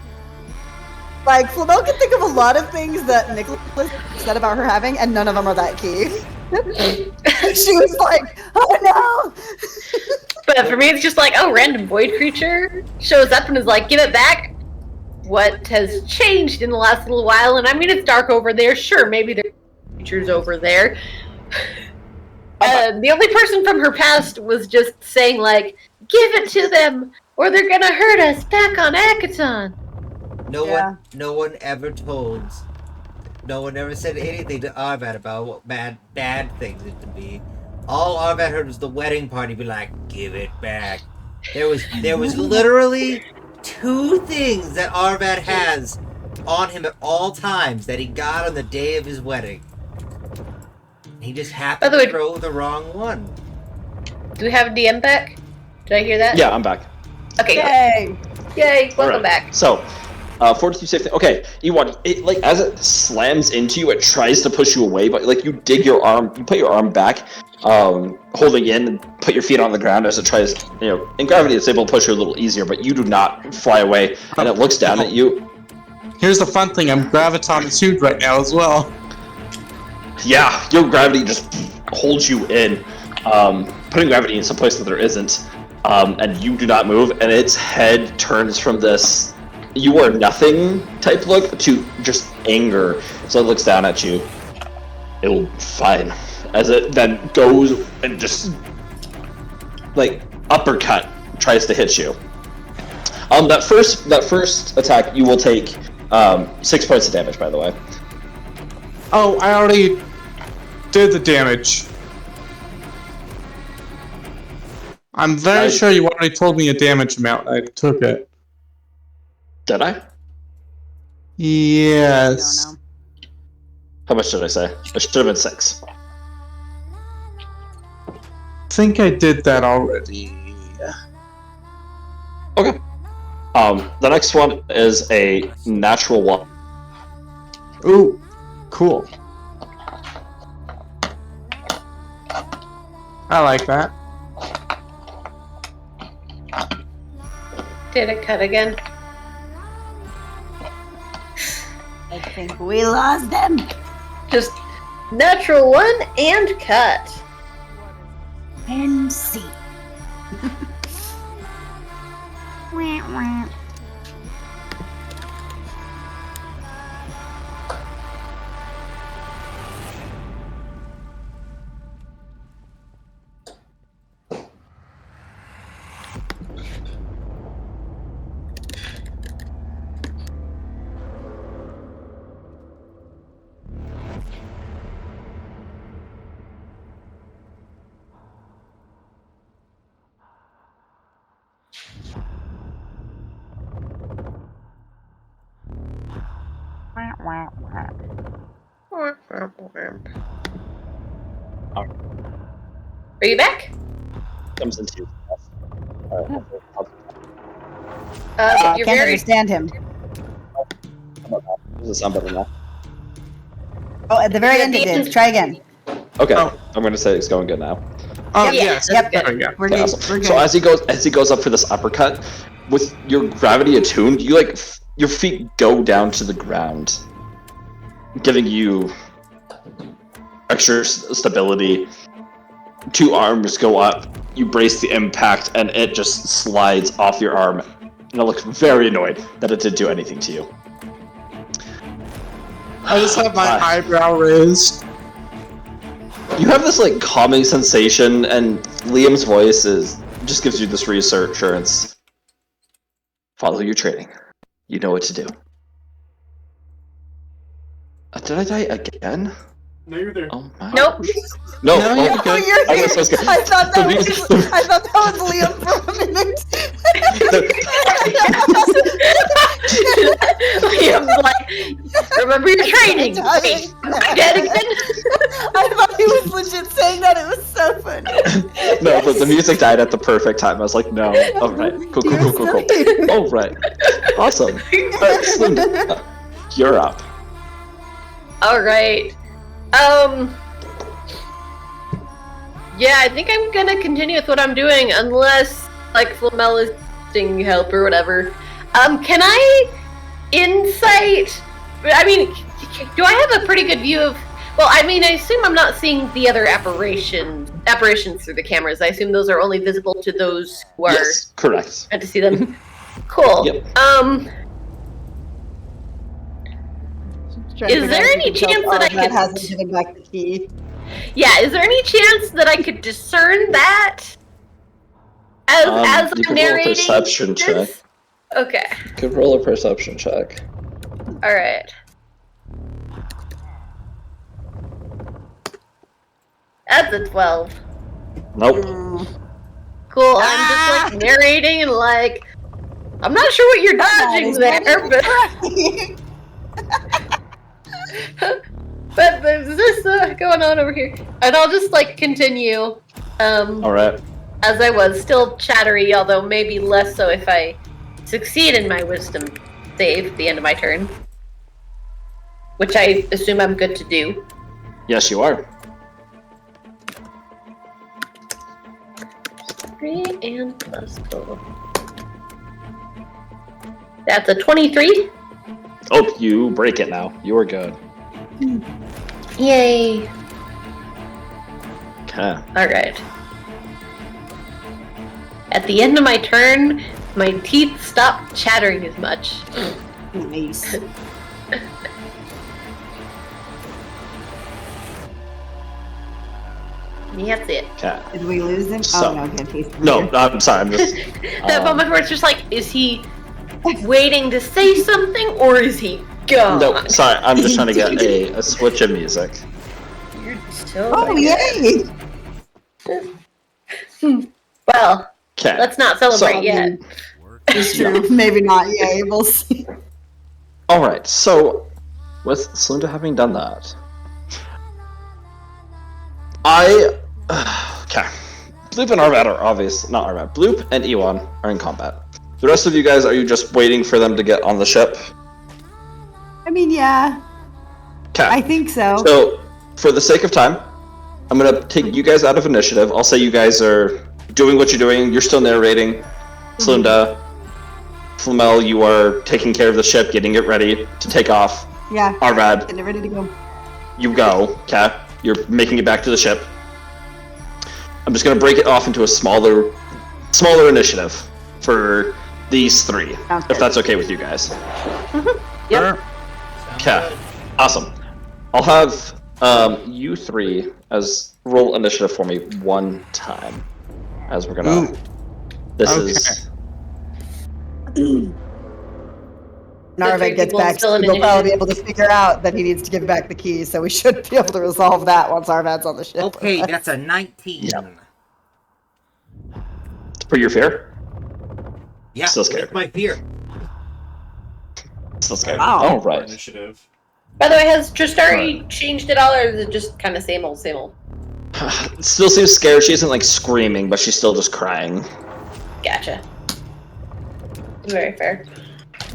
Like, Flamel can think of a lot of things that Nicholas said about her having, and none of them are that key. She was like, oh no! But for me, it's just like, oh, random void creature shows up and is like, give it back. What has changed in the last little while? And I mean, it's dark over there. Sure, maybe there's creatures over there. The only person from her past was just saying, like, give it to them, or they're gonna hurt us back on Akaton. No Yeah. one ever said anything to Arvad about what bad things it could be. All Arvad heard was the wedding party be like, give it back. There was literally 2 things that Arvad has on him at all times that he got on the day of his wedding. He just happened By the to way- throw the wrong one. Do we have a DM back? Did I hear that? Yeah, I'm back. Okay. Yay! Yay! Welcome Alright, back. So, fortitude safety. Okay, E1, it, like, as it slams into you, it tries to push you away, but, like, you put your arm back, holding in, and put your feet on the ground as it tries, in gravity it's able to push you a little easier, but you do not fly away, and it looks down at you. Here's the fun thing, I'm graviton attuned right now as well. Yeah, your gravity just holds you in, putting gravity in some place that there isn't, and you do not move, and its head turns from this you are nothing type look to just anger. So it looks down at you. It'll fine. As it then goes and just like uppercut tries to hit you. That first attack you will take 6 points of damage, by the way. Oh, I already did the damage. I'm very sure you already told me a damage amount. I took it. Did I? Yes. I don't know. How much did I say? It should have been 6. I think I did that already. Okay. The next one is a natural 1. Ooh, cool. I like that. Did it cut again? I think we lost them. Just natural 1 and cut. And see. Are you back? Comes into you. I You're can't very. understand him. Does it sound better now? Oh, at the very Yeah, end it the- did. Try again. Okay, Oh. I'm gonna say it's going good now. Oh, Yeah, yes. yep. There we go. We're Okay, good. awesome. We're good. So as he goes up for this uppercut, with your gravity attuned, you your feet go down to the ground, giving you extra stability. 2 arms go up. You brace the impact, and it just slides off your arm. And it looks very annoyed that it didn't do anything to you. I just have my Ah. eyebrow raised. You have this like calming sensation, and Liam's voice just gives you this reassurance. Follow your training. You know what to do. Did I die again? No, you're there. Oh my. Nope. No. No, oh, you're Oh, good. you're I here. guess I was good. I thought that The was music- I thought that was Liam for a minute. Liam's like, remember your training. Wait, dead again? I thought he was legit saying that. It was so funny. No, the music died at the perfect time. I was like, no. All right. Cool. All right. Awesome. All right, Slim, you're up. All right. Yeah, I think I'm gonna continue with what I'm doing, unless like Flamel is needing help or whatever. Can I insight? I mean, do I have a pretty good view of? Well, I mean, I assume I'm not seeing the other apparitions through the cameras. I assume those are only visible to those who are Yes, correct. meant to see them. Cool. Yep. Is there any chance that I could? hasn't given back the key? Yeah, is there any chance that I could discern that as You I'm could roll a narrating perception this? check. Okay. Could roll a perception check. All right. That's a 12. Nope. Cool. I'm just like narrating and like, I'm not sure what you're dodging is there, but there's this going on over here, and I'll just like continue. All right. As I was, still chattery, although maybe less so if I succeed in my wisdom save at the end of my turn. Which I assume I'm good to do. Yes, you are. 3 and plus 12. That's a 23. Oh, you break it now. You are good. Yay. Okay. Alright. At the end of my turn, my teeth stop chattering as much. Nice. That's it. Okay. Did we lose him? So- Oh no, good. He's No, here. I'm sorry. I'm just. That moment where it's just like, is he waiting to say something or is he gone? No, sorry. I'm just trying to get a switch of music. You're so Oh yay! Well, Okay. let's not celebrate So- yet. It's true. Maybe not. Yay. We'll see. Alright, so with Slunda having done that, okay. Bloop and Arvad are obvious, not Arvad. Bloop and Ewan are in combat. The rest of you guys, are you just waiting for them to get on the ship? I mean, yeah, Okay. I think so. So, for the sake of time, I'm gonna take you guys out of initiative. I'll say you guys are doing what you're doing. You're still narrating. Slunda, Flamel, you are taking care of the ship, getting it ready to take off. Yeah, Arvad, getting ready to go. you go. Okay, you're making it back to the ship. I'm just gonna break it off into a smaller initiative for these three, Sounds if good. that's okay with you guys. Yep. Okay, awesome. I'll have you three as roll initiative for me one time, as we're gonna. Ooh. This Okay. is Narvik gets people back, still in he'll probably be initiative? able to figure out that he needs to give back the keys, so we should be able to resolve that once Arvad's on the ship. Okay, that's a 19. for your fear. Yeah, Still scared. that's my fear. Still scared. Wow. All right. Initiative. By the way, has Tristari changed at all, or is it just kind of same old, same old? Still seems scared. She isn't like screaming, but she's still just crying. Gotcha. Very fair.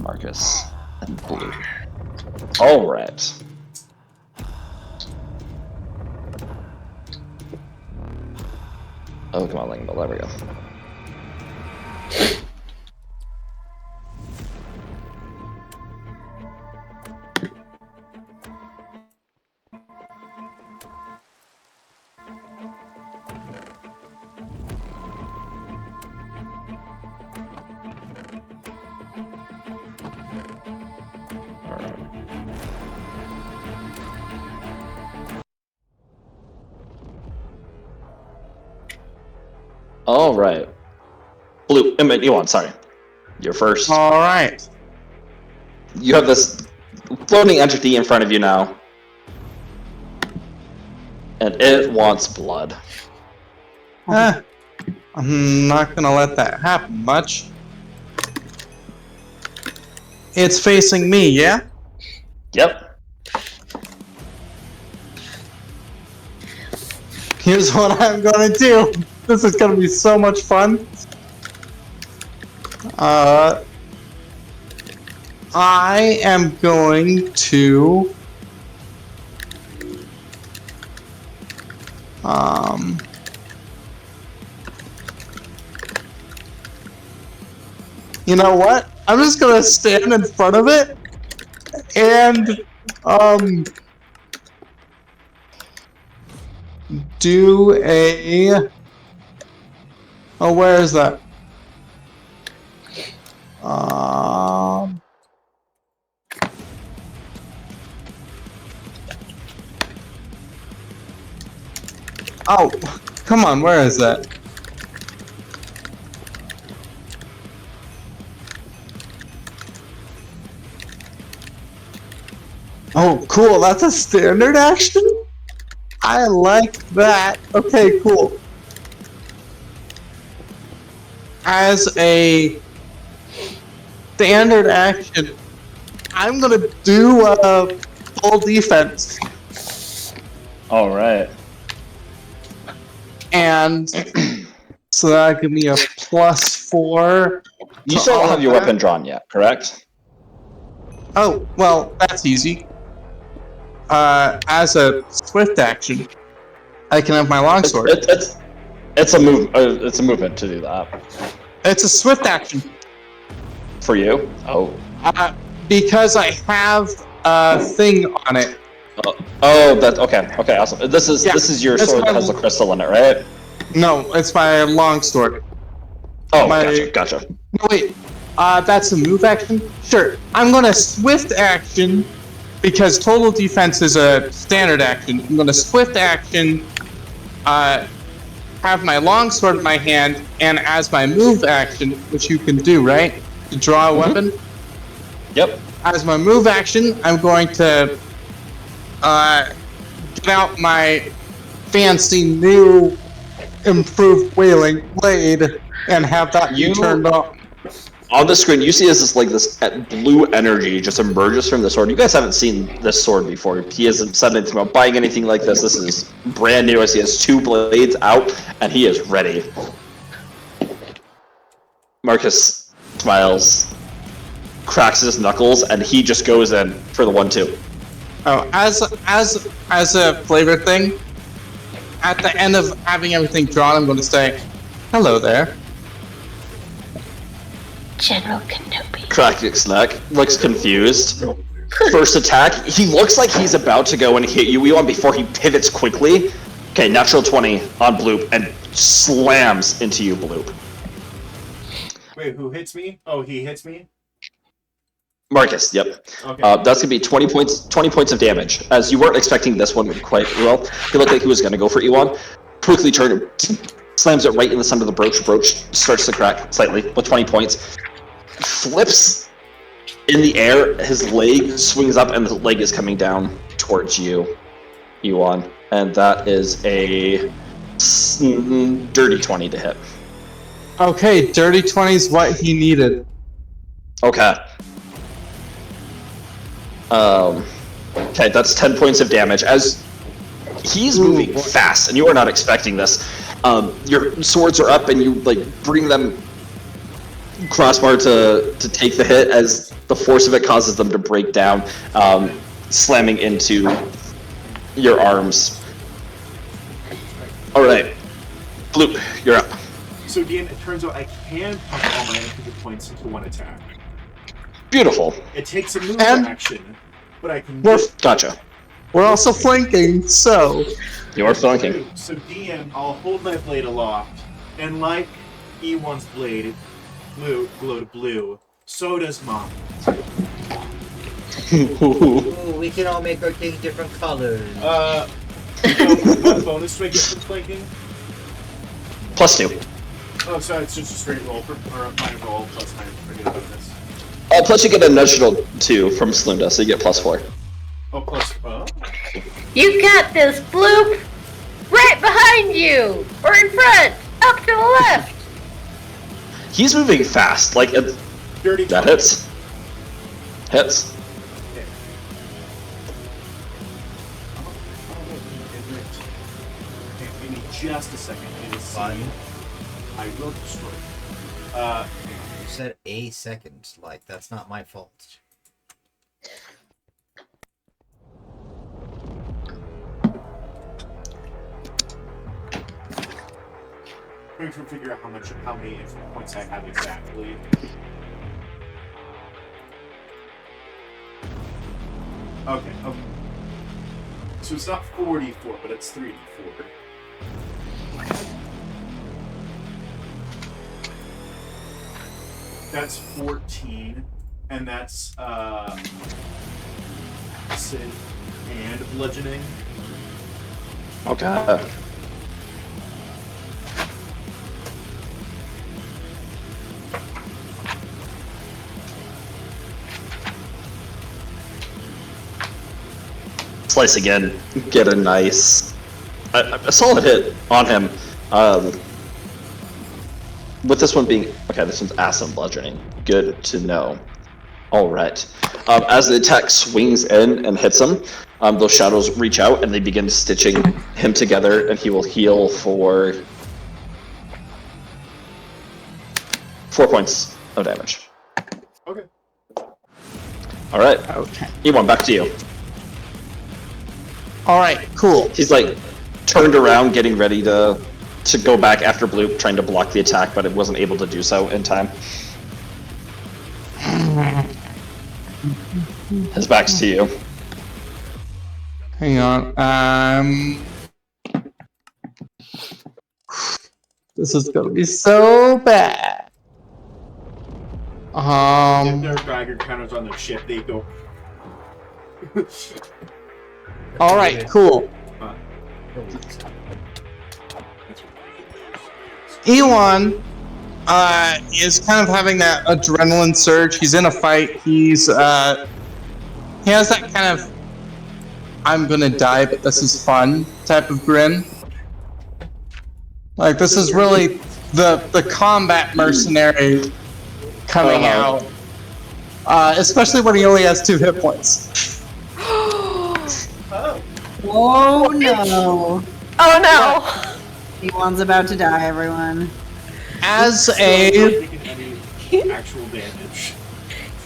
Marcus and Blue. All right. Oh, come on, Lingo. There we go. All right. Blue, I mean, Ewan, sorry. You're first. All right. You have this floating entity in front of you now. And it wants blood. I'm not gonna let that happen much. It's facing me, yeah? Yep. Here's what I'm gonna do. This is gonna be so much fun. I am going to you know what? I'm just gonna stand in front of it and do a where is that? Oh, come on, where is that? Oh, cool, that's a standard action? I like that. Okay, cool. As a standard action, I'm gonna do a full defense. All right. And so that'll give me a +4. You still don't have your weapon drawn yet, correct? Oh, well, that's easy. As a swift action, I can have my longsword. It's a move. It's a movement to do that It's a swift action. for you. Oh. Because I have a thing on it. Oh, that okay. Okay, awesome. This is your that's sword that my- has a crystal in it, right? No, it's my longsword. Oh, My- gotcha. No, wait. That's a move action? Sure. I'm gonna swift action because total defense is a standard action. I'm gonna swift action, have my longsword in my hand, and as my move action, which you can do, right? To draw a weapon. Yep. As my move action, I'm going to get out my fancy new improved whaling blade and have that be You- turned on. On the screen, you see as this blue energy just emerges from the sword. You guys haven't seen this sword before. He hasn't said anything about buying anything like this. This is brand new as he has 2 blades out, and he is ready. Marcus smiles, cracks his knuckles, and he just goes in for the 1-2. Oh, as a flavor thing, at the end of having everything drawn, I'm going to say, "Hello there." General Kenobi. Cracks neck, looks confused. First attack, he looks like he's about to go and hit you, Ewan, before he pivots quickly. Okay, natural 20 on Bloop, and slams into you, Bloop. Wait, who hits me? Oh, he hits me? Marcus, yep. Okay. That's gonna be 20 points of damage. As you weren't expecting this one quite well. He looked like he was gonna go for Ewan. Quickly turned, slams it right in the center of the brooch. Brooch starts to crack slightly with 20 points. Flips in the air, his leg swings up, and the leg is coming down towards you, Ewan. And that is a dirty 20 to hit. Okay, dirty 20 is what he needed. Okay. Okay, that's 10 points of damage. As he's moving fast, and you are not expecting this. Your swords are up, and you bring them crossbar to take the hit, as the force of it causes them to break down, slamming into your arms. All right, Bloop, you're up. So again, it turns out I can pump all my hit points into one attack. Beautiful. It takes a move And- action, but I can. Gotcha. We're also flanking, so You are flanking. So DM, I'll hold my blade aloft, and like E1's blade glowed blue, so does mine. Ooh, we can all make our cake different colors. What bonus do I get from flanking? +2. Oh, so it's just a straight roll or my roll plus my bonus. Plus you get an additional 2 from Slunda, so you get +4. Oh, plus. You got this, Bloop! Right behind you! Or in front! Up to the left! He's moving fast. Dirty. That hits. Hits. Give me just a second. It is fine. I will destroy. You said a second. That's not my fault. Trying to figure out how many points I have exactly. Okay. So it's not 4d4, but it's 3d4. That's 14, and that's acid and bludgeoning. Okay. Slice again. Get a nice, a solid hit on him. With this one being okay, this one's acid bludgeoning. Good to know. All right. As the attack swings in and hits him, those shadows reach out and they begin stitching him together, and he will heal for 4 points of damage. Okay. All right. okay. Ewan, back to you. All right, cool. He's turned around, getting ready to go back after Bloop, trying to block the attack, but it wasn't able to do so in time. His back's to you. Hang on. This is gonna be so bad. If their Geiger counters on their ship, they go. All right, cool. Elon is kind of having that adrenaline surge. He's in a fight. He has that kind of "I'm gonna die, but this is fun" type of grin. This is really the combat mercenary coming out. Especially when he only has 2 hit points. Oh. Oh no. Oh no! Ewan's about to die, everyone. As Still a not taking any actual damage.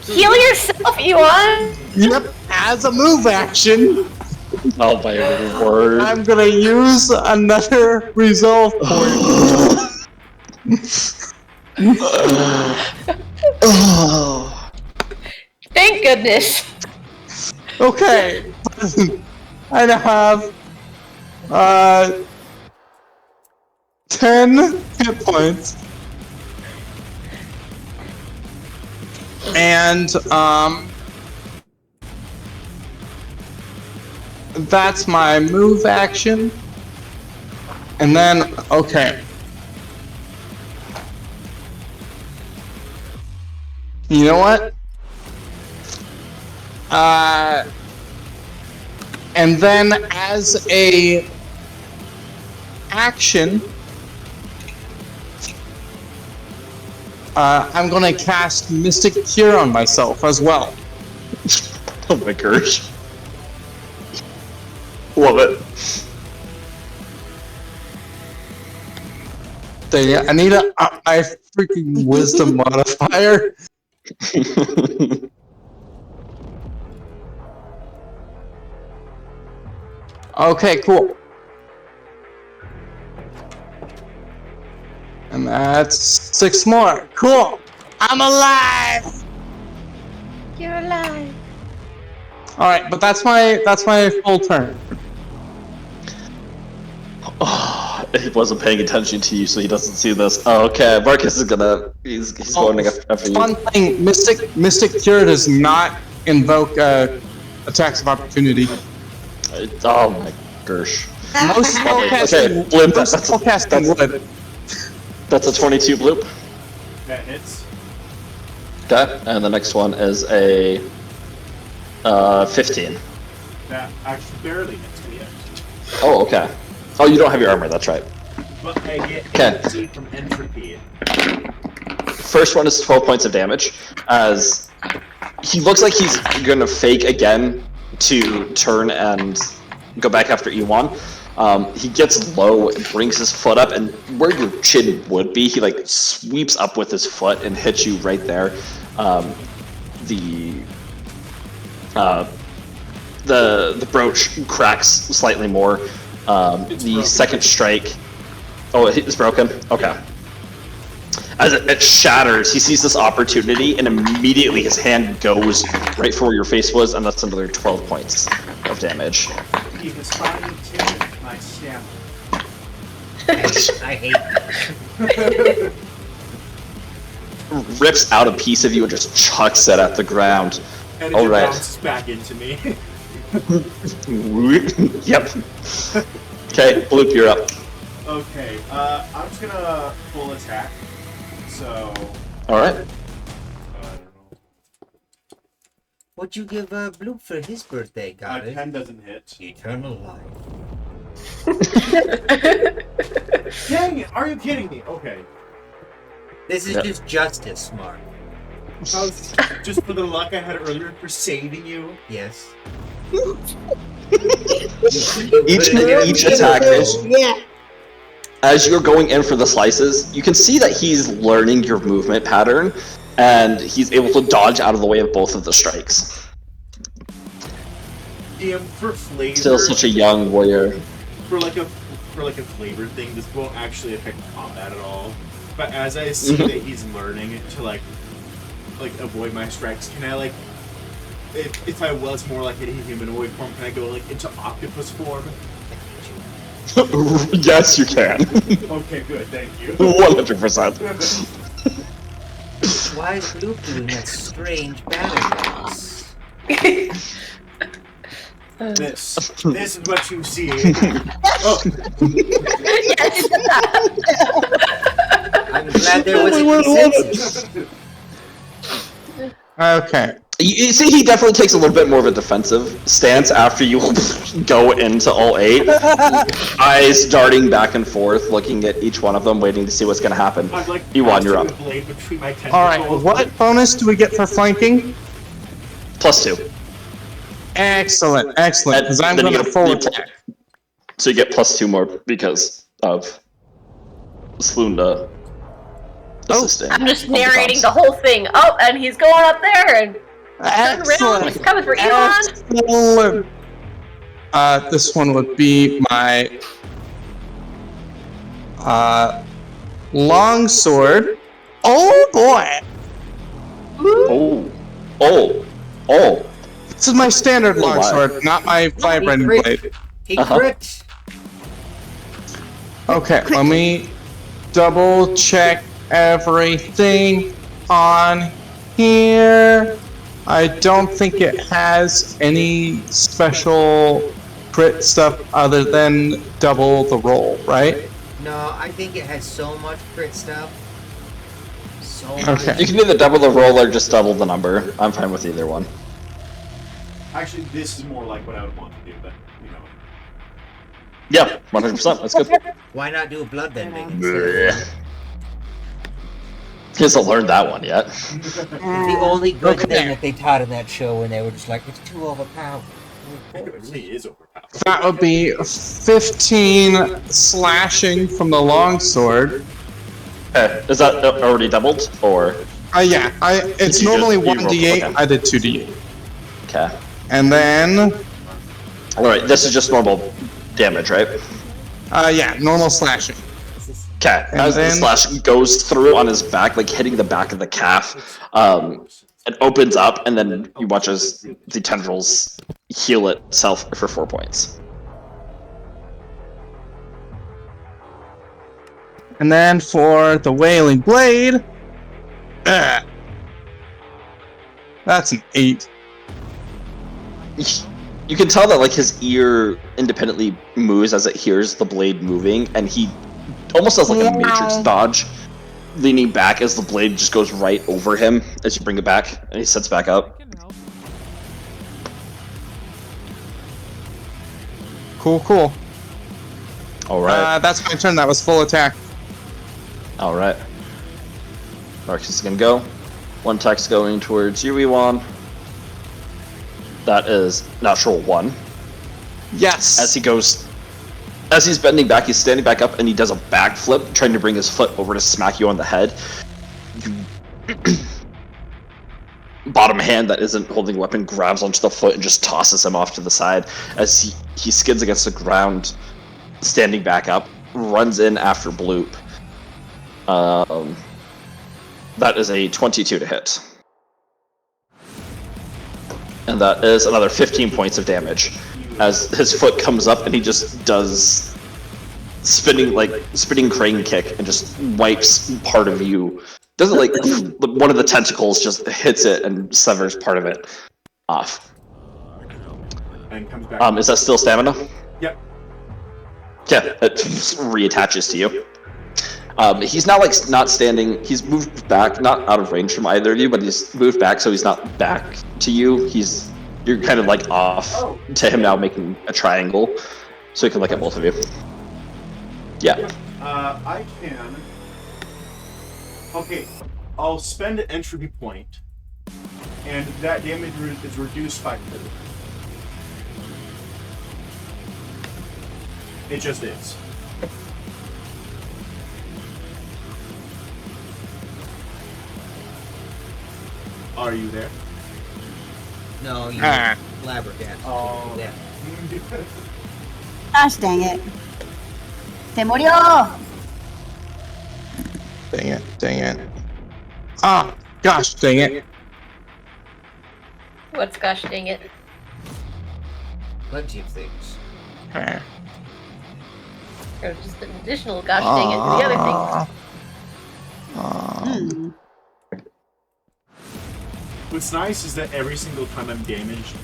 Heal yourself, Ewan! yep, as a move action, Oh my word. I'm gonna use another resolve point. Oh. Thank goodness. Okay. I now have 10 hit points. And that's my move action. And then okay. You know what? And then as a action, I'm gonna cast Mystic Cure on myself as well. Oh my gosh. Love it. Dang it, I need a my freaking wisdom modifier. Okay, cool. And that's 6 more. Cool. I'm alive. You're alive. All right, but that's my full turn. Oh, he wasn't paying attention to you, so he doesn't see this. Oh, okay, Marcus is gonna. He's going after you. Fun thing, Mystic Cure does not invoke attacks of opportunity. Oh my gosh. Most spellcasting, Bloop, most spellcasting would. That's a 22 bloop. That hits. Okay, and the next one is a 15. That actually barely hits me yet. Oh, okay. Oh, you don't have your armor, that's right. But I get Okay. 18 from entropy. First one is 12 points of damage, as he looks like he's gonna fake again to turn and go back after Ewan. He gets low and brings his foot up, and where your chin would be, he like sweeps up with his foot and hits you right there. The brooch cracks slightly more. The broken. second strike. Oh, it's broken? Okay. As it shatters, he sees this opportunity, and immediately his hand goes right for where your face was, and that's another 12 points of damage. He was finally taken my stamp. I hate that. Rips out a piece of you and just chucks it at the ground. And it All just right. bounces back into me. Yep. Okay, Bloop, you're up. Okay, I'm just gonna full attack. So, Alright. I don't know. What'd you give Bloop for his birthday, got it? 10 doesn't hit. Eternal life. Dang it! Are you kidding me? Okay. This is Yep. just justice, Mark. How's, just for the luck I had earlier for saving you. Yes. Each attack is... As you're going in for the slices, you can see that he's learning your movement pattern, and he's able to dodge out of the way of both of the strikes. DM for flavor. Still such a young warrior. For like a flavor thing, this won't actually affect combat at all. But as I see that he's learning to like avoid my strikes, can I like, if I was more like in humanoid form, can I go like into octopus form? Yes, you can. Okay, good, thank you. 100%. Why is Bloop doing that strange battle dance? This is what you see. Oh, I'm glad there was a consensus. Okay. You see, he definitely takes a little bit more of a defensive stance after you go into all 8. Eyes darting back and forth, looking at each one of them, waiting to see what's going to happen. I'm like E1, you're up. the blade between my tentacles. Alright, what bonus do we get for flanking? +2. Excellent, excellent. Because I'm Then you going to get a- full you- attack. So you get +2 more because of Slunda assisting. I'm just on the narrating comms. the whole thing. Oh, and he's going up there and turn around. He's Excellent. coming for Elon. Excellent. This one would be my longsword. Oh boy! Oh. This is my standard Oh, wow. longsword, not my vibrating crit. blade. He Uh-huh. crit. Okay, let me double check everything on here. I don't think it has any special crit stuff other than double the roll, right? No, I think it has so much crit stuff. So Okay. You much. can either double the roll or just double the number. I'm fine with either one. Actually, this is more like what I would want to do, but you know. Yeah, 100%. That's good. Why not do a bloodbending? Bleh. He hasn't learned that one yet. It's the only good Okay. thing that they taught in that show when they were just like, it's too overpowered. It really is overpowered. That would be 15 slashing from the longsword. Okay, is that already doubled or? Yeah, it's You normally just- you roll- 1d8. okay. I did 2d8. Okay. And then, All right, this is just normal damage, right? yeah, normal slashing. Okay. And As the then- slash goes through on his back, like hitting the back of the calf, it opens up, and then you watch as the tendrils heal itself for 4 points. And then for the Wailing Blade, that's an 8. You can tell that like his ear independently moves as it hears the blade moving, and he almost does like a matrix dodge, leaning back as the blade just goes right over him as you bring it back, and he sits back up. Cool, cool. All right, That's my turn. That was full attack. all right. Marcus is gonna go. One attack's going towards you, Ewan. That is natural 1. Yes. As he's bending back, he's standing back up, and he does a backflip, trying to bring his foot over to smack you on the head. Bottom hand that isn't holding a weapon grabs onto the foot and just tosses him off to the side as he skids against the ground, standing back up, runs in after Bloop. That is a 22 to hit. And that is another 15 points of damage as his foot comes up and he just does spinning crane kick and just wipes part of you. Doesn't like one of the tentacles just hits it and severs part of it off. And comes back. Is that still stamina? Yep. Yeah, it reattaches to you. He's now like not standing. He's moved back, not out of range from either of you, but he's moved back, so he's not back to you. You're kind of like off to him now, making a triangle, so he can look at both of you. Yeah. I can. Okay, I'll spend an entropy point, and that damage is reduced by 4. It just is. Are you there? No, you Ah. flabbergasted. Oh. Yeah. Gosh dang it. Se murió! Dang it, dang it. Ah, gosh, dang it. What's gosh dang it? Plenty of things. Ah. There's just an additional gosh dang it to the other things. Hmm. What's nice is that every single time I'm damaged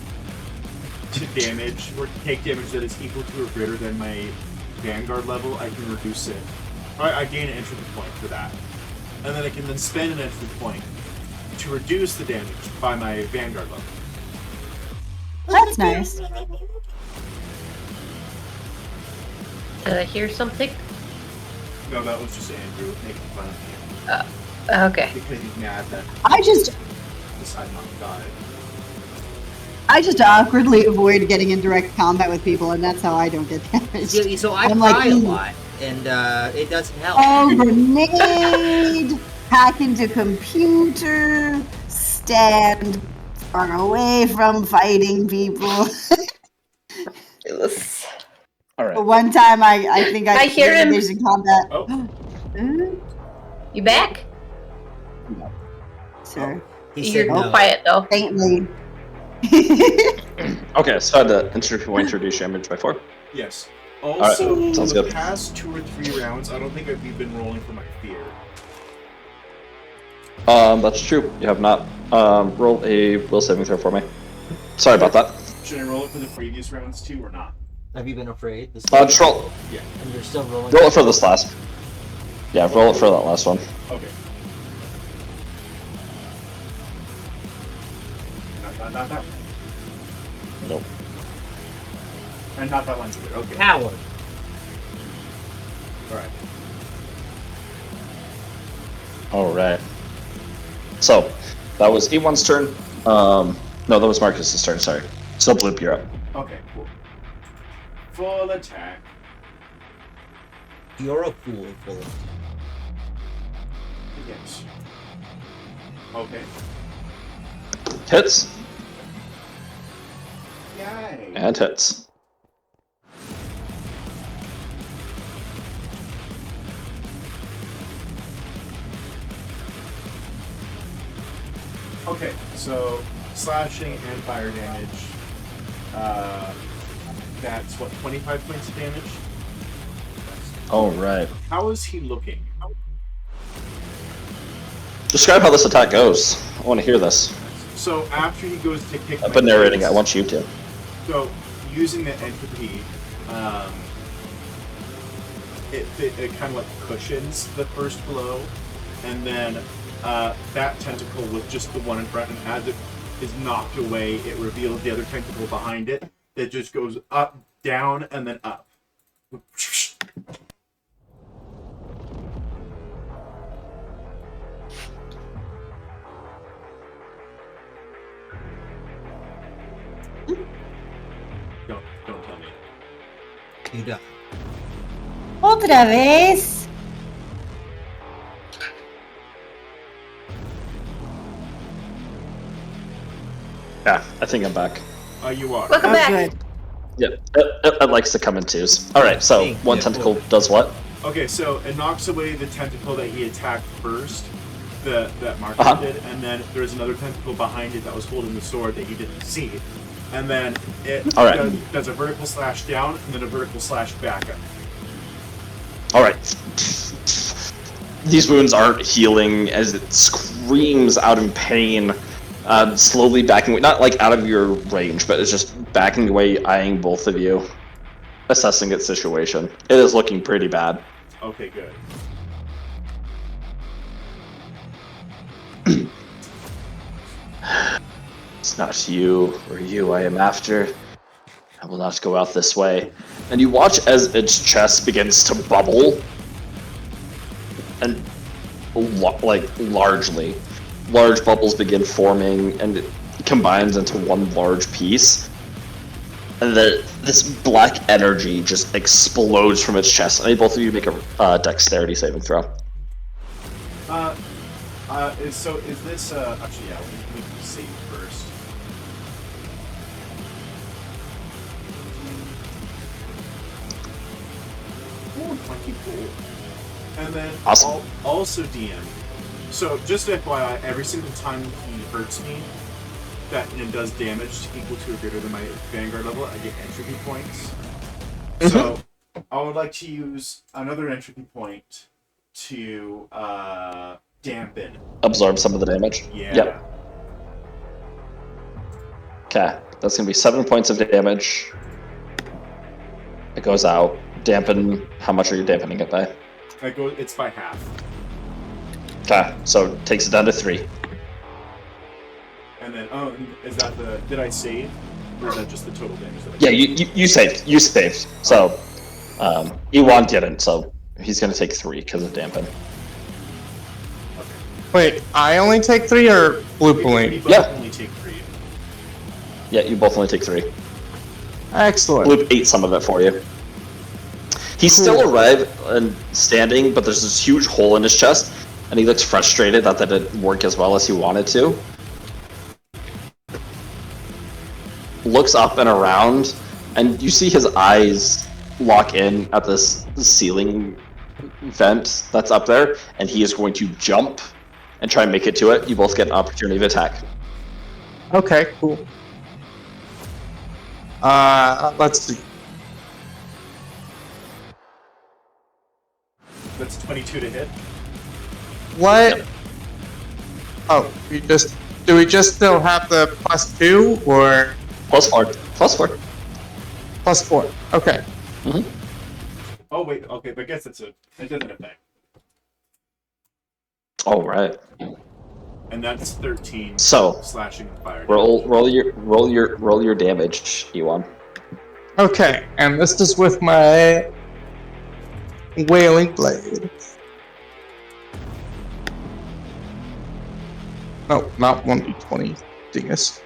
to damage or take damage that is equal to or greater than my Vanguard level, I can reduce it. I gain an entropy point for that. And then I can then spend an entropy point to reduce the damage by my Vanguard level. That's nice. Did I hear something? No, that was just Andrew making fun of me Okay. because he's mad that I just decided not to die. awkwardly avoid getting in direct combat with people, and that's how I don't get damaged. See, so I I'm cry like, a "Mm." lot, and it doesn't help. Oh, grenade! Hack into computer. Stand far away from fighting people. All right. One time, I think I I hear him. engaged in combat. Oh, You back? Sure. He You're said no. quiet though. Faintly. Okay, so I had to introduce damage by 4. yes. right, Also, sounds for the good. past 2 or 3 rounds, I don't think we've been rolling for my fear. That's true. You have not. Roll a will saving throw for me. Sorry about that. Should I roll it for the previous rounds too, or not? Have you been afraid? This Just roll. and you're still rolling. Roll it for this last. Yeah, roll it for that last one. Okay. Not that one. Nope. And not that one either. Okay. Coward. Alright. All right. So that was E1's turn. No, that was Marcus's turn. Sorry. So Bloop, you're up. Okay, cool. Full attack. You're a fool, full of. Yes. Okay. Hits Yay. and hits. Okay, so slashing and fire damage. That's what, 25 points of damage? All right. How is he looking? Describe how this attack goes. I want to hear this. So after he goes to kick I've my been narrating. I face- want you to. So using the entropy, it kind of like cushions the first blow, and then that tentacle with just the one in front, and as it is knocked away, it reveals the other tentacle behind it that just goes up, down, and then up. Don't tell me. You die. Otra vez. Yeah, I think I'm back. You are. Welcome Oh, back. good. Yep, it likes to come in twos. All right, so one Yeah, tentacle cool. does what? Okay, so it knocks away the tentacle that he attacked first, that Marcus Uh-huh. did, and then there's another tentacle behind it that was holding the sword that he didn't see. And then it All right. does a vertical slash down and then a vertical slash back up. All right. These wounds aren't healing as it screams out in pain, slowly backing away. Not like out of your range, but it's just backing away, eyeing both of you, assessing its situation. It is looking pretty bad. Okay, good. It's not you or you I am after. I will not go out this way. And you watch as its chest begins to bubble. And largely. Large bubbles begin forming and it combines into one large piece. And this black energy just explodes from its chest. I need both of you to make a dexterity saving throw. Is this, actually, yeah, we can save first. Ooh, 20 cool. And then Awesome. Also DM. So just FYI, every single time he hurts me, that and does damage equal to or greater than my Vanguard level, I get entropy points. So I would like to use another entropy point to dampen. Absorb some of the damage. Yeah. Yep. Okay, that's gonna be 7 points of damage. It goes out. Dampen. How much are you dampening it by? It's by half. Okay, so it takes it down to 3. And then, is that the? Did I save, or is that just the total damage? That I Yeah, you saved. You saved. So, Ewan didn't. So he's gonna take 3 because of dampen. Wait, I only take 3 or Bloop We only? both Yeah. only take 3. Yeah, you both only take 3. Excellent. Bloop ate some of it for you. He's still alive and standing, but there's this huge hole in his chest, and he looks frustrated that didn't work as well as he wanted to. Looks up and around, and you see his eyes lock in at this ceiling vent that's up there, and he is going to jump and try and make it to it. You both get an opportunity of attack. Okay, cool. Let's see. That's 22 to hit. What? Yep. Oh, do we just still have the +2 or +4. +4. +4? Okay. Oh wait, okay, but I guess it doesn't affect. All right. And that's 13 So slashing and fire. roll your damage, Ewan. Okay, and this is with my Wailing Blade. No, not 1d20, dingus.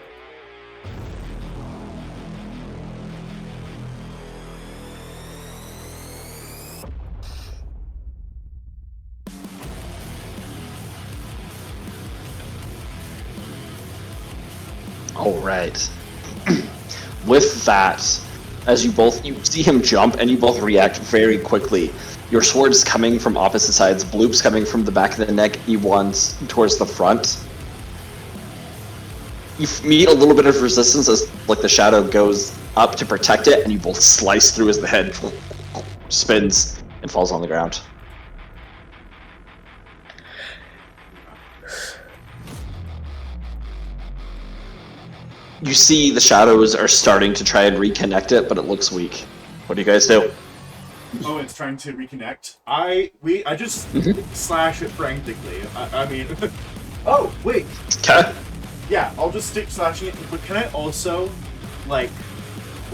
All right. With that, as you see him jump and you both react very quickly. Your sword's coming from opposite sides. Bloop's coming from the back of the neck. Ewan's towards the front. You meet a little bit of resistance as like the shadow goes up to protect it, and you both slice through as the head spins and falls on the ground. You see the shadows are starting to try and reconnect it, but it looks weak. What do you guys do? Oh, it's trying to reconnect. I just slash it frantically. I mean, oh wait, Okay. yeah, I'll just stick slashing it. But can I also, like,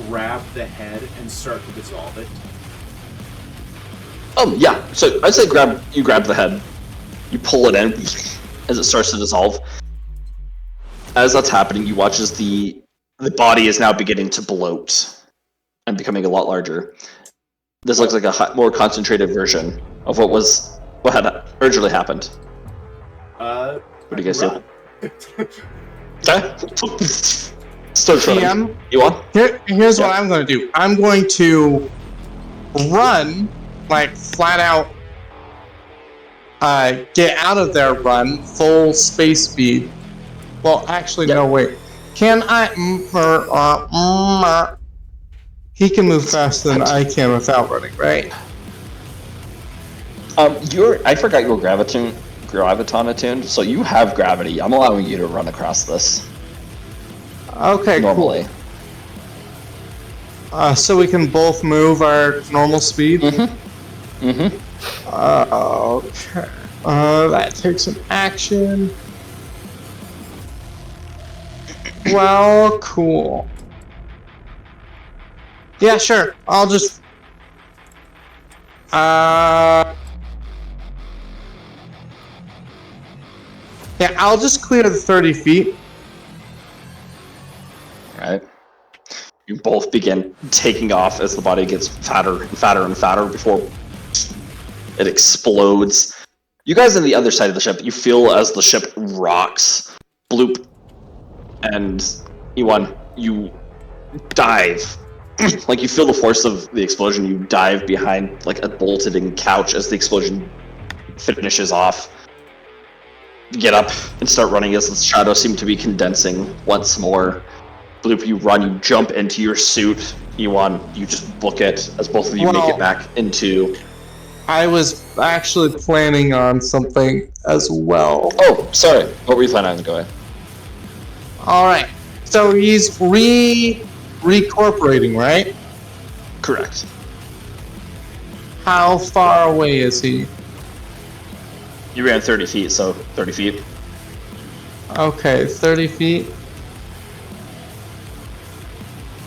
grab the head and start to dissolve it? Yeah. So I'd say you grab the head, you pull it in as it starts to dissolve. As that's happening, you watch as the body is now beginning to bloat and becoming a lot larger. This looks like a more concentrated version of what had originally happened. What do you guys do? Okay. Start running. PM, You want? here's what I'm going to do. I'm going to run, like, flat out, get out of there, run, full space speed. Well, actually, no, wait. Can I... He can move faster than I can without running, right? I forgot you were graviton attuned, so you have gravity. I'm allowing you to run across this. Okay, Normally. cool. So we can both move our normal speed? Mm-hmm. Mm-hmm. Okay. That takes some action. Well, cool. Yeah, sure. I'll just... Yeah, I'll just clear the 30 feet. Right. You both begin taking off as the body gets fatter and fatter and fatter before it explodes. You guys on the other side of the ship, you feel as the ship rocks. Bloop and Ewan, you dive. Like you feel the force of the explosion, you dive behind like a bolted-in couch as the explosion finishes off. You get up and start running as the shadows seem to be condensing once more. Bloop, you run, you jump into your suit. Ewan, you just book it as both of you make it back into... I was actually planning on something as well. Oh, sorry. What were you planning on going? Alright. So he's recorporating, right? Correct. How far away is he? You ran 30 feet, so 30 feet. Okay, 30 feet.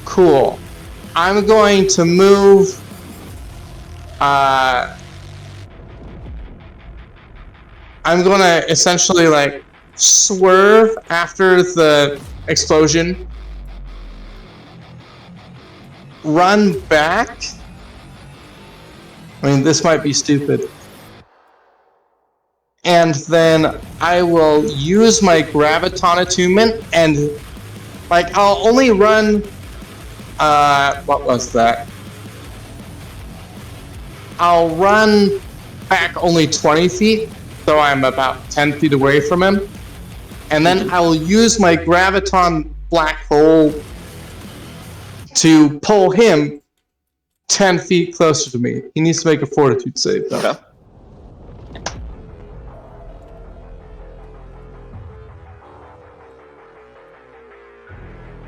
Cool. I'm going to move. I'm going to essentially like swerve after the explosion. Run back. I mean, this might be stupid. And then I will use my graviton attunement and like I'll only run what was that? I'll run back only 20 feet, so I'm about 10 feet away from him. And then I will use my graviton black hole to pull him 10 feet closer to me. He needs to make a fortitude save though. Okay.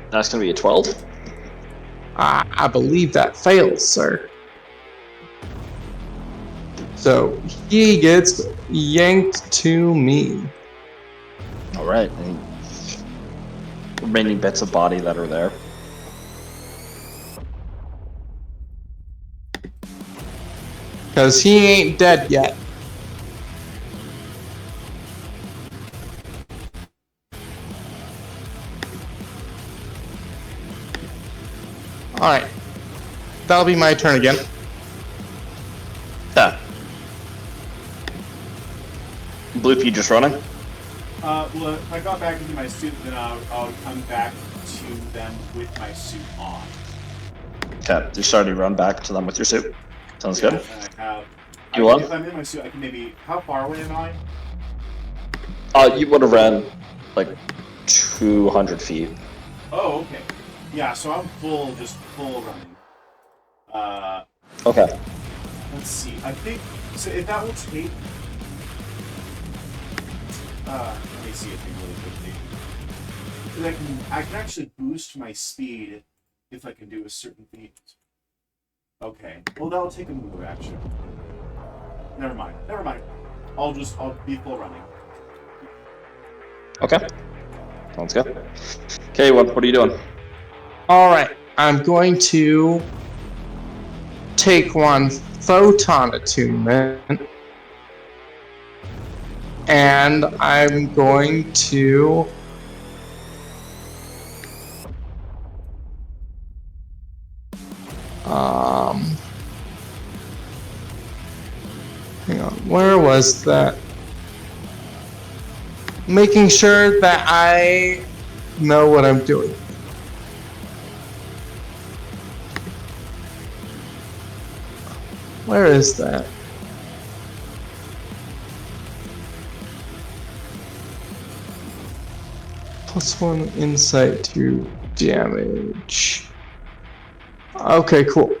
That's gonna be a 12. I believe that fails, sir. So he gets yanked to me. All right. Any remaining bits of body that are there. Because he ain't dead yet. Alright. That'll be my turn again. Yeah. Bloop, you just running? Well, if I got back into my suit, then I'll come back to them with my suit on. Okay, you started to run back to them with your suit. Sounds good. And I have. You want? If I'm in my suit, I can maybe. How far away am I? You would have ran like 200 feet. Oh, okay. Yeah, so I'm full running. Okay. Let's see. I think so. If that will take. Let me see if really quickly. Because I can actually boost my speed if I can do a certain feat. Okay. Well, that'll take a move action. Never mind. I'll be full running. Okay. Sounds good. Okay, what are you doing? Alright. I'm going to take one photon attunement. And I'm going to hang on, where was that? Making sure that I know what I'm doing. Where is that? +1 insight to damage. Okay, cool.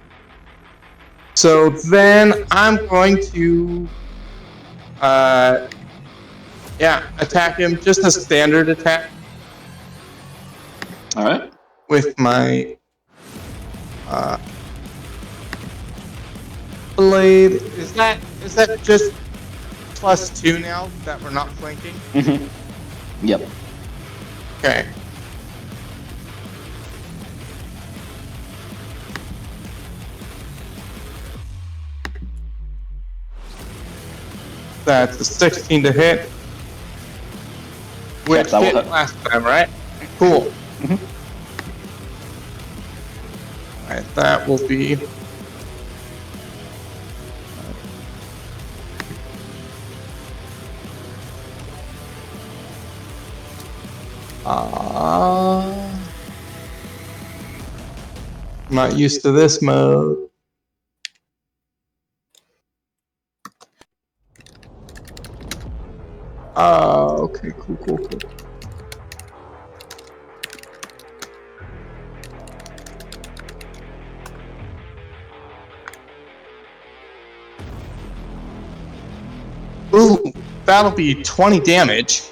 So then I'm going to attack him, just a standard attack. Alright. With my blade. Is that just +2 now that we're not flanking? Mm-hmm. Yep. Okay. That's a 16 to hit. Which that will hit hit. last time, right? Cool. Mhm. Alright, that will be... I'm not used to this mode. Oh, okay, cool. Ooh, that'll be 20 damage.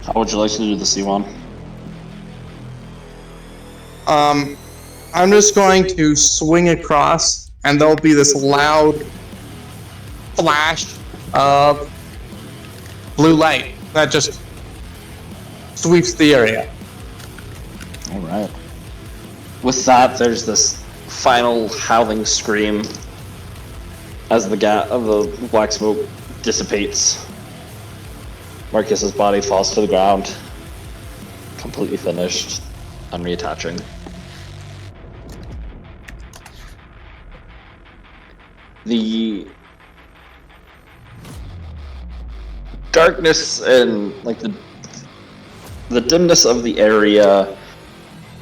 How would you like to do the C1? I'm just going to swing across, and there'll be this loud flash of blue light that just sweeps the area. All right. With that, there's this final howling scream as the the black smoke dissipates. Marcus's body falls to the ground, completely finished, unreattaching. The darkness and like the dimness of the area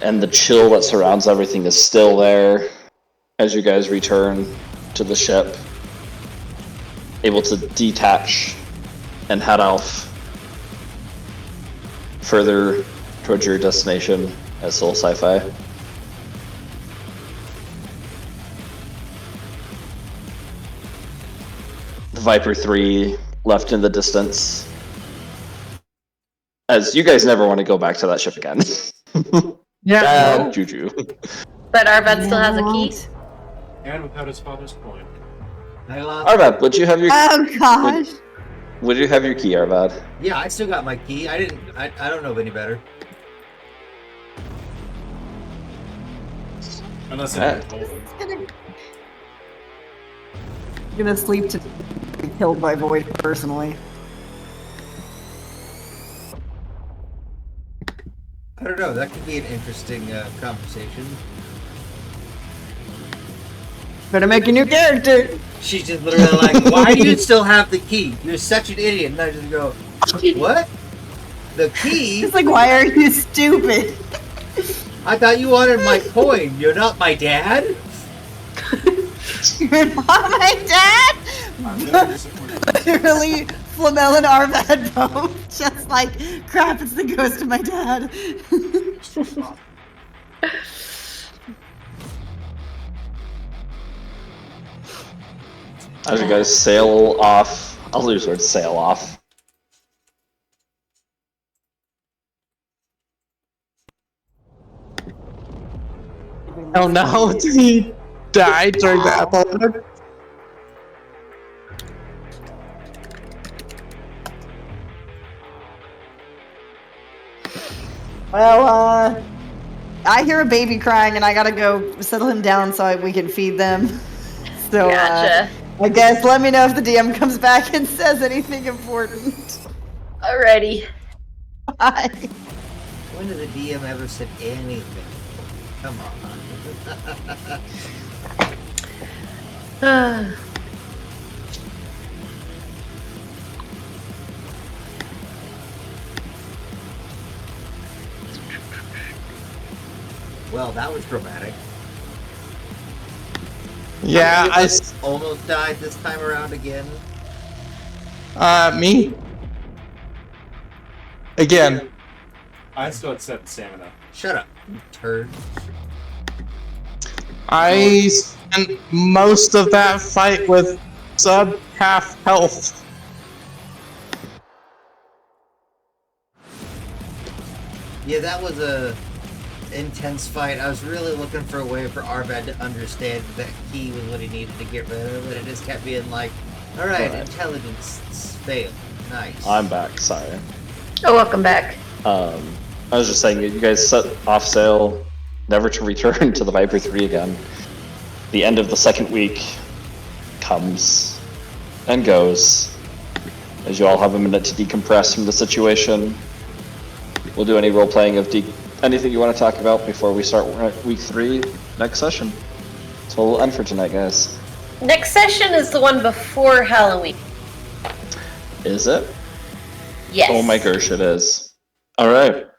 and the chill that surrounds everything is still there as you guys return to the ship, able to detach and head off further towards your destination at Soul Sci-Fi. The Viper 3 left in the distance, as you guys never want to go back to that ship again. Yeah. Bad juju. But Arvad still has a key. And without his father's coin. I lost. Arvad, would you have your Oh gosh. would you have your key, Arvad? Yeah, I still got my key. I don't know of any better. Unless Alright. I told him. Gonna sleep to be killed by Void personally. I don't know. That could be an interesting conversation. Better make a new character. She's just literally like, "Why do you still have the key? You're such an idiot." And I just go, "What? The key? It's like, why are you stupid? I thought you wanted my coin. You're not my dad." You're not my dad. I'm very disappointed. Literally, Flamel and Arvad both just like, crap, it's the ghost of my dad. As you guys sail off, I'll use the word sail off. Oh no, did he die during the epilogue? Well, I hear a baby crying and I gotta go settle him down so we can feed them. So, Gotcha. I guess let me know if the DM comes back and says anything important. Alrighty. Bye. When did the DM ever said anything? Come on. Well, that was dramatic. Yeah, How many of I. us almost died this time around again. Me. Again. I still had 7 stamina. Shut up, you turd. I spent most of that fight with sub half health. Yeah, that was a intense fight. I was really looking for a way for Arvad to understand that key was what he needed to get rid of, but it just kept being like, alright, intelligence failed. Nice. I'm back, sorry. Oh, welcome back. I was just saying, you guys set off sail, never to return to the Viper 3 again. The end of the second week comes and goes, as you all have a minute to decompress from the situation. We'll do any role-playing of anything you want to talk about before we start week 3 next session. So we'll end for tonight, guys. Next session is the one before Halloween. Is it? Yes. Oh my gosh, it is. Alright.